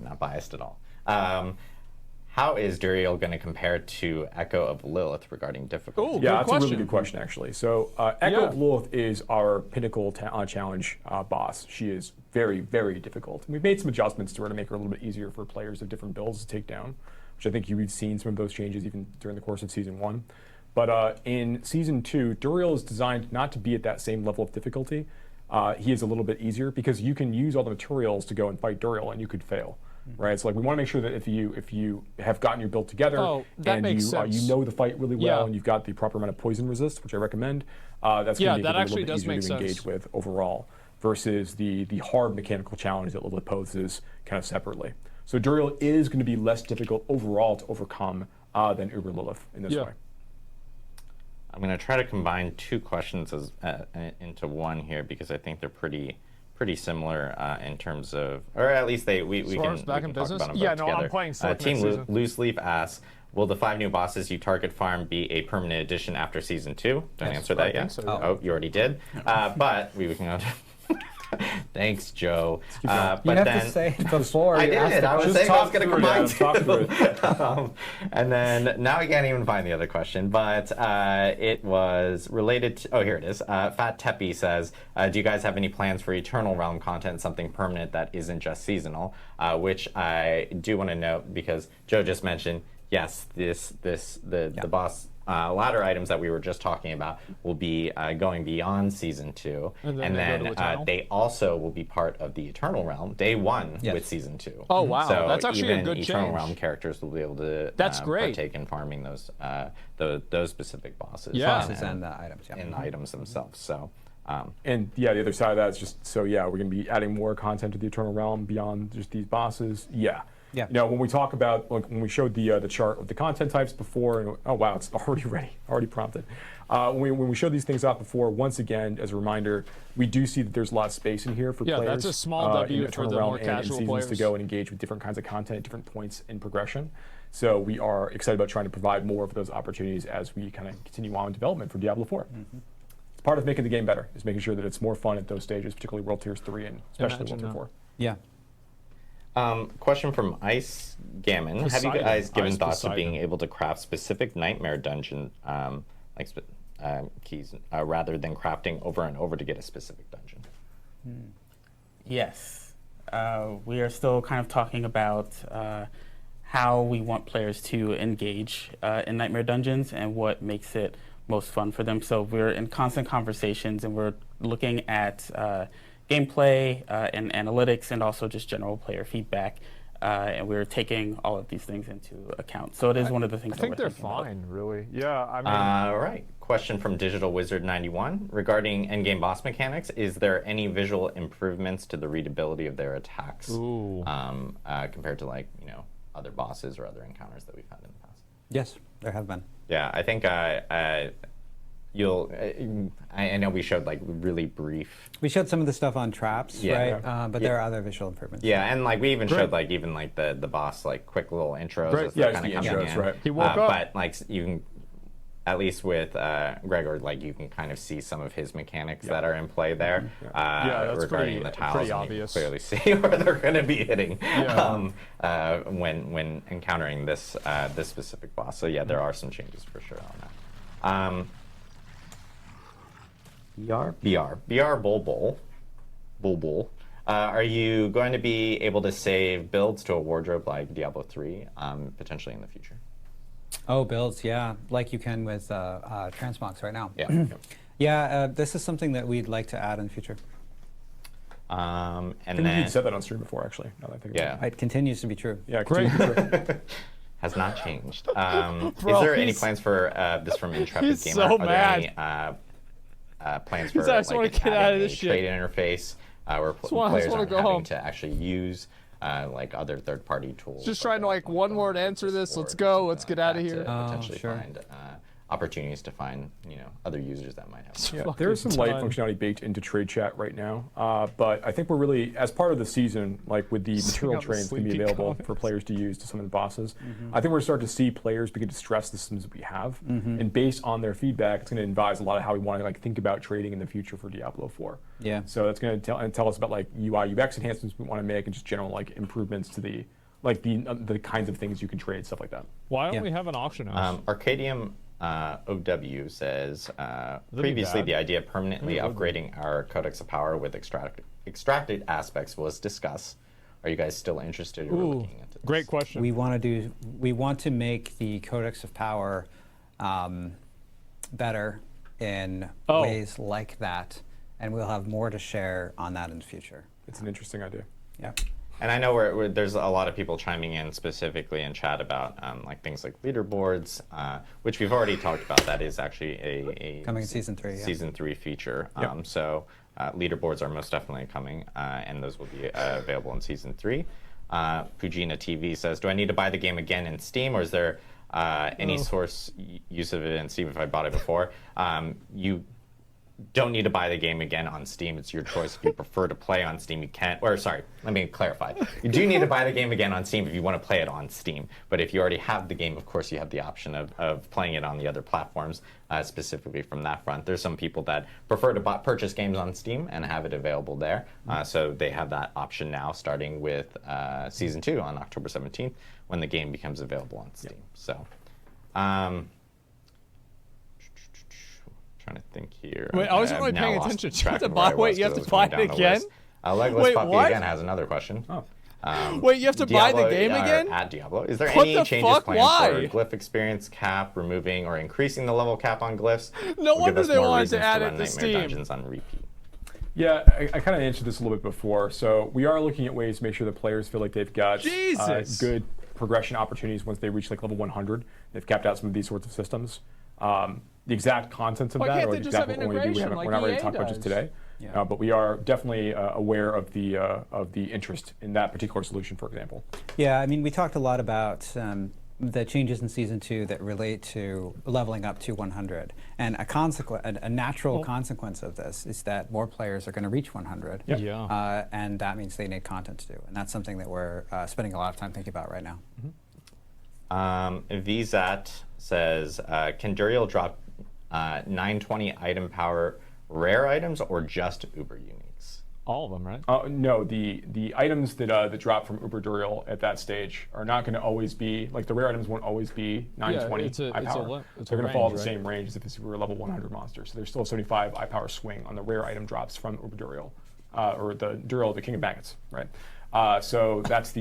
not biased at all. How is Duriel going to compare to Echo of Lilith regarding difficulty? Ooh, Yeah, good that's a really question. good question, actually. So Echo of Lilith is our pinnacle challenge boss. She is very, very difficult. We've made some adjustments to her to make her a little bit easier for players of different builds to take down, which I think you've seen some of those changes even during the course of Season 1. But in Season 2, Duriel is designed not to be at that same level of difficulty. He is a little bit easier because you can use all the materials to go and fight Duriel, and you could fail. Right, so like we want to make sure that if you have gotten your build together that and makes you sense. know the fight really well Yeah. and you've got the proper amount of poison resist, which I recommend, that's going to make that it a actually little bit does easier make to sense. engage with overall versus the hard mechanical challenge that Lilith poses kind of separately. So Duriel is going to be less difficult overall to overcome than Uber Lilith in this way. I'm going to try to combine 2 questions into one here, because I think they're pretty similar in terms of, or at least we can back in talk business? about them Yeah, both no, together. I'm playing Silk Team next season. Loose Leaf asks, will the 5 new bosses you target farm be a permanent addition after Season 2? Don't answer that I yet. think so, yeah. Oh, you already did. But we can go to... Thanks, Joe. You But have then to say it before I you ask did. the I was question. saying I was going to combine Talk through it. and then now I can't even find the other question, but it was related to, here it is. Fat Teppy says, do you guys have any plans for Eternal Realm content, something permanent that isn't just seasonal? Which I do want to note, because Joe just mentioned, yes, the boss ladder items that we were just talking about will be going beyond Season 2. And And then they go to then Eternal? they also will be part of the Eternal Realm, day 1 with Season 2. Oh, wow. So That's actually a even good Eternal change. Realm characters will be able to That's great. partake in farming those specific bosses. Yeah. Bosses and items. Yeah. And items themselves. So And yeah, the other side of that is just so yeah, we're going to be adding more content to the Eternal Realm beyond just these bosses. Yeah. Yeah. You know, when we talk about when we showed the chart of the content types before, and, oh wow, it's already ready, already prompted. When we showed these things out before, once again, as a reminder, we do see that there's a lot of space in here for players. Yeah, that's a small W in for Eternal the Realm more and casual seasons players to go and engage with different kinds of content at different points in progression. So we are excited about trying to provide more of those opportunities as we kind of continue on in development for Diablo 4. It's part of making the game better, is making sure that it's more fun at those stages, particularly World Tiers 3 and especially World Tier 4. Yeah. Question from Ice Gammon. Have you Poseidon. guys given Ice thoughts to being Poseidon. able to craft specific nightmare dungeon keys rather than crafting over and over to get a specific dungeon? Yes. We are still kind of talking about how we want players to engage in Nightmare Dungeons and what makes it most fun for them. So we're in constant conversations, and we're looking at gameplay and analytics and also just general player feedback. And we're taking all of these things into account. So it is one of the things I that think we're they're thinking about. fine, really. Yeah, I mean, All right. Question from Digital Wizard 91 regarding endgame boss mechanics. Is there any visual improvements to the readability of their attacks compared to other bosses or other encounters that we've had in the past? Yes, there have been. Yeah, I think I know we showed really brief. We showed some of the stuff on traps, Yeah. right? But there are other visual improvements. Yeah, and we even showed the boss quick little intros Great. as they're Yeah, kind the of coming intros, in. right. He woke up. But you can, at least with Gregor, you can kind of see some of his mechanics that are in play there. Yeah, that's regarding pretty- the tiles, pretty and obvious. You can clearly see where they're going to be hitting Yeah. when encountering this this specific boss. So yeah, there are some changes for sure on that. BR Bulbul. Are you going to be able to save builds to a wardrobe like Diablo 3 potentially in the future? Oh, builds, yeah, like you can with transmogs right now. Yeah. Yeah, this is something that we'd like to add in the future. And I think then you said that on stream before, actually. Now that I think about it. It continues to be true. Yeah, Great. has not changed. Bro, Is there any he's- plans for this from Intrepid he's Gamer? so Are mad. there any plans for He's like, I just wanna get out of adding this a shit. trade interface where I just players wanna aren't go having home. to actually use other third-party tools? Just trying to one word answer this. Let's go. Let's get out of here. To potentially sure. find opportunities to find other users that might have. Yeah, Fucking there is some light ton. functionality baked into trade chat right now, but I think we're really, as part of the season, with the material out the trains going to be sleepy available comments. for players to use to summon the bosses, I think we're starting to see players begin to stress the systems that we have, and based on their feedback, it's going to advise a lot of how we want to think about trading in the future for Diablo 4. Yeah. So that's going to tell us about UI UX enhancements we want to make and just general improvements to the the kinds of things you can trade, stuff like that. Why don't Yeah. we have an auction house? Arcadium OW says, be previously bad. the idea of permanently It would be. upgrading our Codex of Power with extracted aspects was discussed. Are you guys still interested or Ooh, looking into this? great question. We want to make the Codex of Power better in ways like that, and we'll have more to share on that in the future. It's an interesting idea. Yeah. And I know there's a lot of people chiming in specifically in chat about things like leaderboards, which we've already talked about. That is actually a Coming in season 3. Yeah. season 3 feature. Yep. So leaderboards are most definitely coming, and those will be available in season 3. Fujina TV says, do I need to buy the game again in Steam, or is there any source use of it in Steam if I bought it before? You don't need to buy the game again on Steam. It's your choice. If you prefer to play on Steam, you can. Or sorry, let me clarify. You do need to buy the game again on Steam if you want to play it on Steam. But if you already have the game, of course, you have the option of playing it on the other platforms, specifically from that front. There's some people that prefer to purchase games on Steam and have it available there. So they have that option now, starting with Season 2 on October 17th, when the game becomes available on Steam. So, trying to think here. Wait, I wasn't I've really now paying lost attention. Do you track have to of where I buy- wait, was you have 'cause to I was buy going it down the list. Legless Wait, Puppy what? again has another question. Wait, you have to buy the Diablo, game again? Add Diablo. Is there What any the changes fuck? planned Why? for glyph experience cap, removing or increasing the level cap on glyphs? No Will give wonder us they more wanted to reasons add it run to Nightmare Steam. Dungeons on repeat. Yeah, I kind of answered this a little bit before. So we are looking at ways to make sure that players feel like they've got Jesus. good progression opportunities once they reach level 100. They've capped out some of these sorts of systems. The exact contents of Why that, can't or they the just have exact what we're going to do, integration we're not like ready to EA talk about just does? today. Yeah. But we are definitely aware of the interest in that particular solution, for example. Yeah, I mean, we talked a lot about the changes in Season 2 that relate to leveling up to 100. And a natural consequence of this is that more players are going to reach 100. Yep. Yeah. And that means they need content to do. And that's something that we're spending a lot of time thinking about right now. VZAT says, can Duriel drop 920 item power rare items or just Uber uniques? All of them, right? No, the items that drop from Uber Duriel at that stage are not going to always be, like the rare items won't always be 920 it's a eye power. They're going to follow the same range as if it's were a level 100 monster. So there's still a 75 eye power swing on the rare item drops from Uber Duriel, or the Duriel, the King of Maggots, right? So that's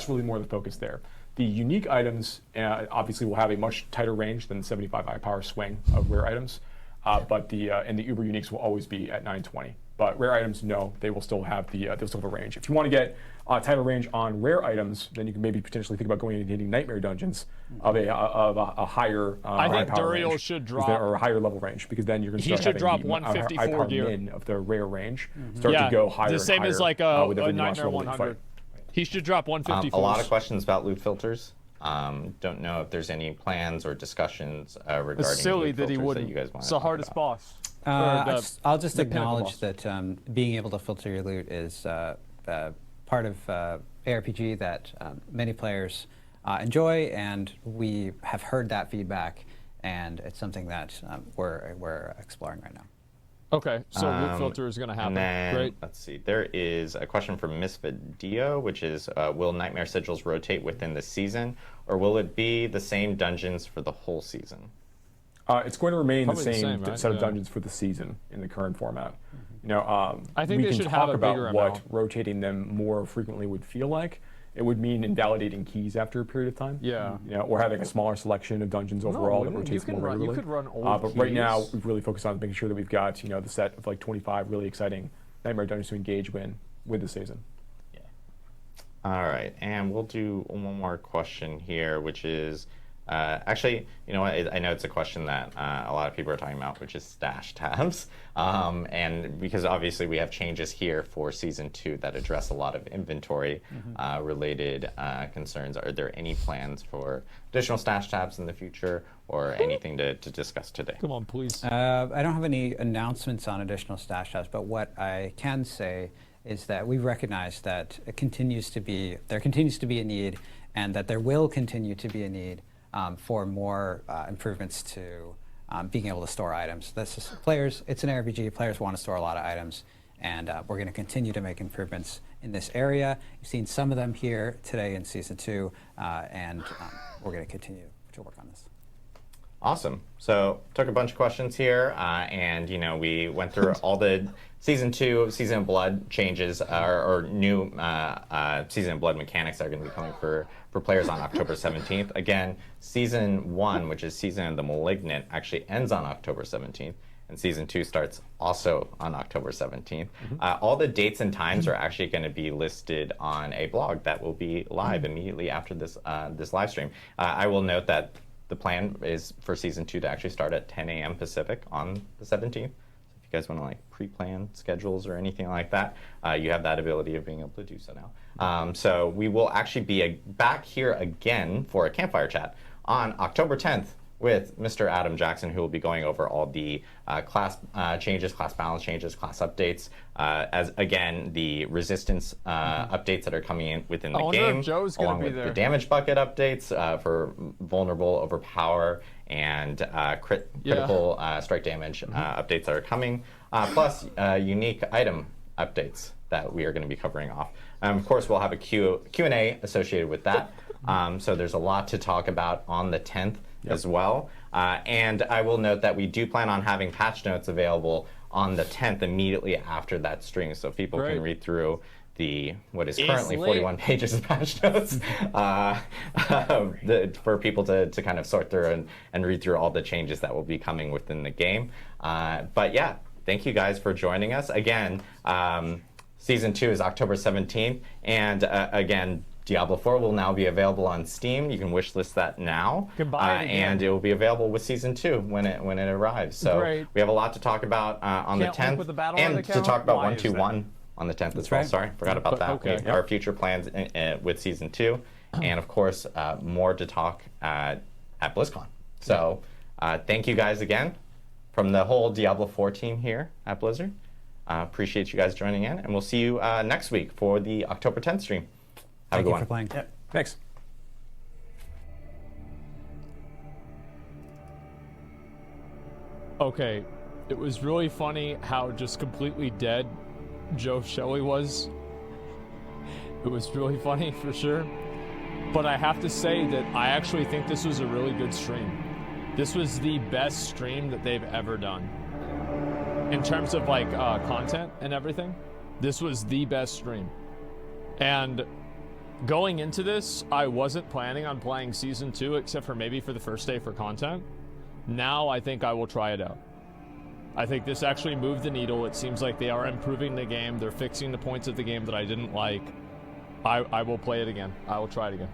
really more the focus there. The unique items obviously will have a much tighter range than the 75 eye power swing of rare items, but the Uber uniques will always be at 920. But rare items, no, they will still have they'll still have a range. If you want to get a tighter range on rare items, then you can maybe potentially think about going and hitting nightmare dungeons of a higher. I think power Duriel range, should because drop. or a higher level range, because then you're going to He start should having drop the 154 high power gear. min of the rare range start Yeah, to go higher. the same and as higher, like with a every nuanced Nightmare level that you fight. 100. He should drop 154. A lot of questions about loot filters. Don't know if there's any plans or discussions regarding It's silly loot that he filters wouldn't. that you guys want It's to the talk hardest about. boss. I'll just the pinnacle acknowledge that being able to filter your loot is part of ARPG that many players enjoy, and we have heard that feedback, and it's something that we're exploring right now. Okay, so loot filter is going to happen. And then, Great. let's see, there is a question from Misfit Dio, which is, will Nightmare Sigils rotate within the season, or will it be the same dungeons for the whole season? It's going to remain the Probably the same, same, right? set of Yeah. dungeons for the season in the current format. You know, I think we they can should talk have a about bigger what amount. rotating them more frequently would feel like. It would mean invalidating keys after a period of time. Yeah. You know, or having a smaller selection of dungeons overall that you rotates can more run- you regularly. could run old but right now, keys. we've really focused on making sure that we've got the set of like 25 really exciting Nightmare dungeons to engage with the season. All right, and we'll do one more question here, which is, actually, you know what, I know it's a question that a lot of people are talking about, which is stash tabs. And because obviously we have changes here for Season 2 that address a lot of inventory related concerns. Are there any plans for additional stash tabs in the future, or anything to discuss today? Come on, please. I don't have any announcements on additional stash tabs, but what I can say is that we recognize that there continues to be a need, and that there will continue to be a need for more improvements to being able to store items. It's an RPG. Players want to store a lot of items, and we're going to continue to make improvements in this area. You've seen some of them here today in Season 2, and we're going to continue to work on this. Awesome. So took a bunch of questions here, and we went through all the Season 2, Season of Blood changes, or new Season of Blood mechanics that are going to be coming for players on October 17th. Again, Season 1, which is Season of the Malignant, actually ends on October 17th, and Season 2 starts also on October 17th. All the dates and times are actually going to be listed on a blog that will be live immediately after this live stream. I will note that the plan is for Season 2 to actually start at 10 a.m. Pacific on the 17th. So if you guys want to pre-plan schedules or anything like that, you have that ability of being able to do so now. So we will actually be back here again for a campfire chat on October 10th with Mr. Adam Jackson, who will be going over all the class changes, class balance changes, class updates, as again the resistance updates that are coming in within the wonder game, if Joe's gonna along be with there. the damage bucket updates for vulnerable, overpower, and critical strike damage updates that are coming, plus unique item updates that we are going to be covering off. Of course, we'll have a Q&A associated with that. So there's a lot to talk about on the 10th as well. And I will note that we do plan on having patch notes available on the 10th immediately after that stream, so people Great. can read through what is currently lit. 41 pages of patch notes for people to kind of sort through and read through all the changes that will be coming within the game. But yeah, thank you guys for joining us. Again, Season 2 is October 17th, and again, Diablo 4 will now be available on Steam. You can wishlist that now. You can buy it again. And it will be available with Season 2 when it arrives. So Great. we have a lot to talk about on Can't the wait 10th. with the Battle.net And to account? talk about Why is 121 on the 10th as well. right. Sorry, forgot about that. Okay. We- Our future plans with Season 2. And of course, more to talk at BlizzCon. So thank you guys again from the whole Diablo 4 team here at Blizzard. Appreciate you guys joining in, and we'll see you next week for the October 10th stream. Have a Thank good you one. for playing. Thanks. Okay, it was really funny how just completely dead Joe Shelley was. It was really funny for sure. But I have to say that I actually think this was a really good stream. This was the best stream that they've ever done. In terms of like content and everything, this was the best stream. And going into this, I wasn't planning on playing Season 2 except for maybe for the first day for content. Now I think I will try it out. I think this actually moved the needle. It seems like they are improving the game. They're fixing the points of the game that I didn't like. I will play it again. I will try it again.